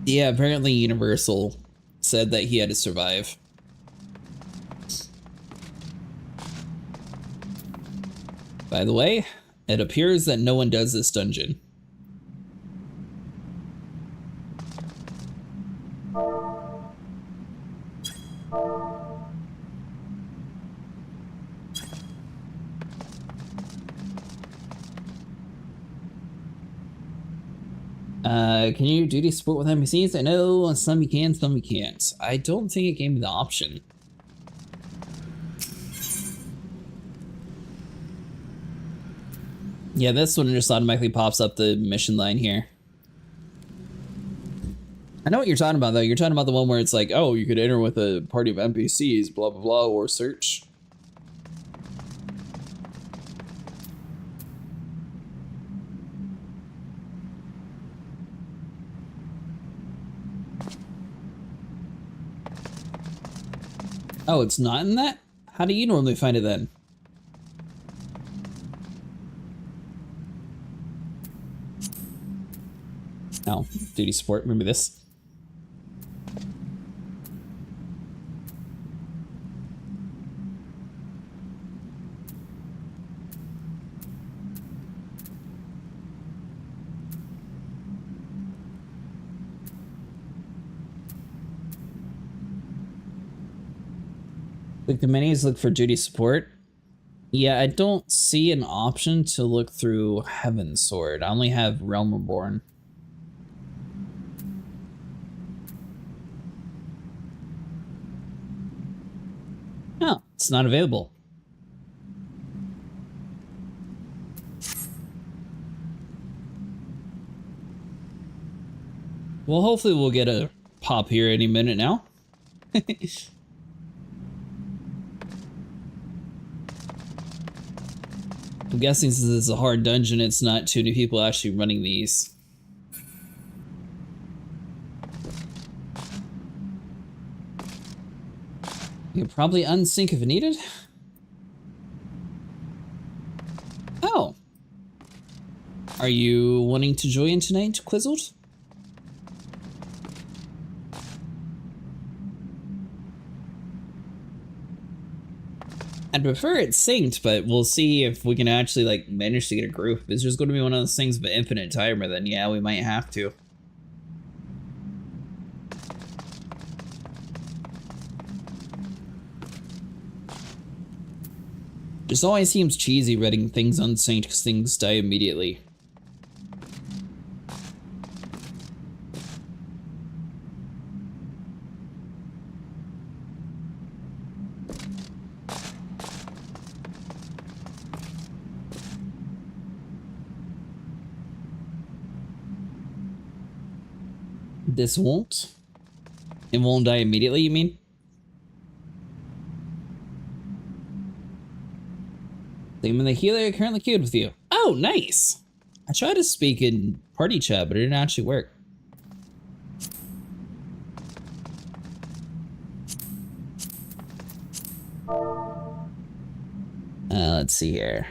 Yeah, apparently Universal said that he had to survive. By the way, it appears that no one does this dungeon. Can you do duty support with NPCs? I know some you can, some you can't. I don't think it gave me the option. Yeah, this one just automatically pops up the mission line here. I know what you're talking about, though. You're talking about the one where it's like, oh, you could enter with a party of NPCs, blah, blah, blah, or search. Oh, it's not in that? How do you normally find it then? Oh, duty support, remember this. Click the menus, look for duty support. Yeah, I don't see an option to look through Heavensward. I only have Realm Reborn. Oh, it's not available. Well, hopefully we'll get a pop here any minute now. I'm guessing since it's a hard dungeon, it's not too many people actually running these. You can probably unsync if needed. Oh. Are you wanting to join tonight, Quizzled? I'd prefer it synced, but we'll see if we can actually like manage to get a group. If it's just going to be one of those things of an infinite timer, then yeah, we might have to. Just always seems cheesy reading things unsynced because things die immediately. This won't? It won't die immediately, you mean? Them and the healer are currently queued with you. Oh, nice! I tried to speak in party chat, but it didn't actually work. Let's see here.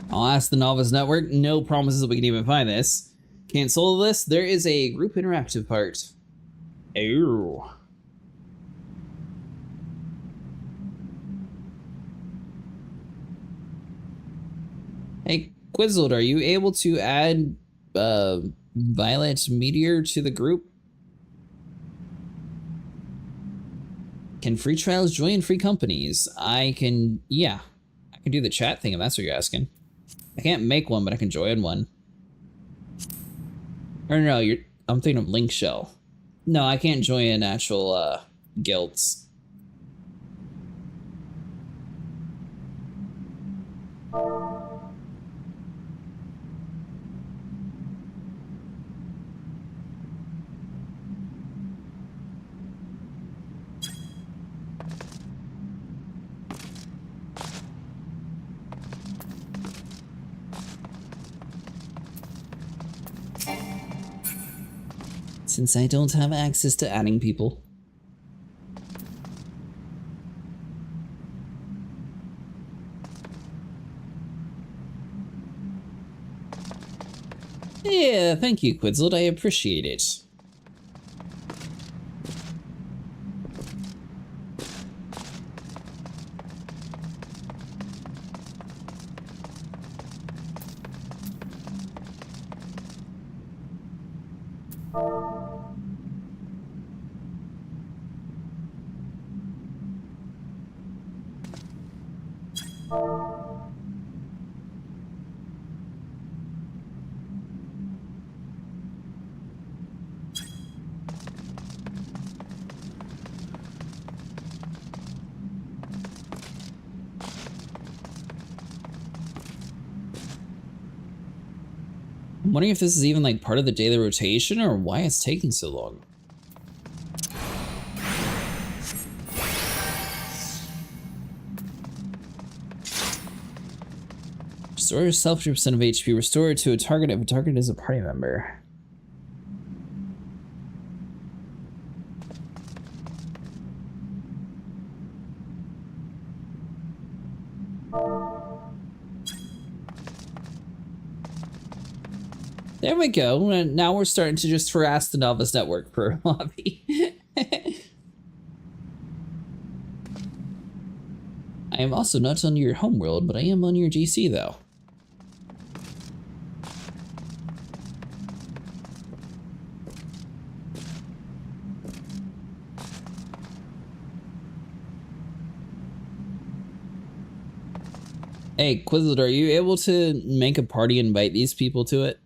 I'll ask the Novice Network. No promises that we can even find this. Cancel this. There is a group interactive part. Oh. Hey, Quizzled, are you able to add Violet Meteor to the group? Can free trials join free companies? I can, yeah. I can do the chat thing if that's what you're asking. I can't make one, but I can join one. Or no, I'm thinking of Link Shell. No, I can't join actual guilds. Since I don't have access to adding people. Yeah, thank you, Quizzled. I appreciate it. I'm wondering if this is even like part of the daily rotation or why it's taking so long. Restore yourself 2% of HP. Restore it to a target if a target is a party member. There we go. And now we're starting to just harass the Novice Network per lobby. I am also not on your homeworld, but I am on your GC though. Hey, Quizzled, are you able to make a party and invite these people to it?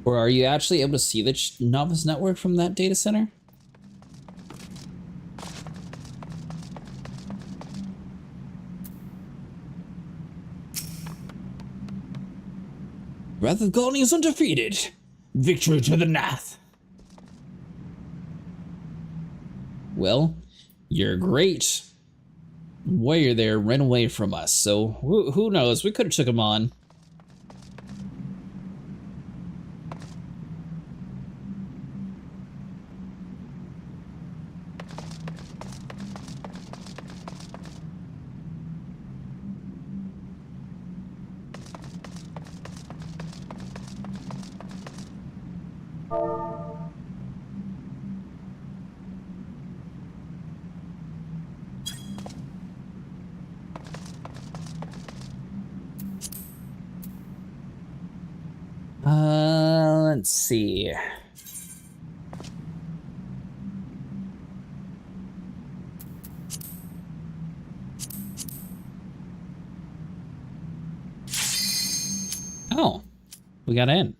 Or are you actually able to see the Novice Network from that data center? Wrath of Colony is undefeated. Victory to the Nath. Well, your great warrior there ran away from us, so who knows? We could have took him on. Let's see. Oh, we got in.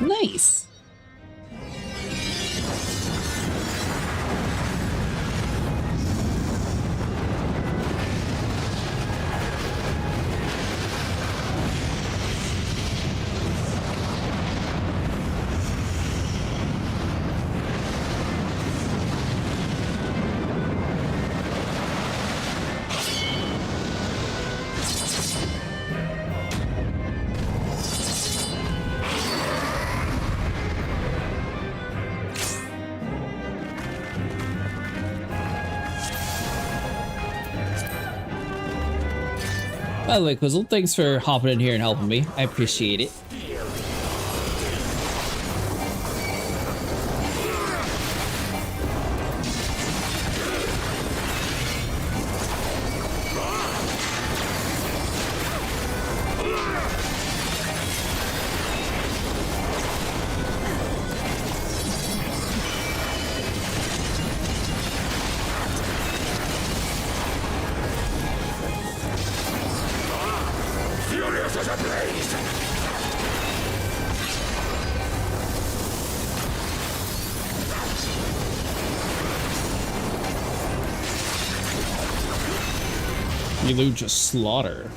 Nice. By the way, Quizzle, thanks for hopping in here and helping me. I appreciate it. Furious as a blaze! You loot just slaughter.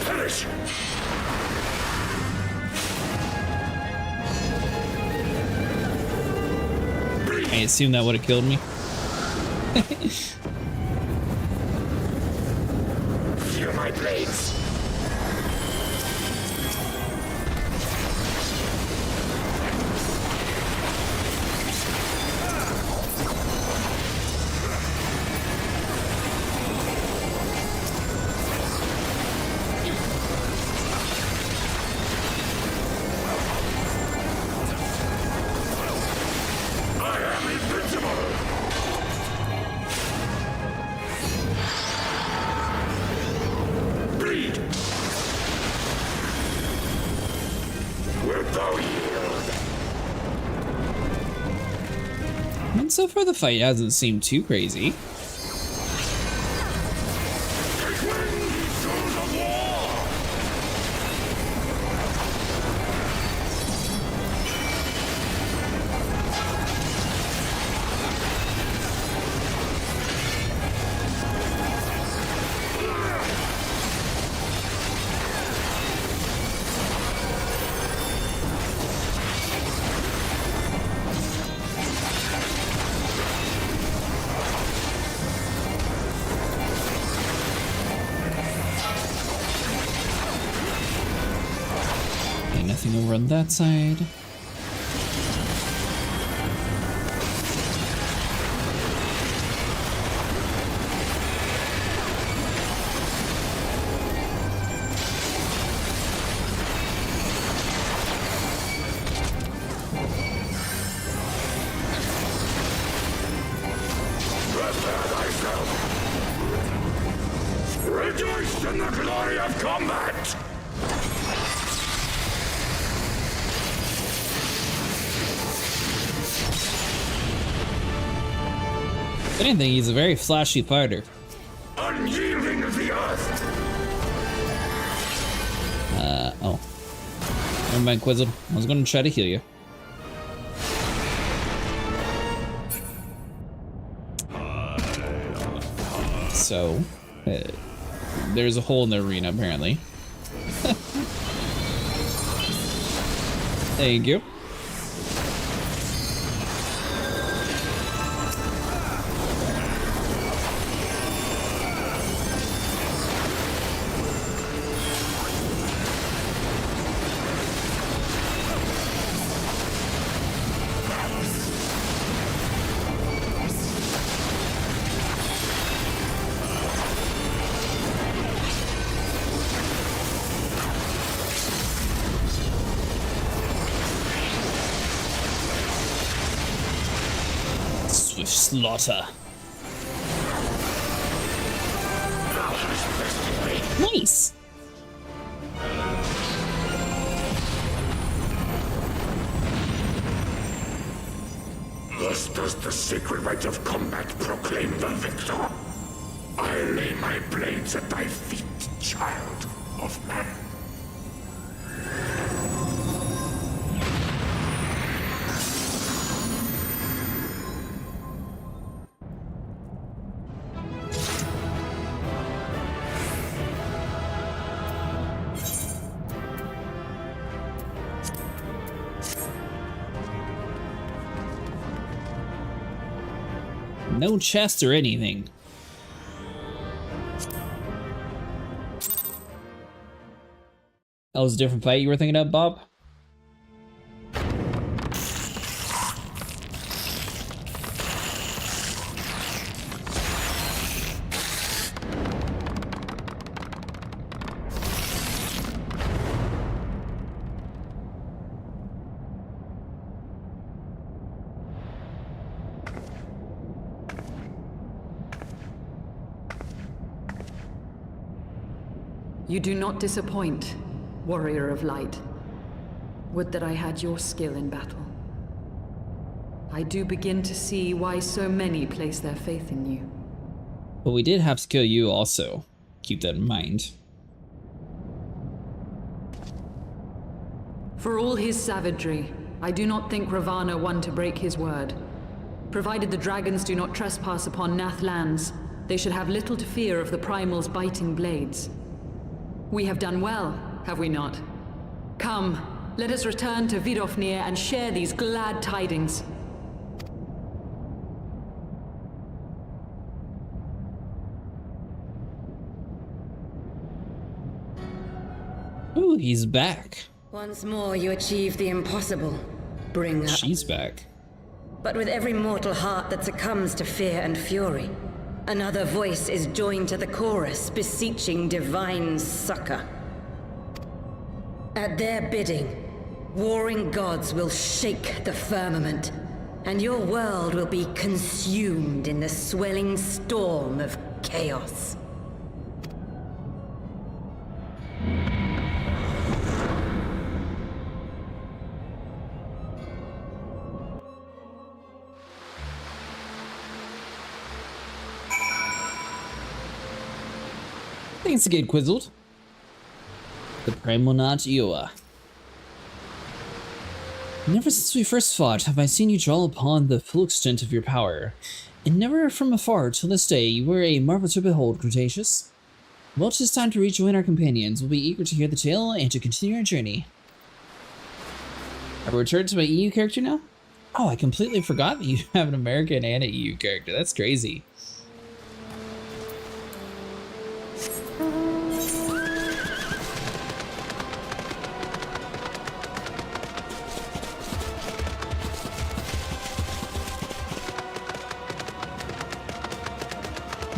Perish! I assume that would have killed me. Feel my blades! And so far the fight hasn't seemed too crazy. Nothing over on that side. Prepare thyself! Rejoice in the glory of combat! If anything, he's a very flashy fighter. Unyielding of the earth! Oh. Never mind, Quizzle. I was gonna try to heal you. So, there's a hole in the arena, apparently. Thank you. Swift slaughter. Nice. Thus does the sacred rite of combat proclaim the victor. I lay my blades at thy feet, child of man. No chest or anything. That was a different fight you were thinking of, Bob? You do not disappoint, warrior of light. Would that I had your skill in battle. I do begin to see why so many place their faith in you. But we did have to kill you also. Keep that in mind. For all his savagery, I do not think Ravana one to break his word. Provided the dragons do not trespass upon Nath lands, they should have little to fear of the Primal's biting blades. We have done well, have we not? Come, let us return to Vidofnir and share these glad tidings. Ooh, he's back. Once more you achieve the impossible. Bring up. She's back. But with every mortal heart that succumbs to fear and fury, another voice is joined to the chorus, beseeching divine succor. At their bidding, warring gods will shake the firmament, and your world will be consumed in the swelling storm of chaos. Thanks again, Quizzled. The Primal Not Iowa. Never since we first fought have I seen you draw upon the full extent of your power, and never from afar till this day you were a marvel to behold, Cretaceous. Well, 'tis time to rejoin our companions. We'll be eager to hear the tale and to continue our journey. I've returned to my EU character now? Oh, I completely forgot that you have an American and an EU character. That's crazy.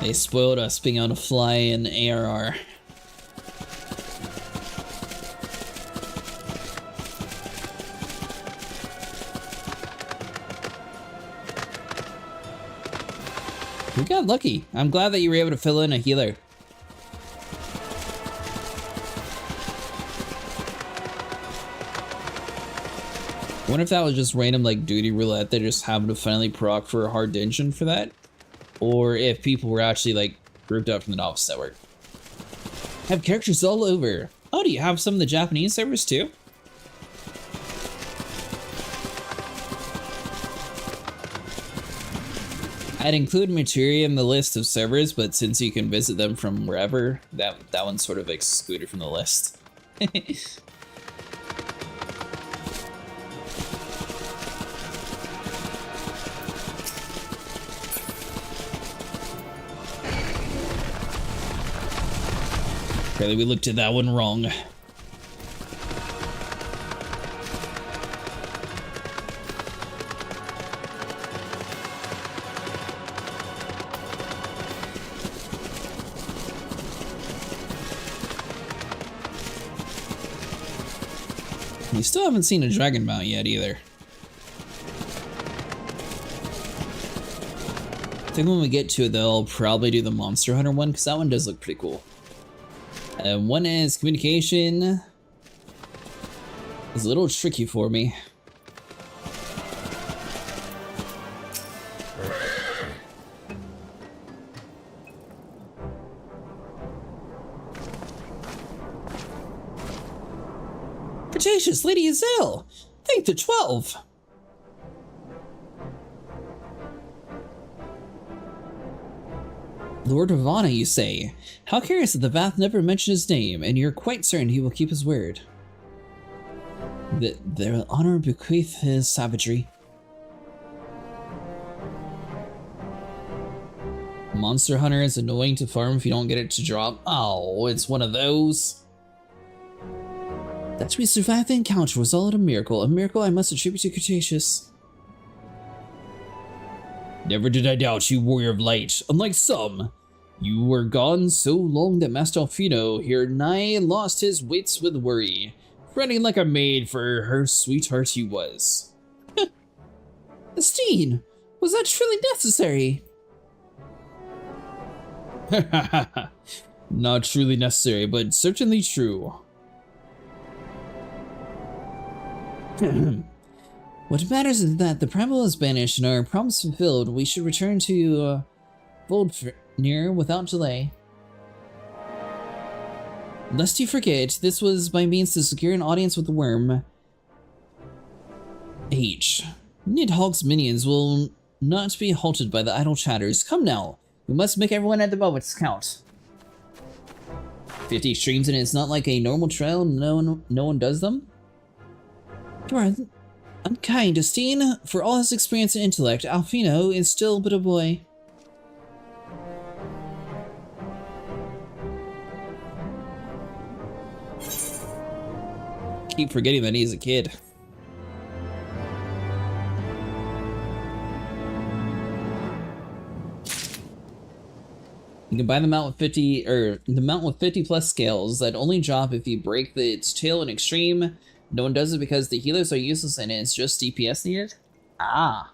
They spoiled us being able to fly in ARR. We got lucky. I'm glad that you were able to fill in a healer. I wonder if that was just random like duty roulette that just happened to finally proc for a hard dungeon for that. Or if people were actually like grouped up from the Novice Network. Have characters all over. Oh, do you have some of the Japanese servers too? I'd include Materia in the list of servers, but since you can visit them from wherever, that one's sort of excluded from the list. Apparently we looked at that one wrong. We still haven't seen a dragon mount yet either. I think when we get to it, they'll probably do the Monster Hunter one, because that one does look pretty cool. One is communication. It's a little tricky for me. Cretaceous, Lady Azale! Thank the 12! Lord Ravana, you say? How curious that the Vath never mentioned his name, and you're quite certain he will keep his word. Their honor bequeath his savagery. Monster Hunter is annoying to farm if you don't get it to drop. Oh, it's one of those. That we survived the encounter was all a miracle I must attribute to Cretaceous. Never did I doubt you, warrior of light. Unlike some, you were gone so long that Master Alfino here nigh lost his wits with worry, fretting like a maid for her sweetheart he was. Estine, was that truly necessary? Not truly necessary, but certainly true. What matters is that the primal is banished and our promise fulfilled. We should return to Voldnir without delay. Lest you forget, this was by means to secure an audience with the worm. H. Nidhogg's minions will not be halted by the idle chatters. Come now, we must make everyone at the moment count. 50 streams and it's not like a normal trail. No one does them. You are unkind, Estine. For all his experience and intellect, Alfino is still but a boy. Keep forgetting that he's a kid. You can buy the mount with 50 plus scales that only drop if you break its tail in extreme. No one does it because the healers are useless and it's just DPS needed? Ah.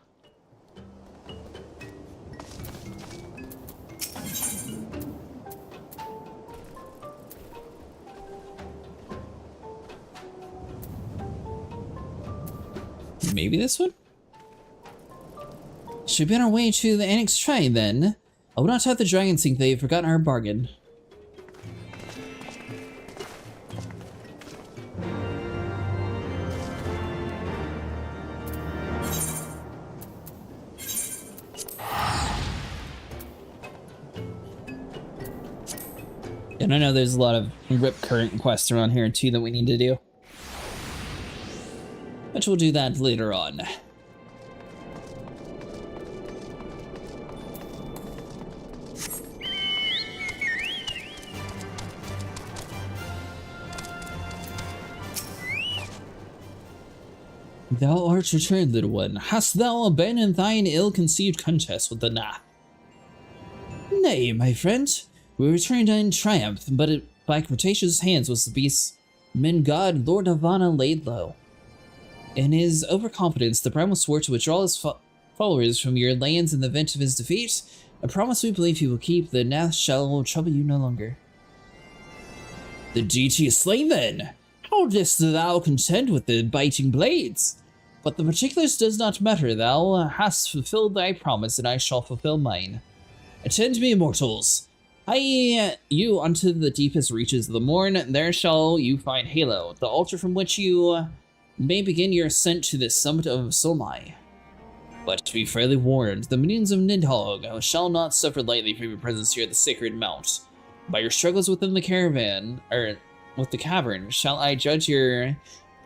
Maybe this one? Should be on our way to the Annex Shrine then. I will not have the dragon think they've forgotten our bargain. And I know there's a lot of Rip Current quests around here too that we need to do. But we'll do that later on. Thou art returned, little one. Hast thou abandoned thine ill-conceived contest with the Nath? Nay, my friend. We returned in triumph, but by Cretaceous' hands was the beast's men god Lord Ravana laid low. In his overconfidence, the Primal swore to withdraw his followers from your lands in the event of his defeat, a promise we believe he will keep. The Nath shall trouble you no longer. The GT is slain then! How didst thou contend with the biting blades? But the particulars does not matter. Thou hast fulfilled thy promise, and I shall fulfill mine. Attend me, mortals. Hie you unto the deepest reaches of the morn. There shall you find Halo, the altar from which you may begin your ascent to the summit of Solmai. But be fairly warned, the minions of Nidhogg shall not suffer lightly from your presence here at the sacred mount. By your struggles within the cavern, shall I judge your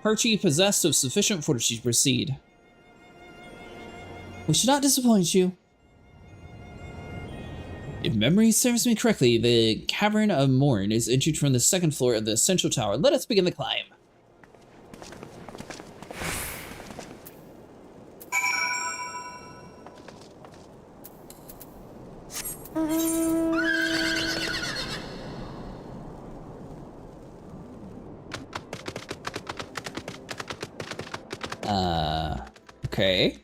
party possessed of sufficient fortitude to proceed. We should not disappoint you. If memory serves me correctly, the Cavern of Morn is entered from the second floor of the central tower. Let us begin the climb. Okay.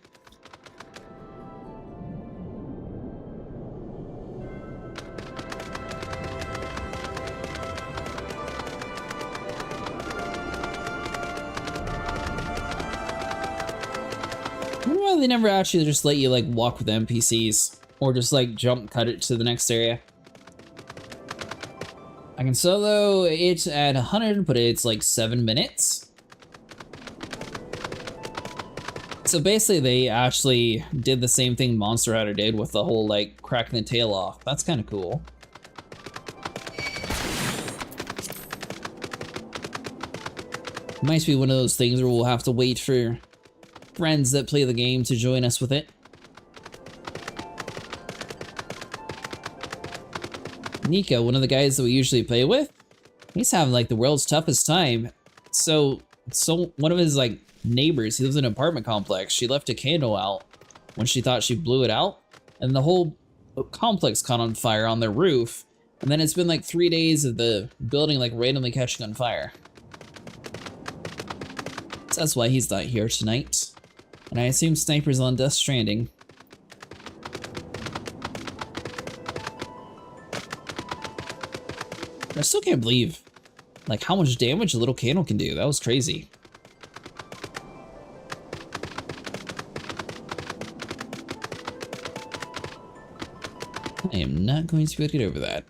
I wonder why they never actually just let you like walk with NPCs or just like jump cut it to the next area. I can solo it at 100, but it's like 7 minutes. So basically they actually did the same thing Monster Hunter did with the whole like cracking the tail off. That's kind of cool. Might be one of those things where we'll have to wait for friends that play the game to join us with it. Nico, one of the guys that we usually play with, he's having like the world's toughest time. So one of his like neighbors, he lives in an apartment complex, she left a candle out when she thought she blew it out, and the whole complex caught on fire on their roof, and then it's been like 3 days of the building like randomly catching on fire. So that's why he's not here tonight. And I assume Sniper's on Death Stranding. I still can't believe like how much damage a little candle can do. That was crazy. I am not going to be able to get over that.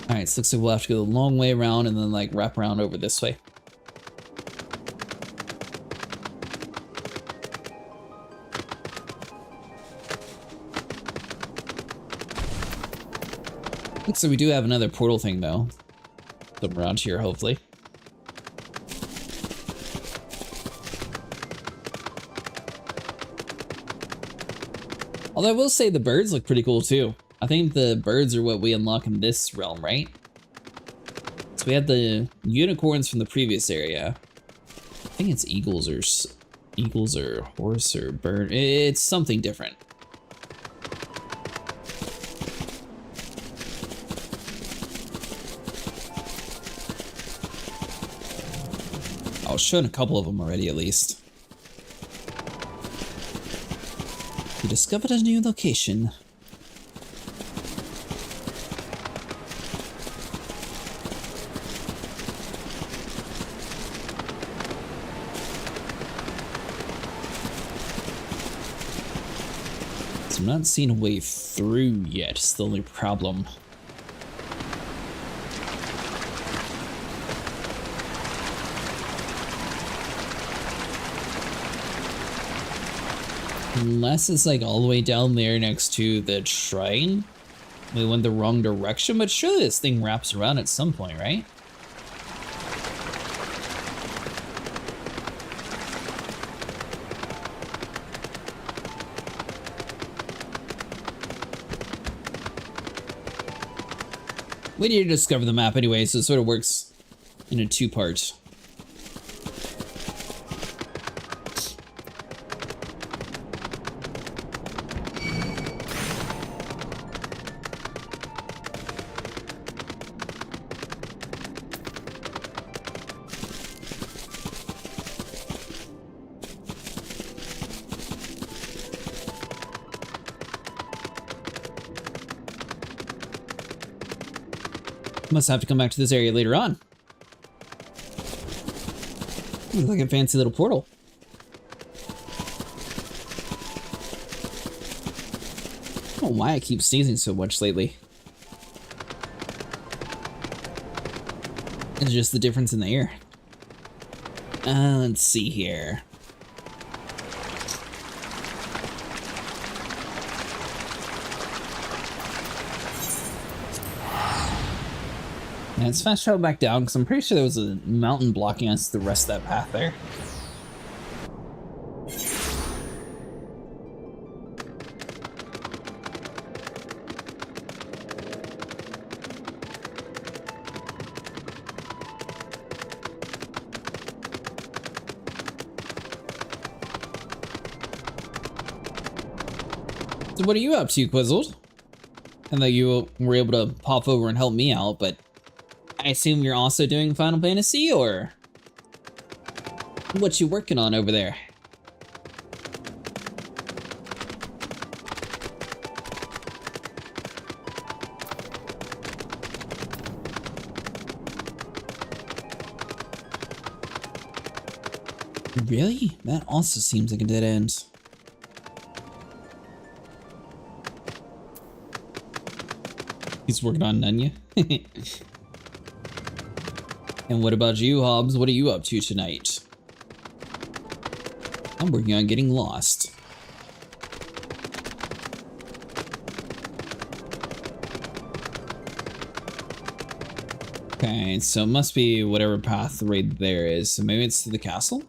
Alright, so looks like we'll have to go the long way around and then like wrap around over this way. Looks like we do have another portal thing though. Come around here, hopefully. Although I will say the birds look pretty cool too. I think the birds are what we unlock in this realm, right? So we had the unicorns from the previous area. I think it's eagles or horse or bird. It's something different. I was showing a couple of them already, at least. We discovered a new location. So I'm not seeing a way through yet, it's the only problem. Unless it's like all the way down there next to the shrine. We went the wrong direction, but surely this thing wraps around at some point, right? We need to discover the map anyway, so it sort of works in a two-part. Must have to come back to this area later on. Looks like a fancy little portal. I don't know why I keep sneezing so much lately. It's just the difference in the air. Let's see here. Yeah, let's fast travel back down because I'm pretty sure there was a mountain blocking us the rest of that path there. So what are you up to, Quizzled? And that you were able to pop over and help me out, but I assume you're also doing Final Fantasy, or what you working on over there? Really? That also seems like a dead end. He's working on Nunya. And what about you, Hobbs? What are you up to tonight? I'm working on getting lost. Okay, so it must be whatever path right there is. So maybe it's to the castle?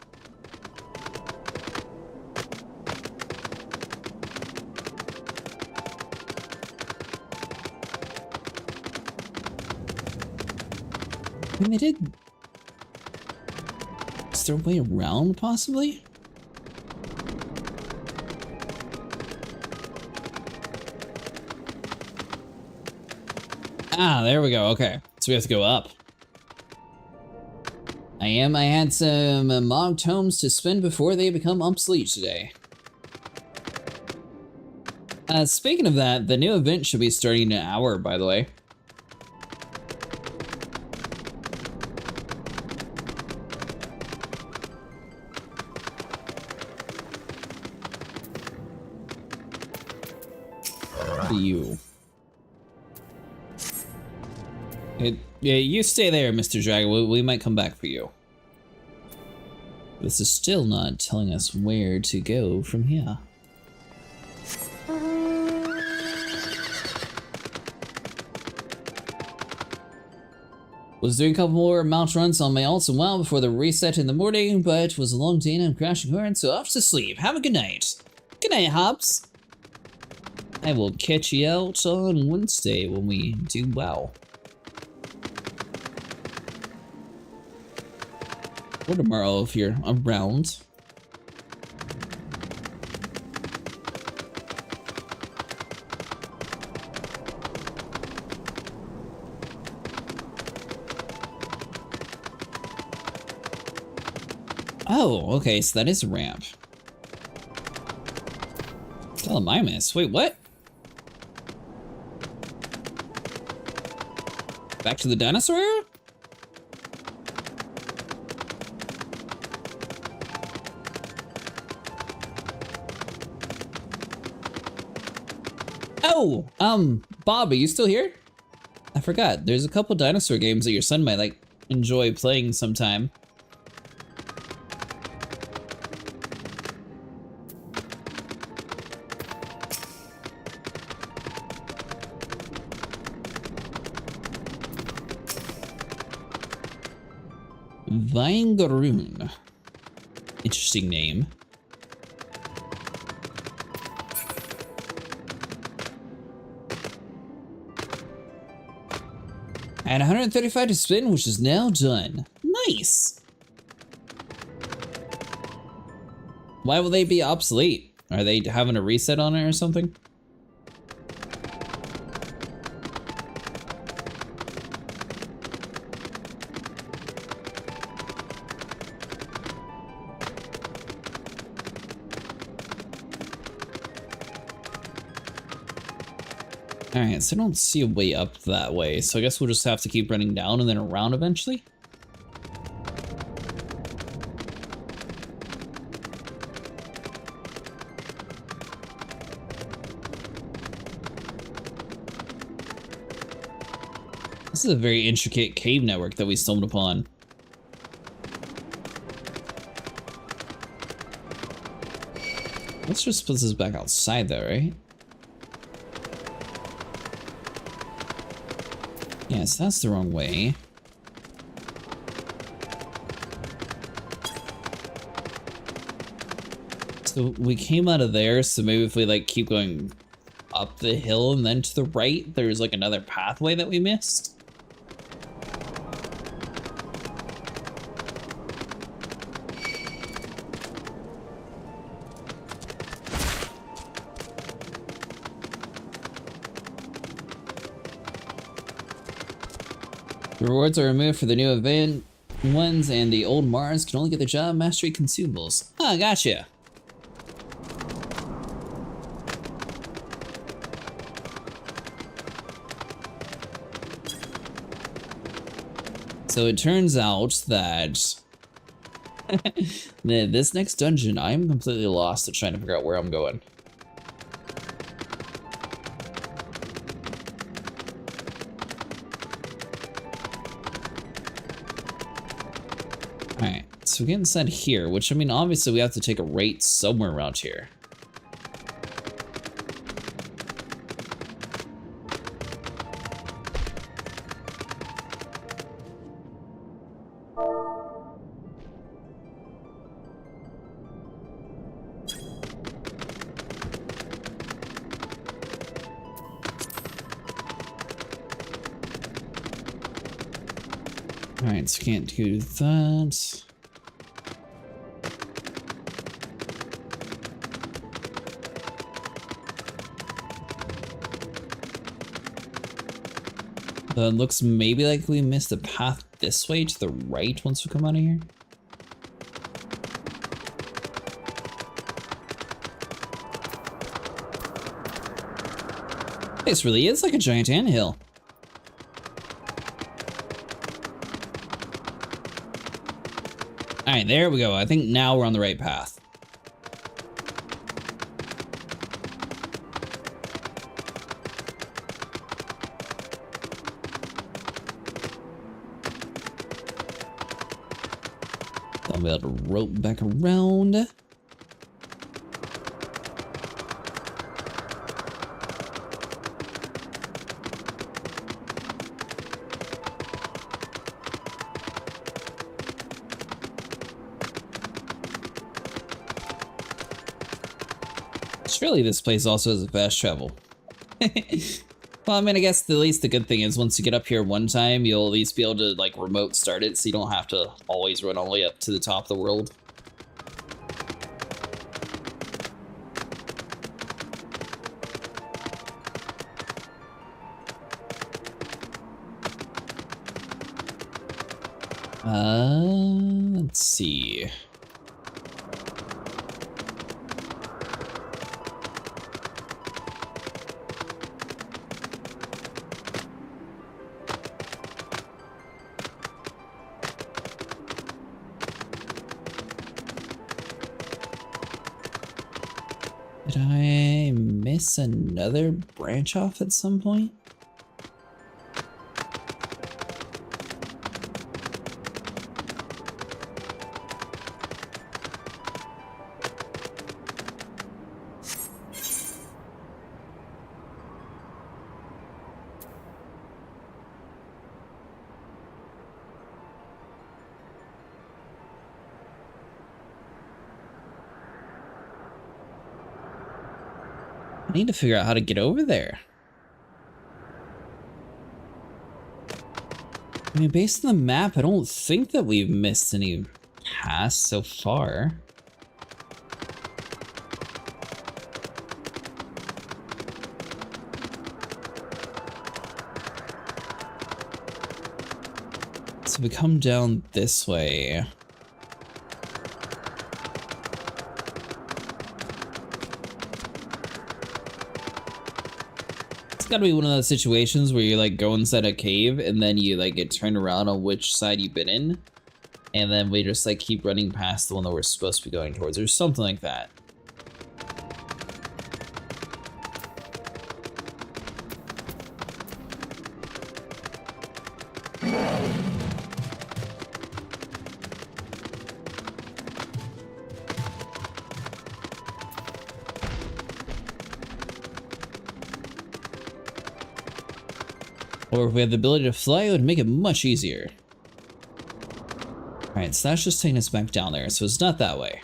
I mean, they did. Is there a way around, possibly? Ah, there we go. Okay, so we have to go up. I had some mock tomes to spend before they become obsolete today. Speaking of that, the new event should be starting in an hour, by the way. You. Yeah, you stay there, Mr. Dragon. We might come back for you. This is still not telling us where to go from here. Was doing a couple more mount runs on my alts and WoW before the reset in the morning, but it was a long day and I'm crashing hard, so off to sleep. Have a good night. Good night, Hobbs. I will catch you out on Wednesday when we do WoW. Or tomorrow if you're around. Oh, okay, so that is a ramp. Telemimus. Wait, what? Back to the dinosaur era? Oh, Bob, are you still here? I forgot. There's a couple dinosaur games that your son might like enjoy playing sometime. Vingaroon. Interesting name. And 135 to spin, which is now done. Nice! Why will they be obsolete? Are they having a reset on it or something? Alright, so I don't see a way up that way, so I guess we'll just have to keep running down and then around eventually. This is a very intricate cave network that we stumbled upon. Let's just put this back outside though, right? Yes, that's the wrong way. So we came out of there, so maybe if we like keep going up the hill and then to the right, there's like another pathway that we missed. The rewards are removed for the new event ones, and the old Mars can only get the job mastery consumables. Ah, gotcha. So it turns out that this next dungeon, I am completely lost at trying to figure out where I'm going. Alright, so we get inside here, which I mean, obviously we have to take a rate somewhere around here. Alright, so can't do that. It looks maybe like we missed the path this way to the right once we come out of here. This really is like a giant anthill. Alright, there we go. I think now we're on the right path. I'll be able to rope back around. Surely this place also has a fast travel. Well, I mean, I guess at least the good thing is once you get up here one time, you'll at least be able to like remote start it, so you don't have to always run all the way up to the top of the world. Let's see. Did I miss another branch off at some point? I need to figure out how to get over there. I mean, based on the map, I don't think that we've missed any paths so far. So we come down this way. Gotta be one of those situations where you like go inside a cave and then you like get turned around on which side you've been in, and then we just like keep running past the one that we're supposed to be going towards or something like that. Or if we had the ability to fly, it would make it much easier. Alright, so that's just taking us back down there, so it's not that way.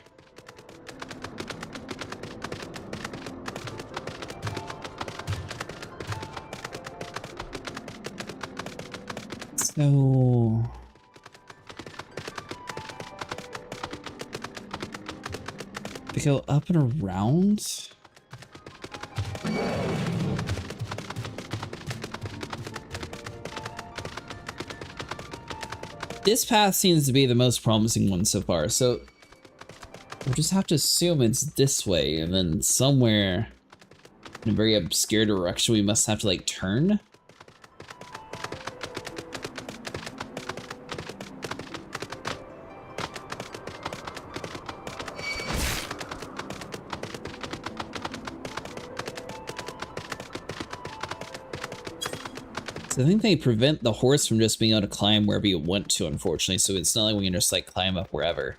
So... they go up and around? This path seems to be the most promising one so far, so we'll just have to assume it's this way, and then somewhere in a very obscure direction we must have to, like, turn. So I think they prevent the horse from just being able to climb wherever you want to, unfortunately, so it's not like we can just, like, climb up wherever.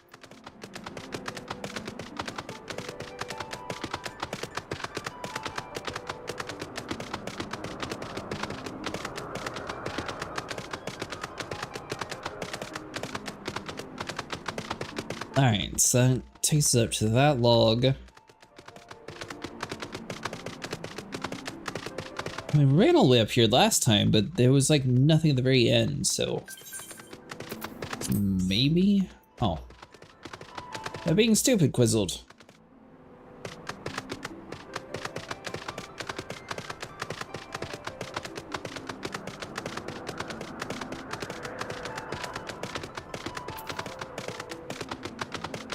Alright, so that takes us up to that log. I mean, we ran all the way up here last time, but there was like nothing at the very end, so maybe? Oh. I'm being stupid, Quizzled.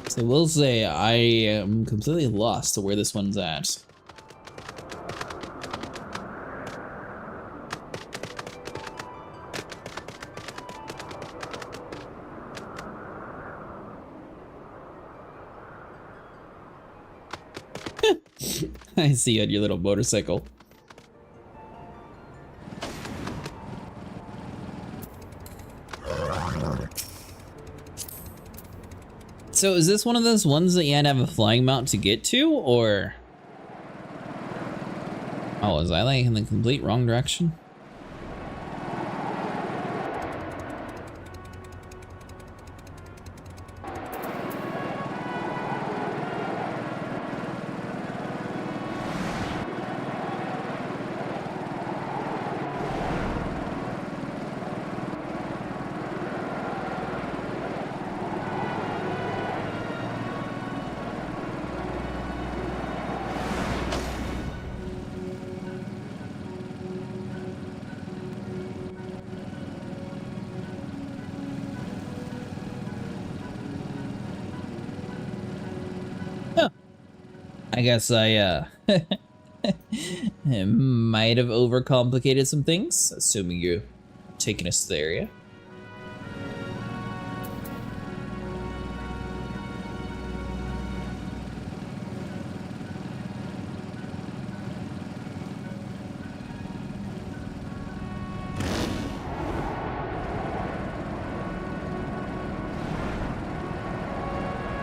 So I will say I am completely lost to where this one's at. I see you on your little motorcycle. So is this one of those ones that you had to have a flying mount to get to, or? Oh, is I like in the complete wrong direction? I guess I might have overcomplicated some things, assuming you're taking us to the area.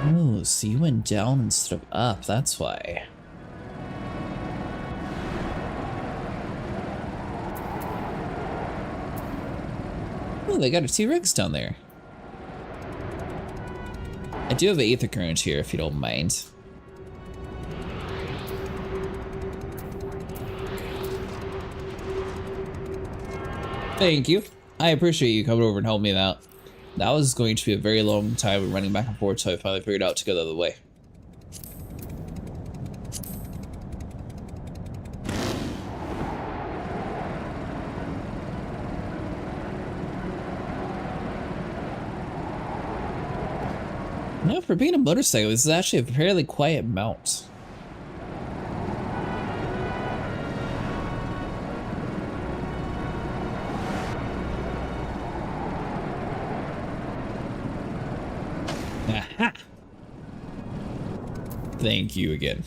Oh, so you went down instead of up, that's why. Oh, they got a T-Rex down there. I do have an Aether Current here, if you don't mind. Thank you. I appreciate you coming over and helping me out. That was going to be a very long time running back and forth until I finally figured out to go the other way. No, for being a motorcycle, this is actually a fairly quiet mount. Aha! Thank you again.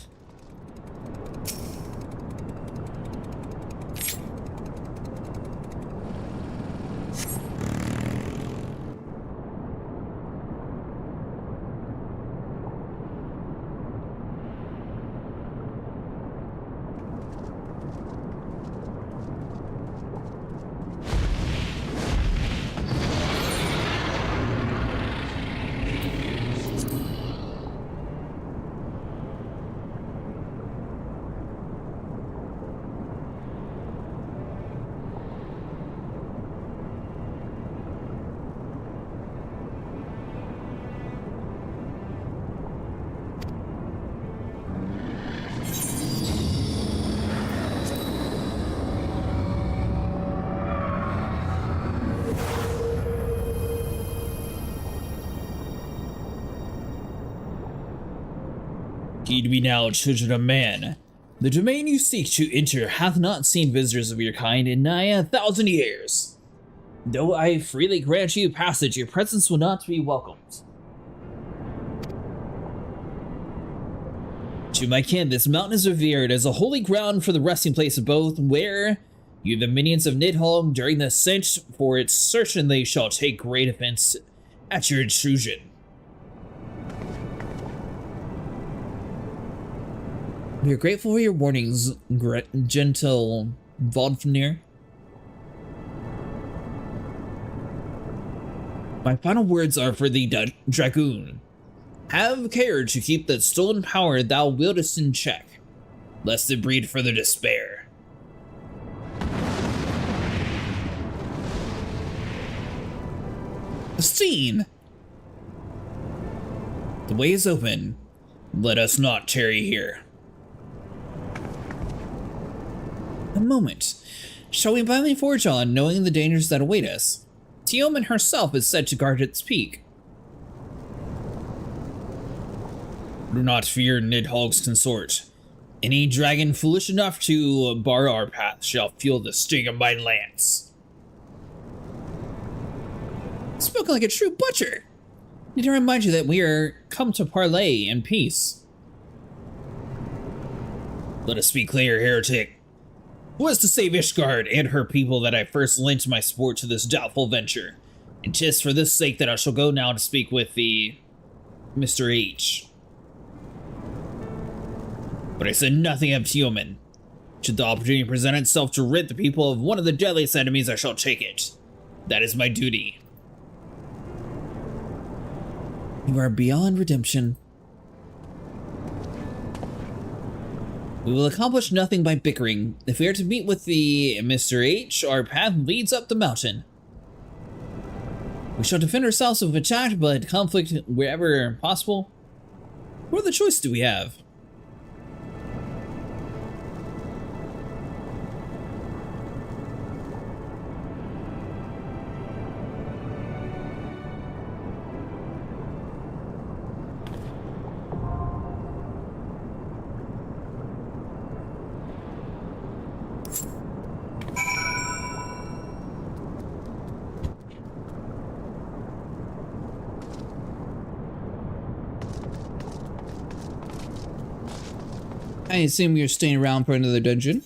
Heed me now, children of man. The domain you seek to enter hath not seen visitors of your kind in nigh 1,000 years. Though I freely grant you passage, your presence will not be welcomed. To my kin, this mountain is revered as a holy ground for the resting place of both, where you the minions of Nidhogg during the ascent, for it's certain they shall take great offense at your intrusion. We are grateful for your warnings, gentle Vodfnir. My final words are for the Dragoon. Have care to keep the stolen power thou wieldest in check, lest it breed further despair. Scene! The way is open. Let us not tarry here. A moment. Shall we blindly forge on, knowing the dangers that await us? Teoman herself is said to guard its peak. Do not fear Nidhogg's consort. Any dragon foolish enough to bar our path shall feel the sting of my lance. Spoken like a true butcher. Need to remind you that we are come to parley in peace. Let us be clear, heretic. It was to save Ishgard and her people that I first lent my support to this doubtful venture, and 'tis for this sake that I shall go now to speak with the Mr. H. But I said nothing of Teoman. Should the opportunity present itself to rid the people of one of the deadliest enemies, I shall take it. That is my duty. You are beyond redemption. We will accomplish nothing by bickering. If we are to meet with the Mr. H, our path leads up the mountain. We shall defend ourselves if attacked, but conflict wherever possible. What other choice do we have? I assume you're staying around for another dungeon.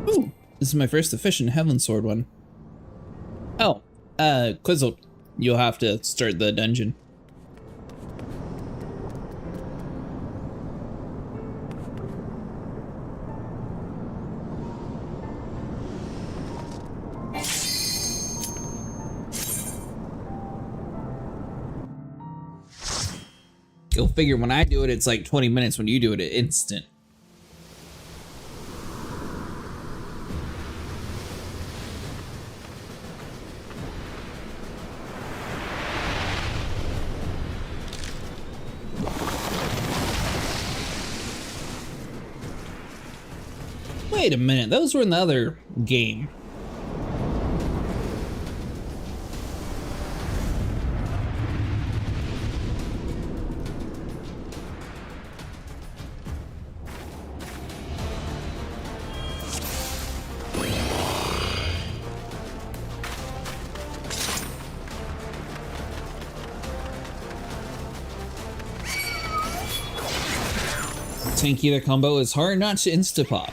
Ooh, this is my first efficient Heavensward one. Oh, Quizzle, you'll have to start the dungeon. You'll figure when I do it, it's like 20 minutes. When you do it, it's instant. Wait a minute, those were in the other game. Tank either combo is hard not to insta-pop.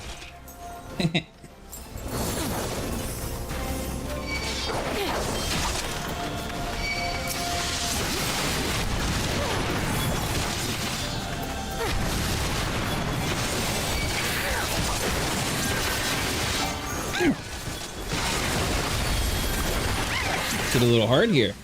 Get a little hard here.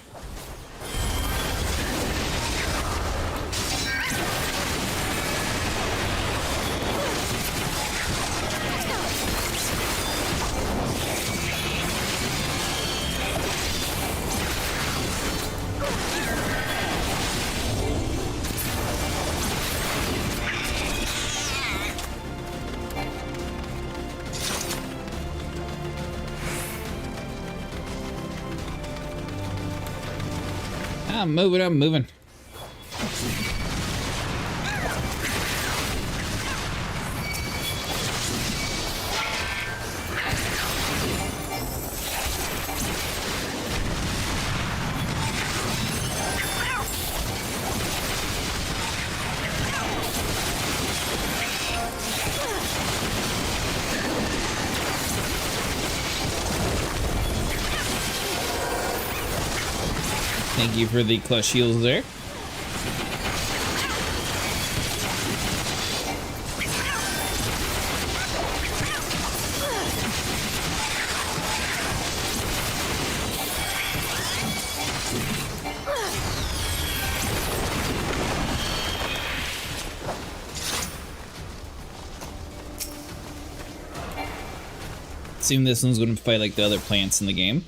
I'm moving. Thank you for the clutch heals there. Assume this one's going to fight like the other plants in the game.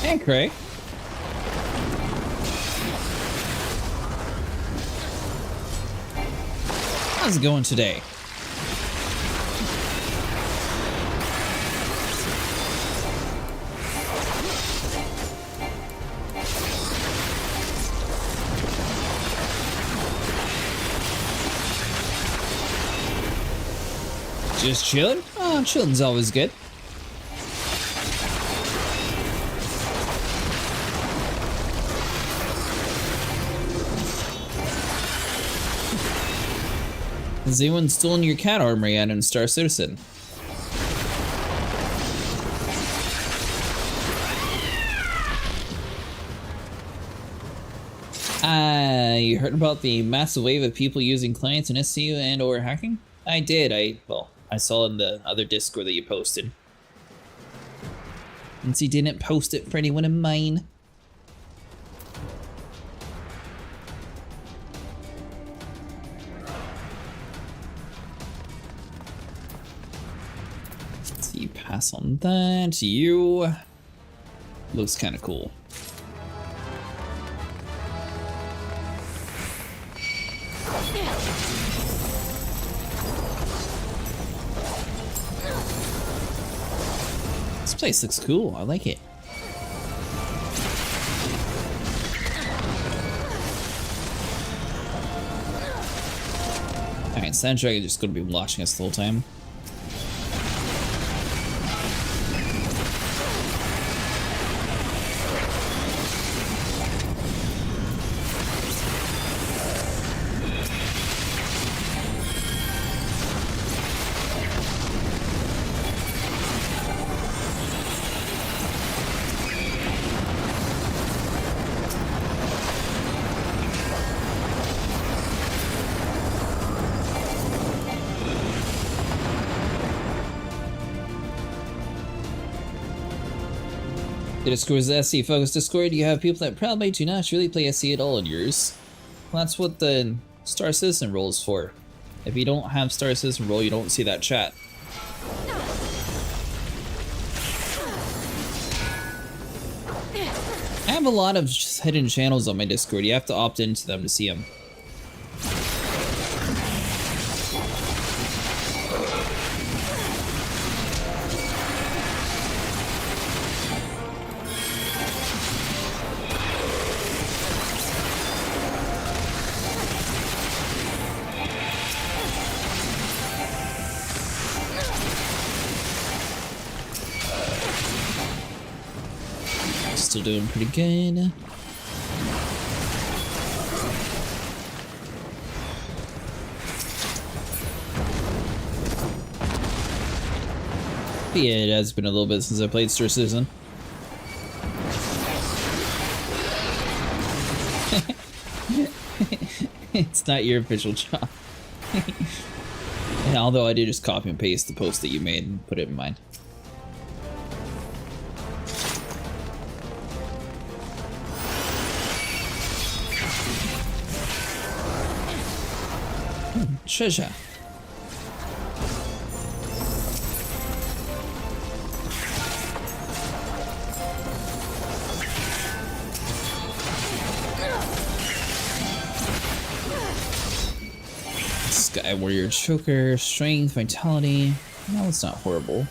Hey, Craig. How's it going today? Just chilling? Oh, chilling's always good. Has anyone stolen your cat armor yet in Star Citizen? You heard about the massive wave of people using clients in SCU and or hacking? I did. Well, I saw in the other Discord that you posted. Since you didn't post it for anyone of mine. You pass on that. You looks kind of cool. This place looks cool. I like it. Alright, Sand Dragon just gonna be watching us the whole time. The Discord is the SC focused Discord. You have people that probably do not really play SC at all in yours. Well, that's what the Star Citizen role is for. If you don't have Star Citizen role, you don't see that chat. I have a lot of hidden channels on my Discord. You have to opt into them to see them. Still doing pretty good. But yeah, it has been a little bit since I played Star Citizen. It's not your official job. And although I did just copy and paste the post that you made and put it in mine. treasure. Sky Warrior Choker, Strength, Vitality. No, it's not horrible.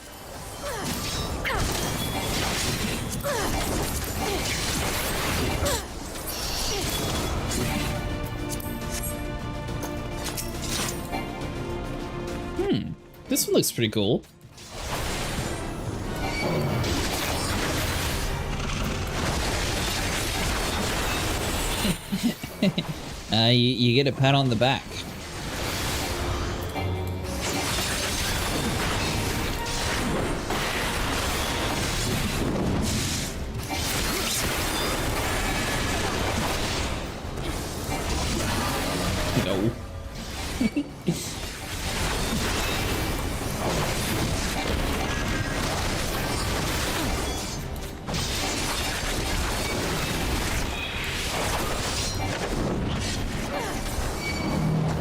This one looks pretty cool. You get a pat on the back. No.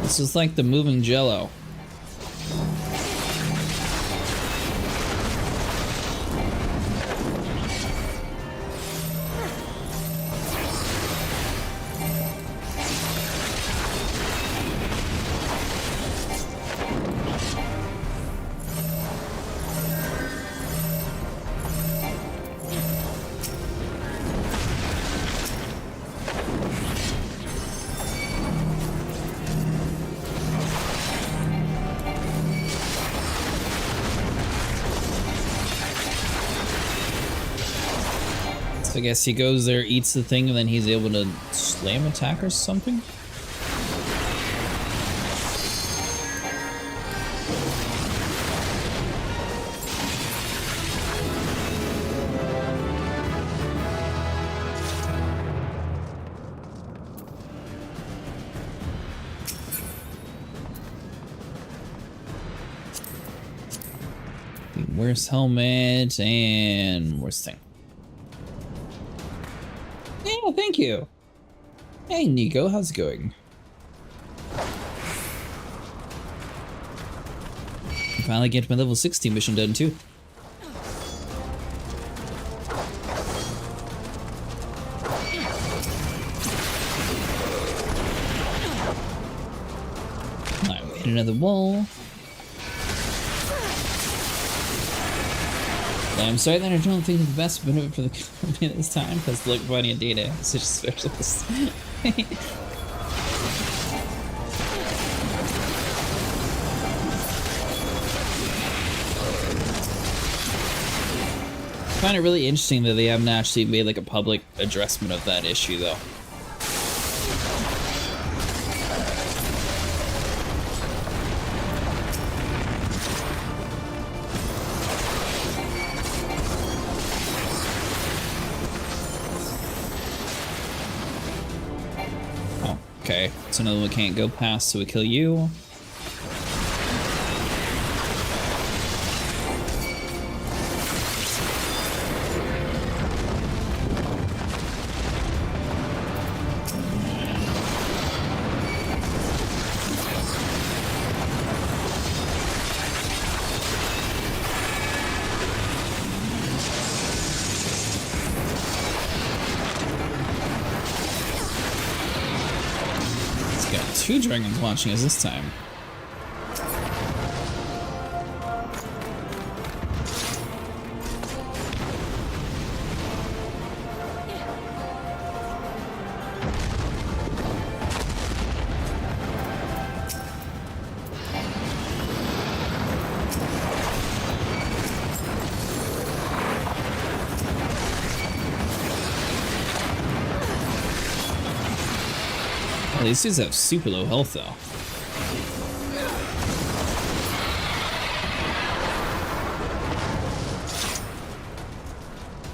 This is like the moving jello. So I guess he goes there, eats the thing, and then he's able to slam attack or something? Worst helmet and worst thing. Yeah, thank you. Hey, Nico, how's it going? Finally get my level 60 mission done too. Alright, we hit another wall. I'm sorry that I don't think the best benefit for the company at this time, because like providing data is such a specialist. I find it really interesting that they haven't actually made like a public addressment of that issue though. Okay, so another one can't go past, so we kill you. Two dragons watching us this time. Oh, these dudes have super low health though.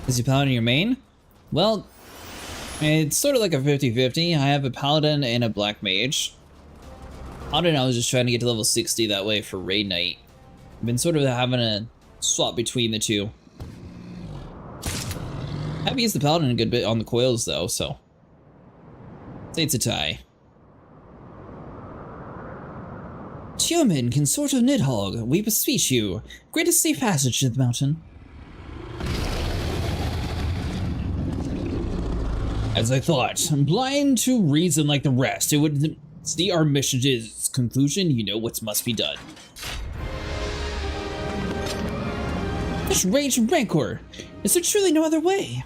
Is your paladin your main? Well, it's sort of like a 50-50. I have a paladin and a black mage. Paladin, I was just trying to get to level 60 that way for raid night. I've been sort of having a swap between the two. I've used the paladin a good bit on the coils though, so I'd say it's a tie. Human, consort of Nidhogg, we beseech you, grant us safe passage to the mountain. As I thought, I'm blind to reason like the rest. It would see our mission to its conclusion, you know what must be done. Such rage and rancor! Is there truly no other way?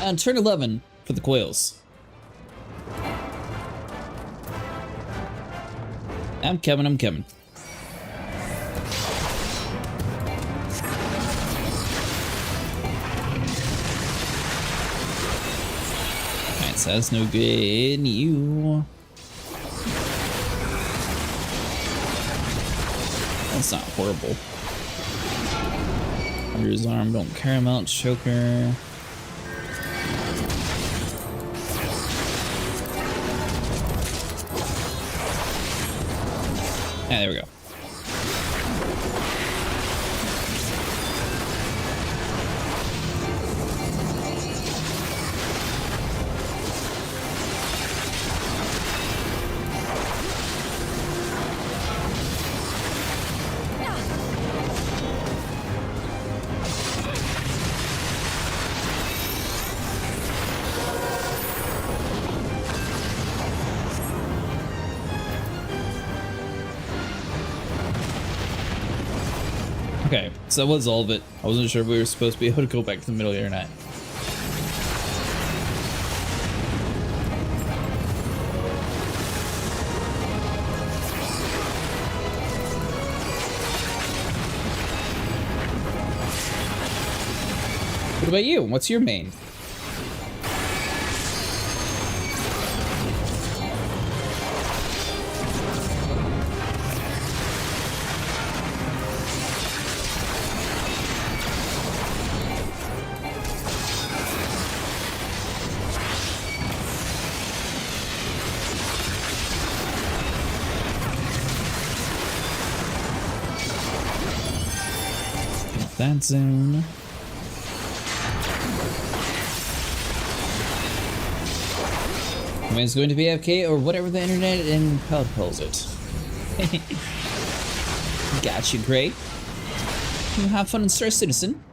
And turn 11 for the quails. I'm coming. Alright, so that's no good. You. That's not horrible. Under his arm, don't care about choker. Yeah, there we go. Okay, so that was all of it. I wasn't sure if we were supposed to be able to go back to the middle here or not. What about you? What's your main? That zone. I mean, it's going to be AFK or whatever the internet and cloud calls it. Gotcha, great. You have fun in Star Citizen.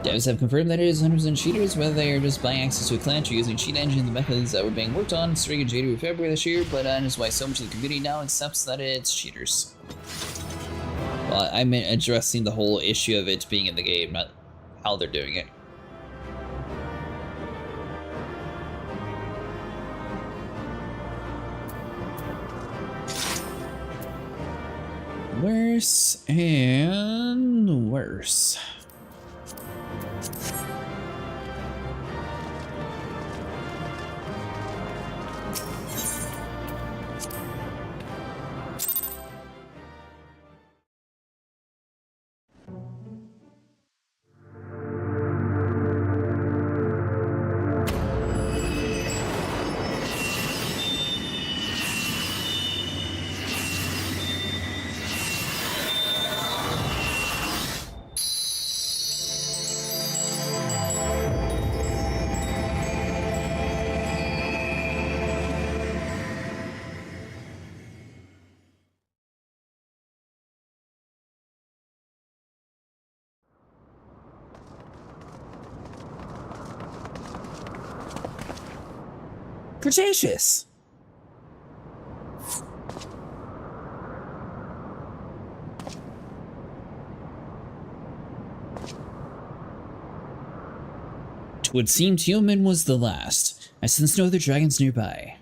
Devs have confirmed that it is 100% cheaters, whether they are just buying access to a client or using cheat engine and the methods that were being worked on starting in January or February this year, but that is why so much of the community now accepts that it's cheaters. Well, I meant addressing the whole issue of it being in the game, not how they're doing it. Worse and worse. Cretaceous! Twould seem human was the last. I sense no other dragons nearby.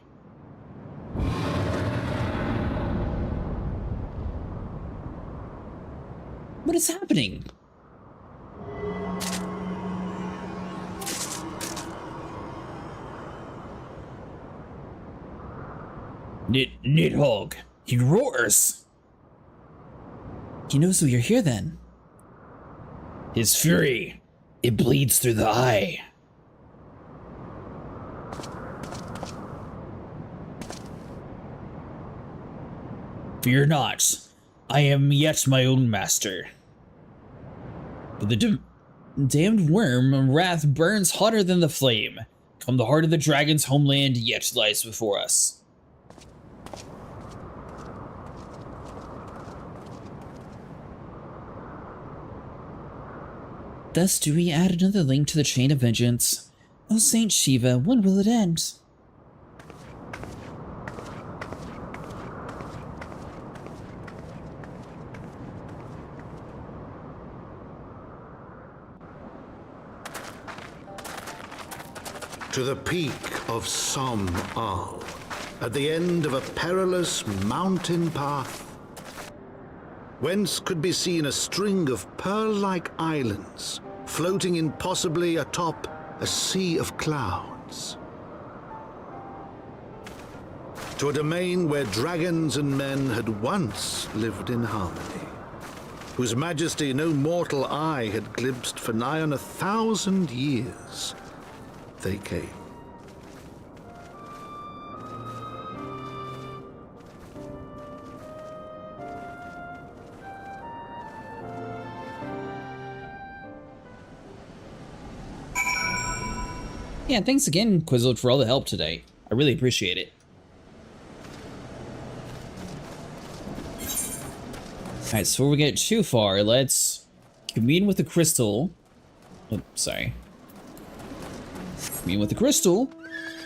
What is happening? Nidhogg, he roars. He knows we are here then. His fury, it bleeds through the eye. Fear not, I am yet my own master. But Damned worm, wrath burns hotter than the flame. Come the heart of the dragon's homeland yet lies before us. Thus do we add another link to the chain of vengeance. O Saint Shiva, when will it end? To the peak of Som Al, at the end of a perilous mountain path, whence could be seen a string of pearl-like islands floating impossibly atop a sea of clouds. To a domain where dragons and men had once lived in harmony, whose majesty no mortal eye had glimpsed for nigh on 1,000 years. They came. Yeah, thanks again, Quizzled, for all the help today. I really appreciate it. Alright, so before we get too far, let's commune with the crystal. Oh, sorry. Commune with the crystal.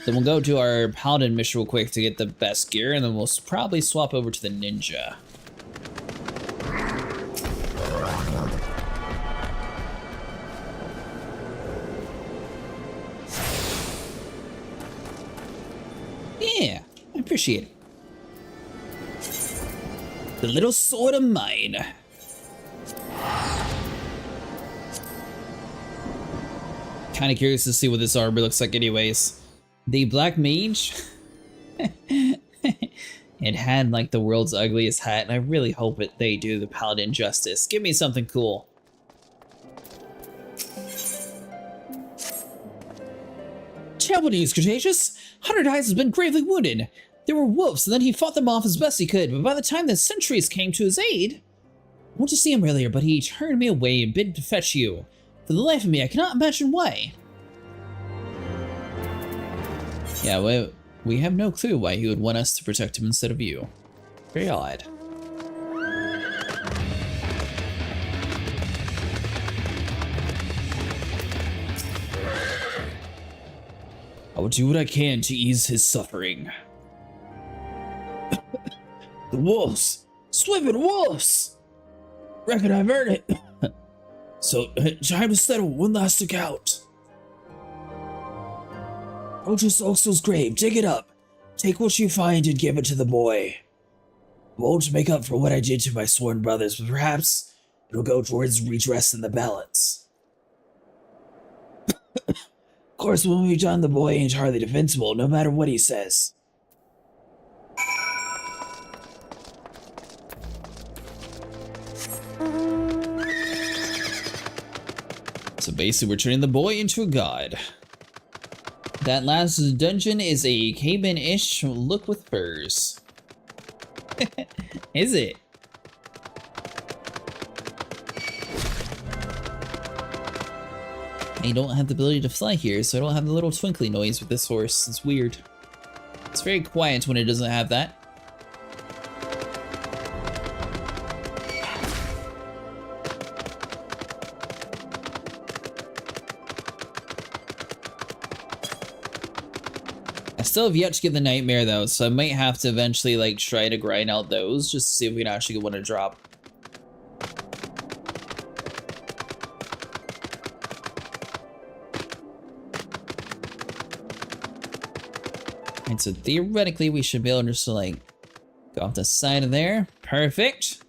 Then we'll go to our paladin mission real quick to get the best gear, and then we'll probably swap over to the ninja. Yeah, I appreciate it. The little sword of mine. Kind of curious to see what this armor looks like anyways. The black mage. It had like the world's ugliest hat, and I really hope they do the paladin justice. Give me something cool. Terrible news, Cretaceous. 100 Eyes has been gravely wounded. There were wolves, and then he fought them off as best he could, but by the time the sentries came to his aid... I went to see him earlier, but he turned me away and bid to fetch you. For the life of me, I cannot imagine why. Yeah, well, we have no clue why he would want us to protect him instead of you. Very odd. I will do what I can to ease his suffering. The wolves! Swimming wolves! Reckon I've heard it. So, time to settle one last account. Go to Solstice's grave, dig it up. Take what you find and give it to the boy. Won't make up for what I did to my sworn brothers, but perhaps it'll go towards redress in the balance. Of course, when we've done, the boy ain't hardly defensible, no matter what he says. So basically, we're turning the boy into a god. That last dungeon is a cabin-ish look with furs. Is it? I don't have the ability to fly here, so I don't have the little twinkly noise with this horse. It's weird. It's very quiet when it doesn't have that. I still have yet to get the nightmare though, so I might have to eventually like try to grind out those just to see if we can actually get one to drop. And so theoretically we should be able to just like go off the side of there. Perfect.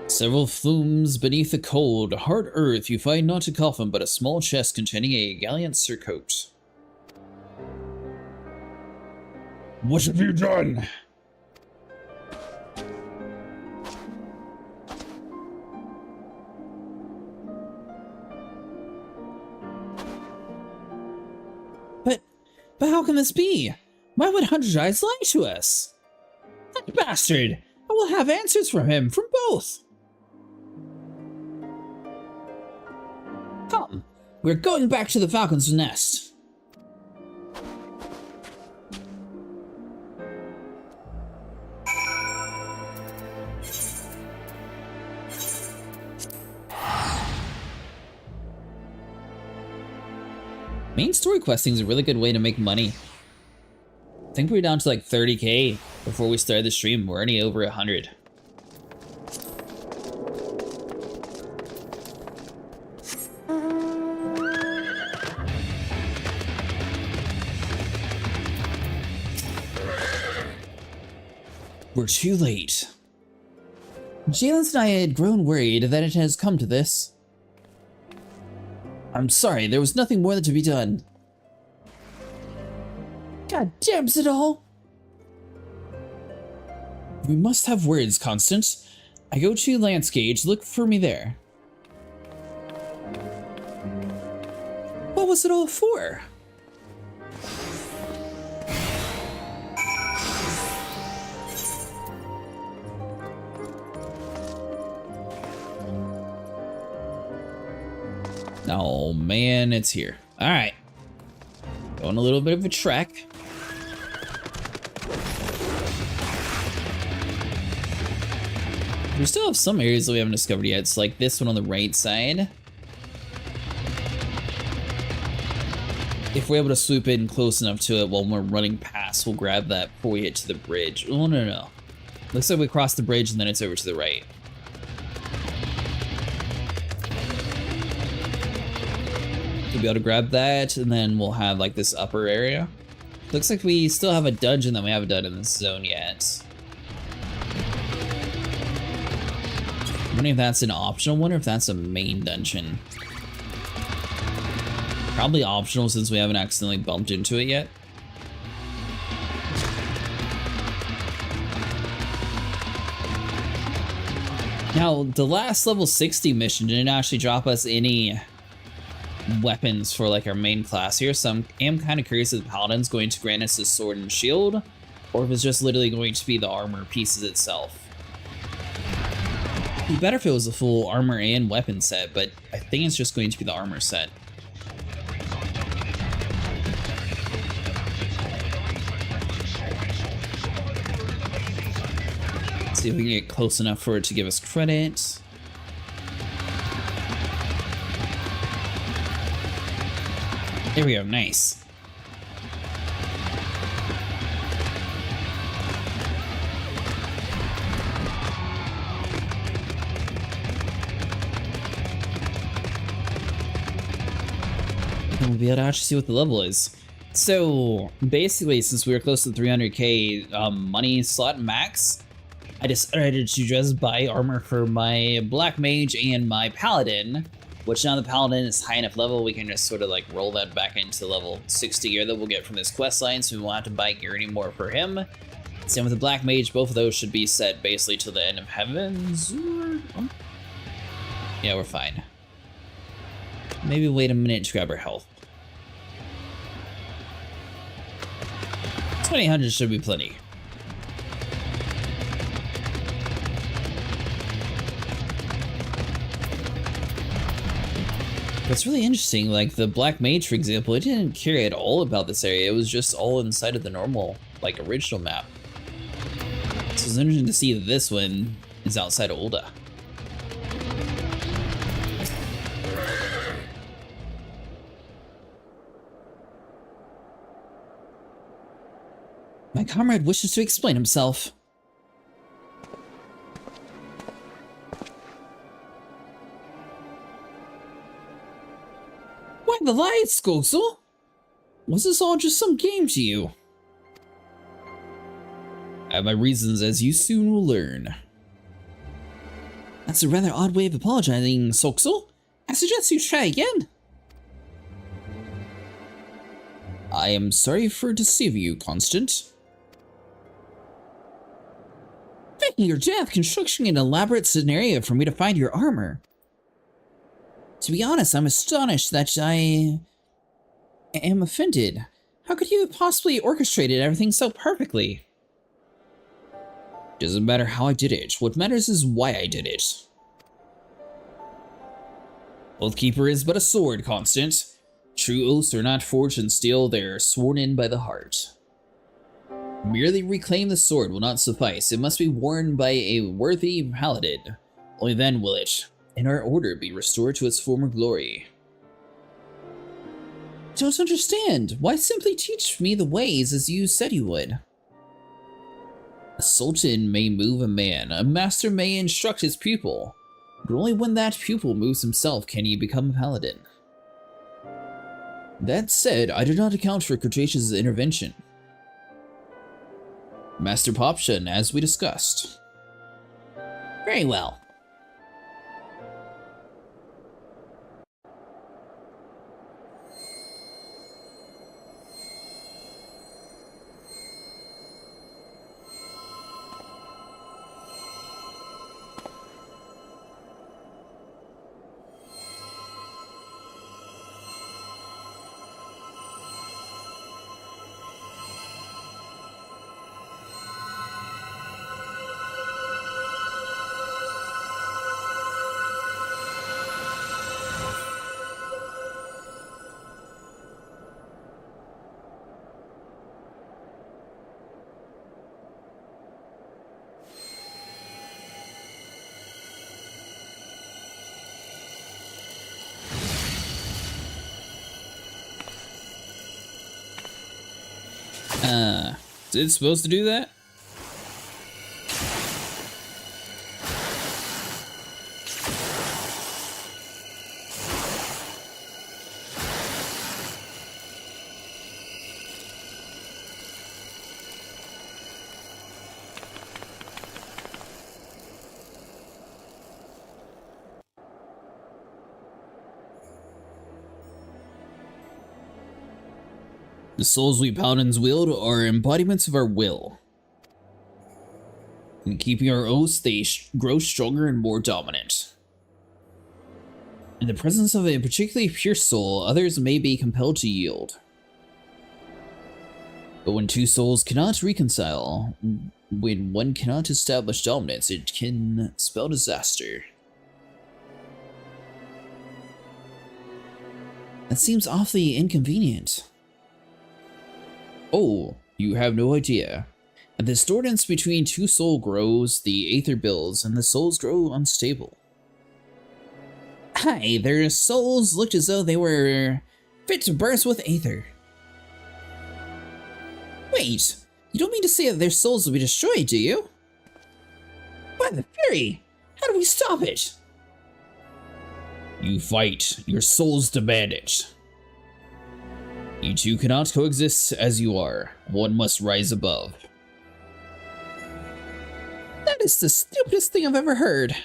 Several flumes beneath the cold, hard earth, you find not a coffin, but a small chest containing a gallant surcoat. What have you done? But how can this be? Why would Hundred Eyes lie to us? That bastard! I will have answers from him, from both! Come, we're going back to the Falcon's Nest. Main story questing is a really good way to make money. I think we're down to like 30k before we started the stream. We're already over 100. We're too late. Jalen's and I had grown worried that it has come to this. I'm sorry, there was nothing more to be done. God damn it all! We must have words, Constant. I go to Lance Gauge, look for me there. What was it all for? Oh man, it's here. Alright. Going a little bit of a trek. We still have some areas that we haven't discovered yet. It's like this one on the right side. If we're able to swoop in close enough to it while we're running past, we'll grab that before we get to the bridge. Oh, no. Looks like we cross the bridge and then it's over to the right. We'll be able to grab that, and then we'll have like this upper area. Looks like we still have a dungeon that we haven't done in this zone yet. I wonder if that's an optional one or if that's a main dungeon. Probably optional since we haven't accidentally bumped into it yet. Now, the last level 60 mission didn't actually drop us any weapons for like our main class here, so I am kind of curious if the Paladin's going to grant us a sword and shield, or if it's just literally going to be the armor pieces itself. It'd be better if it was a full armor and weapon set, but I think it's just going to be the armor set. Let's see if we can get close enough for it to give us credit. There we go, nice. And we'll be able to actually see what the level is. So basically, since we were close to 300k money slot max, I decided to just buy armor for my Black Mage and my Paladin. Which now the Paladin is high enough level, we can just sort of like roll that back into level 60 gear that we'll get from this quest line, so we won't have to buy gear anymore for him. Same with the Black Mage, both of those should be set basically to the end of Heavensward. Oh. Yeah, we're fine. Maybe wait a minute to grab our health. 2000 should be plenty. What's really interesting, like the Black Mage, for example, it didn't care at all about this area. It was just all inside of the normal, like, original map. So it's interesting to see that this one is outside of Ul'dah. My comrade wishes to explain himself. Why the lights, Skogsel? Was this all just some game to you? I have my reasons, as you soon will learn. That's a rather odd way of apologizing, Skogsel. I suggest you try again. I am sorry for deceiving you, Constant. Faking your death, constructing an elaborate scenario for me to find your armor. To be honest, I'm astonished that I am offended. How could you have possibly orchestrated everything so perfectly? Doesn't matter how I did it. What matters is why I did it. Oathkeeper is but a sword, Constant. True oaths are not forged in steel, they are sworn in by the heart. Merely reclaim the sword will not suffice. It must be worn by a worthy paladin. Only then will it, in our order, be restored to its former glory. Don't understand. Why simply teach me the ways as you said you would? A sultan may move a man, a master may instruct his pupil, but only when that pupil moves himself can he become a paladin. That said, I do not account for Coerthas' intervention. Master Popshan, as we discussed. Very well. Is it supposed to do that? The souls we paladins wield are embodiments of our will. In keeping our oaths, they grow stronger and more dominant. In the presence of a particularly pure soul, others may be compelled to yield. But when two souls cannot reconcile, when one cannot establish dominance, it can spell disaster. That seems awfully inconvenient. Oh, you have no idea. As the discordance between two souls grows, the aether builds, and the souls grow unstable. Hi, their souls looked as though they were fit to burst with aether. Wait, you don't mean to say that their souls will be destroyed, do you? By the Fury! How do we stop it? You fight. Your souls demand it. You two cannot coexist as you are. One must rise above. That is the stupidest thing I've ever heard.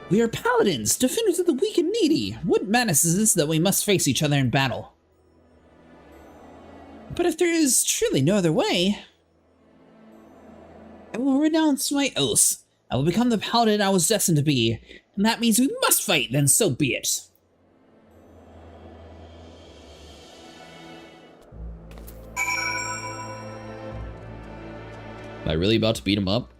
We are paladins, defenders of the weak and needy. What madness is this that we must face each other in battle? But if there is truly no other way, I will renounce my oaths. I will become the paladin I was destined to be, and that means we must fight, then so be it. Am I really about to beat him up?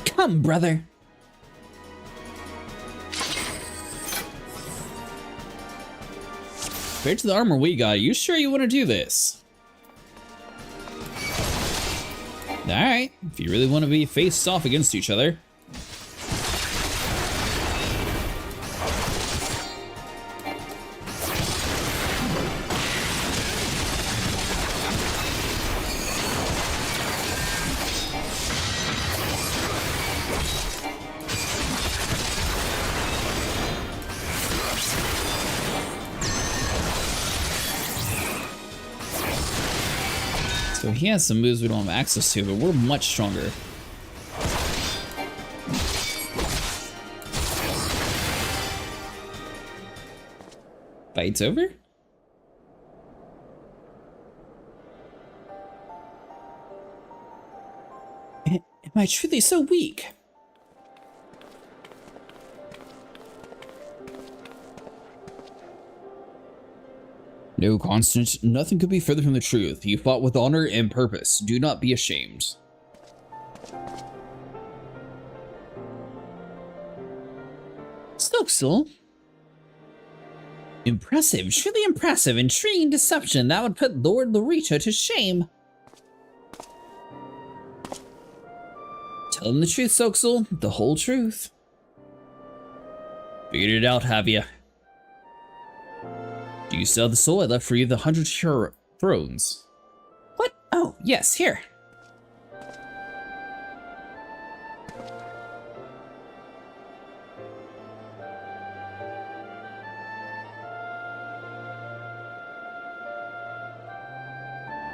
Come, brother. Compared to the armor we got, are you sure you want to do this? Alright, if you really want to be faced off against each other. So he has some moves we don't have access to, but we're much stronger. Fight's over? Am I truly so weak? No, Constant, nothing could be further from the truth. You fought with honor and purpose. Do not be ashamed. Stokesil? Impressive, truly impressive, intriguing deception. That would put Lord Lorita to shame. Tell him the truth, Stokesil. The whole truth. Figured it out, have ya? Do you still have the soul I left for you, the 100 thrones? What? Oh, yes, here.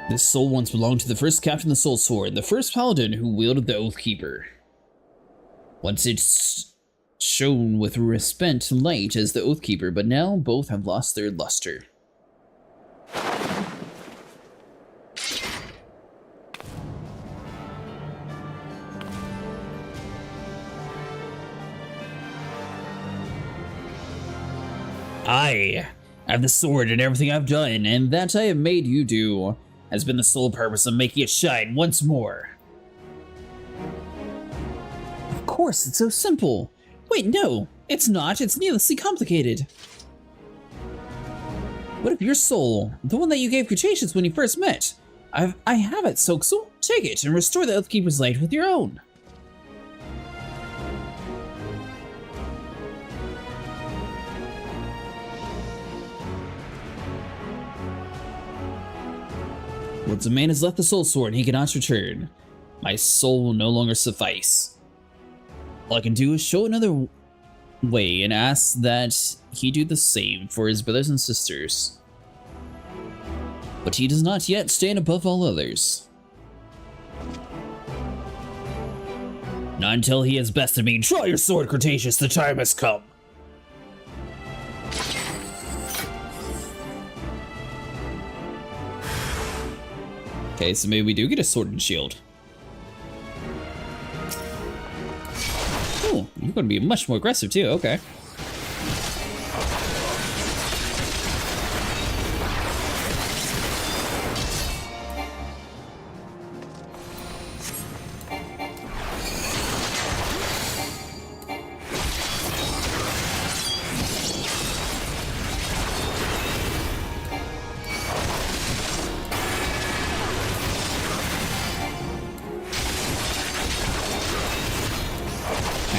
This soul once belonged to the first captain of the Soul Sword, the first paladin who wielded the Oathkeeper. Once it's shone with spent light as the Oathkeeper, but now both have lost their luster. I have the sword and everything I've done, and that I have made you do, has been the sole purpose of making it shine once more. Of course, it's so simple. Wait, no, it's not. It's needlessly complicated. What if your soul, the one that you gave Cretaceous when you first met? I have it, Stokesil. Take it and restore the Oathkeeper's light with your own. Once a man has left the Soul Sword, he cannot return. My soul will no longer suffice. All I can do is show another way and ask that he do the same for his brothers and sisters. But he does not yet stand above all others. Not until he has bested me. Draw your sword, Cretaceous, the time has come. Okay, so maybe we do get a sword and shield. Oh, you're going to be much more aggressive too, okay.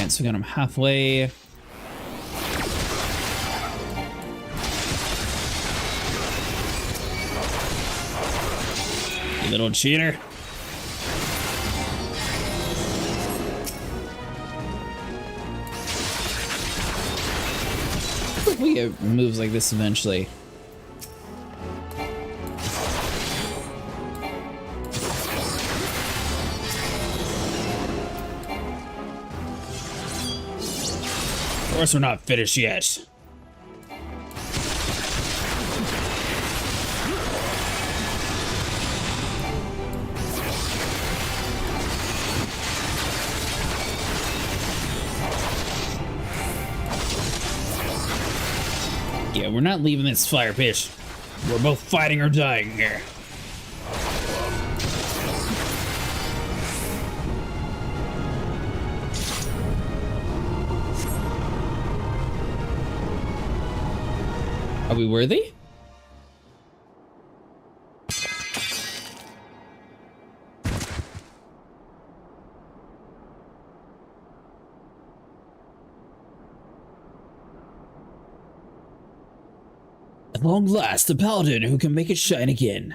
So we got him halfway. You little cheater. We get moves like this eventually. Of course we're not finished yet. Yeah, we're not leaving this fire pit. We're both fighting or dying here. Are we worthy? At long last, the paladin who can make it shine again.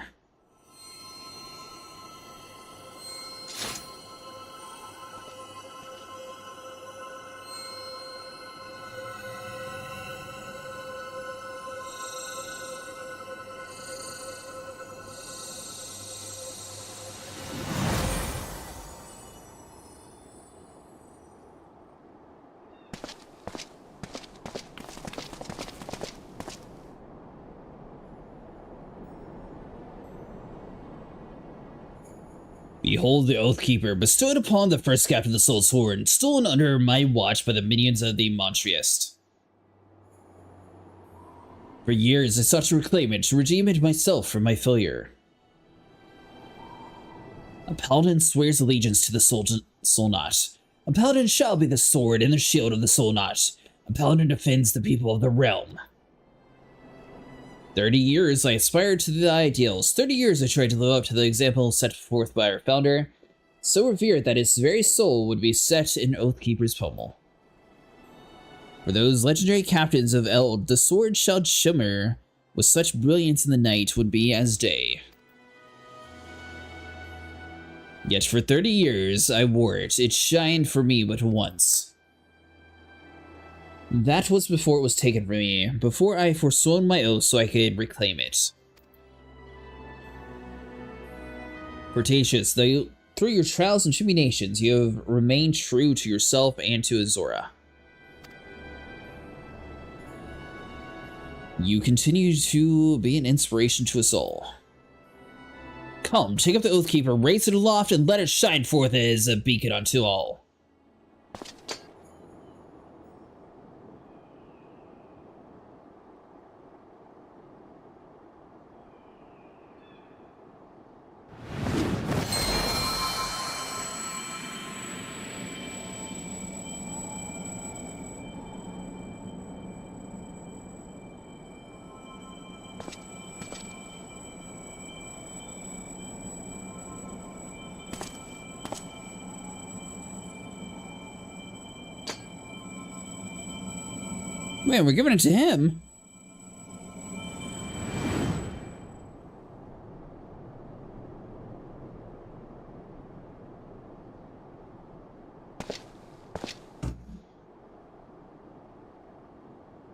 Behold the Oathkeeper, bestowed upon the first captain of the Soul Sword, stolen under my watch by the minions of the Monstriest. For years I sought to reclaim it, to redeem it myself from my failure. A paladin swears allegiance to the Soul Knot. A paladin shall be the sword and the shield of the Soul Knot. A paladin defends the people of the realm. 30 years I aspired to the ideals. 30 years I tried to live up to the example set forth by our founder, so revered that his very soul would be set in Oathkeeper's pommel. For those legendary captains of Eld, the sword shall shimmer with such brilliance in the night would be as day. Yet for 30 years I wore it. It shined for me but once. That was before it was taken from me, before I forsworn my oath so I could reclaim it. Coerthas, through your trials and tribulations, you have remained true to yourself and to Azora. You continue to be an inspiration to us all. Come, take up the Oathkeeper, raise it aloft, and let it shine forth as a beacon unto all. Man, we're giving it to him.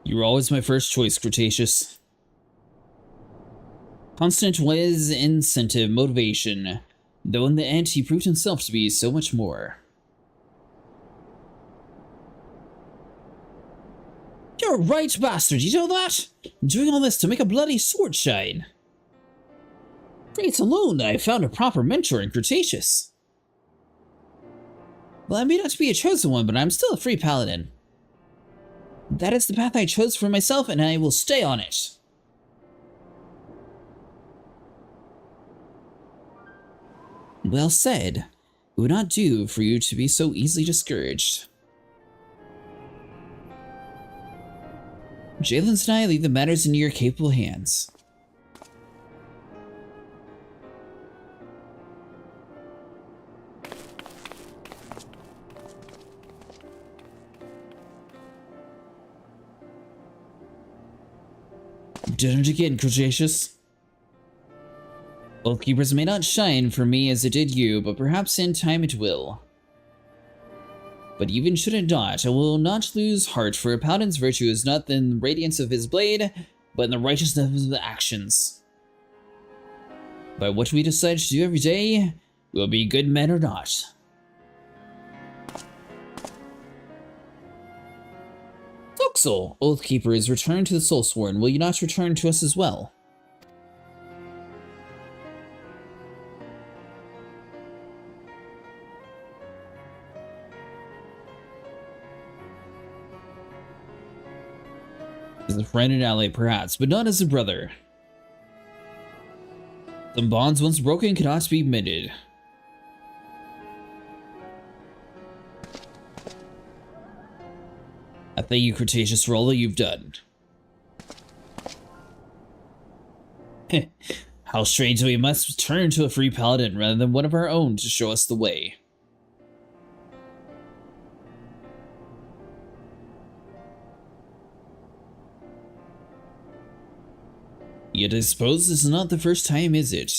You were always my first choice, Coerthas. Constant was incentive, motivation, though in the end he proved himself to be so much more. You're right, bastard, you know that? I'm doing all this to make a bloody sword shine. Great alone, I found a proper mentor in Coerthas. Well, I may not be a chosen one, but I'm still a free paladin. That is the path I chose for myself, and I will stay on it. Well said. It would not do for you to be so easily discouraged. Jalen's and I leave the matters into your capable hands. Done it again, Coerthas. Oathkeepers may not shine for me as it did you, but perhaps in time it will. But even should it not, I will not lose heart, for a paladin's virtue is not in the radiance of his blade, but in the righteousness of his actions. By what we decide to do every day, we'll be good men or not. Foxel, Oathkeeper is returned to the Soulsworn. Will you not return to us as well? As a friend and ally, perhaps, but not as a brother. Some bonds once broken cannot be mended. I thank you, Coerthas, for all that you've done. How strange that we must turn to a free paladin rather than one of our own to show us the way. Yet I suppose this is not the first time, is it?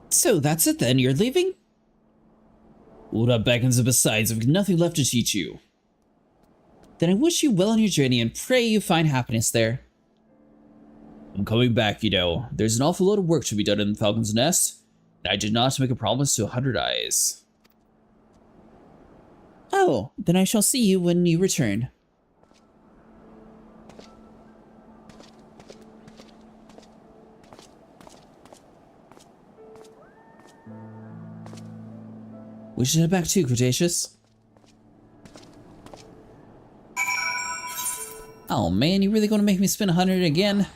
So that's it then, you're leaving? Well, that beckons, and besides, I've nothing left to teach you. Then I wish you well on your journey and pray you find happiness there. I'm coming back, you know. There's an awful lot of work to be done in the Falcon's Nest, and I did not make a promise to 100 eyes. Oh, then I shall see you when you return. We should head back too, Cretaceous. Oh man, you really gonna make me spend 100 again?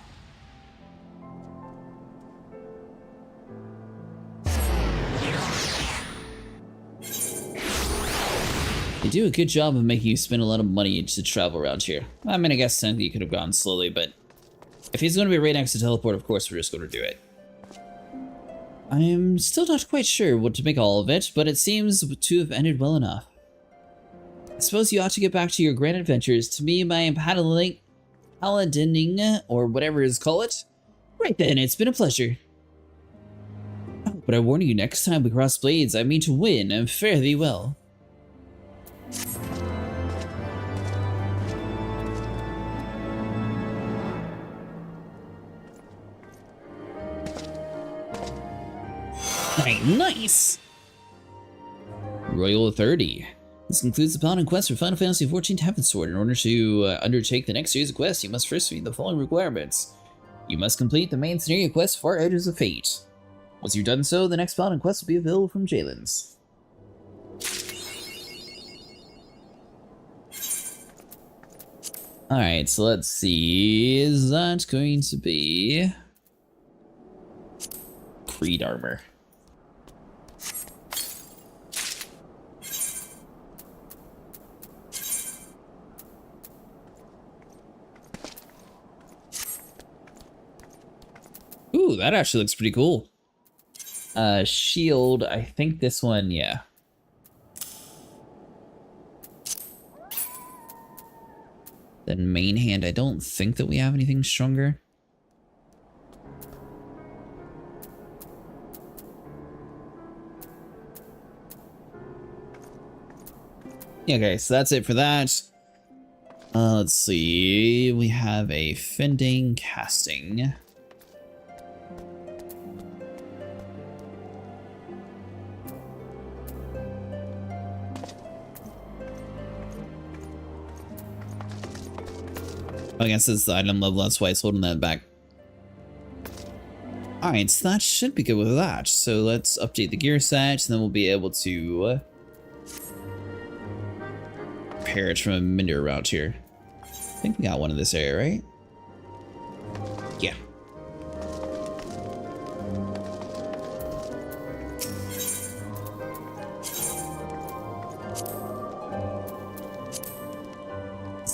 They do a good job of making you spend a lot of money to travel around here. I mean, I guess technically you could have gone slowly, but if he's going to be right next to teleport, of course we're just going to do it. I'm still not quite sure what to make of all of it, but it seems to have ended well enough. I suppose you ought to get back to your grand adventures. To me, my paladining, or whatever is call it. Right then, it's been a pleasure. Oh, but I warn you, next time we cross blades, I mean to win and fare thee well. Nice! Royal 30. This concludes the Paladin quest for Final Fantasy XIV Heavensward. In order to undertake the next series of quests, you must first meet the following requirements. You must complete the main scenario quest, Far Edges of Fate. Once you've done so, the next Paladin quest will be available from Jalen's. Alright, so let's see. Is that going to be Creed armor? Ooh, that actually looks pretty cool. Shield, I think this one, yeah. Then main hand, I don't think that we have anything stronger. Okay, so that's it for that. Let's see. We have a fending casting. I guess it's the item level, that's why it's holding that back. Alright, so that should be good with that. So let's update the gear set, and then we'll be able to repair it from a Minder around here. I think we got one in this area, right? Yeah.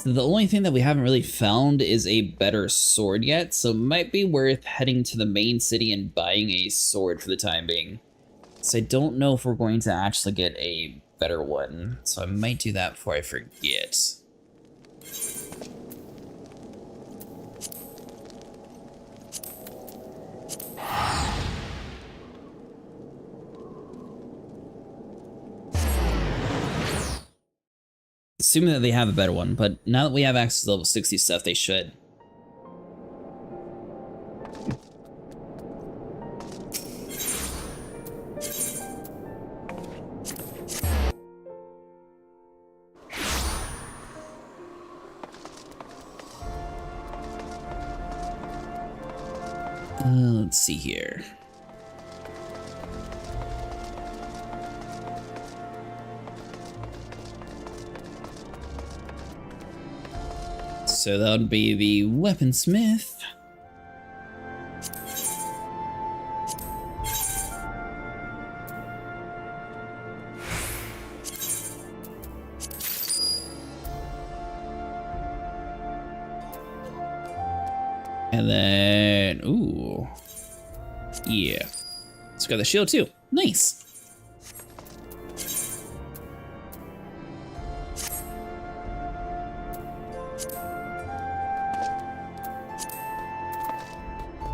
The only thing that we haven't really found is a better sword yet, so it might be worth heading to the main city and buying a sword for the time being. So I don't know if we're going to actually get a better one, so I might do that before I forget. Assuming that they have a better one, but now that we have access to level 60 stuff, they should. Let's see here. So that would be the weaponsmith. And then, ooh, yeah. Let's grab the shield too. Nice.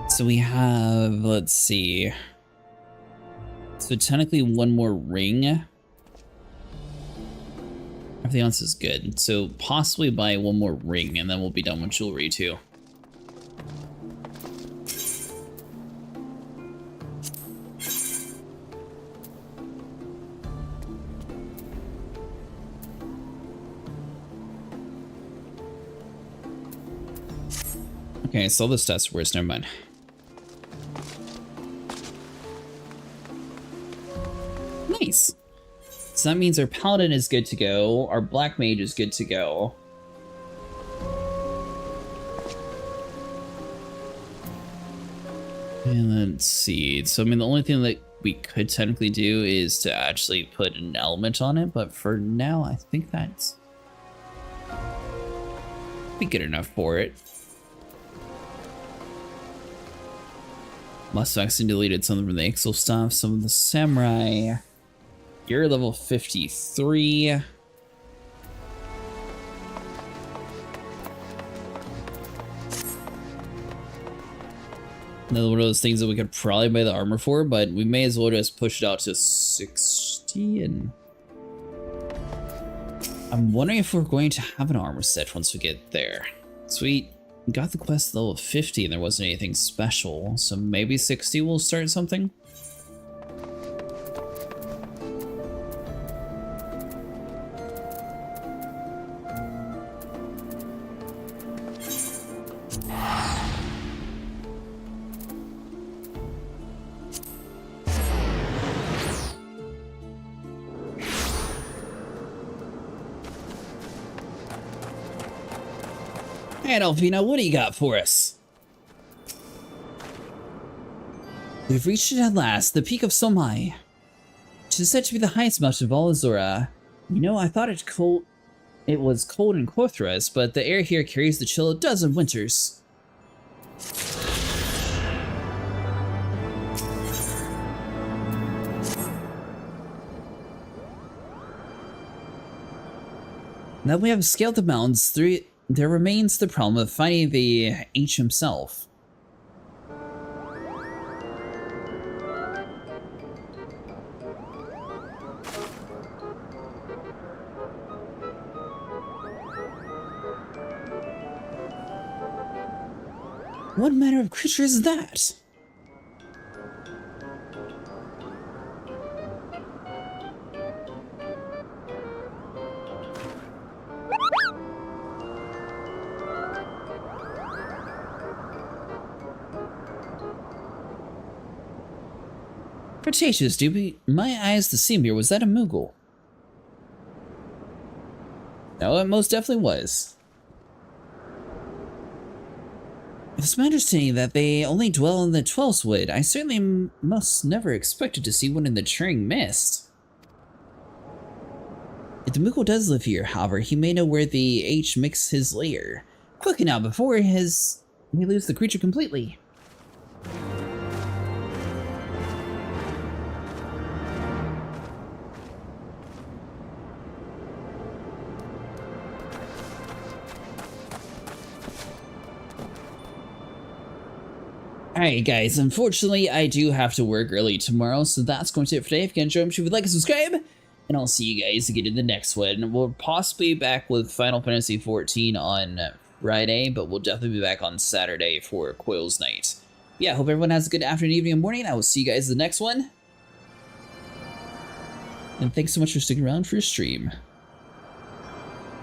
So we have, let's see. So technically one more ring. Everything else is good. So possibly buy one more ring and then we'll be done with jewelry too. Okay, so all the stats are worse, never mind. Nice. So that means our paladin is good to go, our black mage is good to go. And let's see. So I mean, the only thing that we could technically do is to actually put an element on it, but for now, I think that's be good enough for it. Must have accidentally deleted something from the Ixal stuff. Some of the samurai. You're level 53. Another one of those things that we could probably buy the armor for, but we may as well just push it out to 60 and... I'm wondering if we're going to have an armor set once we get there. Sweet. We got the quest level 50 and there wasn't anything special, so maybe 60 will start something? Hey, Alvina, what do you got for us? We've reached it at last, the peak of Somai. It is said to be the highest mountain of all Azura. You know, I thought it was cold in Coerthas, but the air here carries the chill of dozen winters. Now we have scaled the mountains through. There remains the problem of finding the H himself. What manner of creature is that? Cretaceous, dude. My eyes to see here. Was that a Moogle? No, it most definitely was. It's my understanding that they only dwell in the 12's Wood. I certainly must never expected to see one in the Turing Mist. If the Moogle does live here, however, he may know where the H makes his lair. Quickly now, before we lose the creature completely. Alright guys, unfortunately I do have to work early tomorrow, so that's going to do it for today. If you enjoyed, make sure you like and subscribe, and I'll see you guys again in the next one. We'll possibly be back with Final Fantasy XIV on Friday, but we'll definitely be back on Saturday for Coil's Night. Yeah, hope everyone has a good afternoon, evening, and morning, and I will see you guys in the next one. And thanks so much for sticking around for your stream.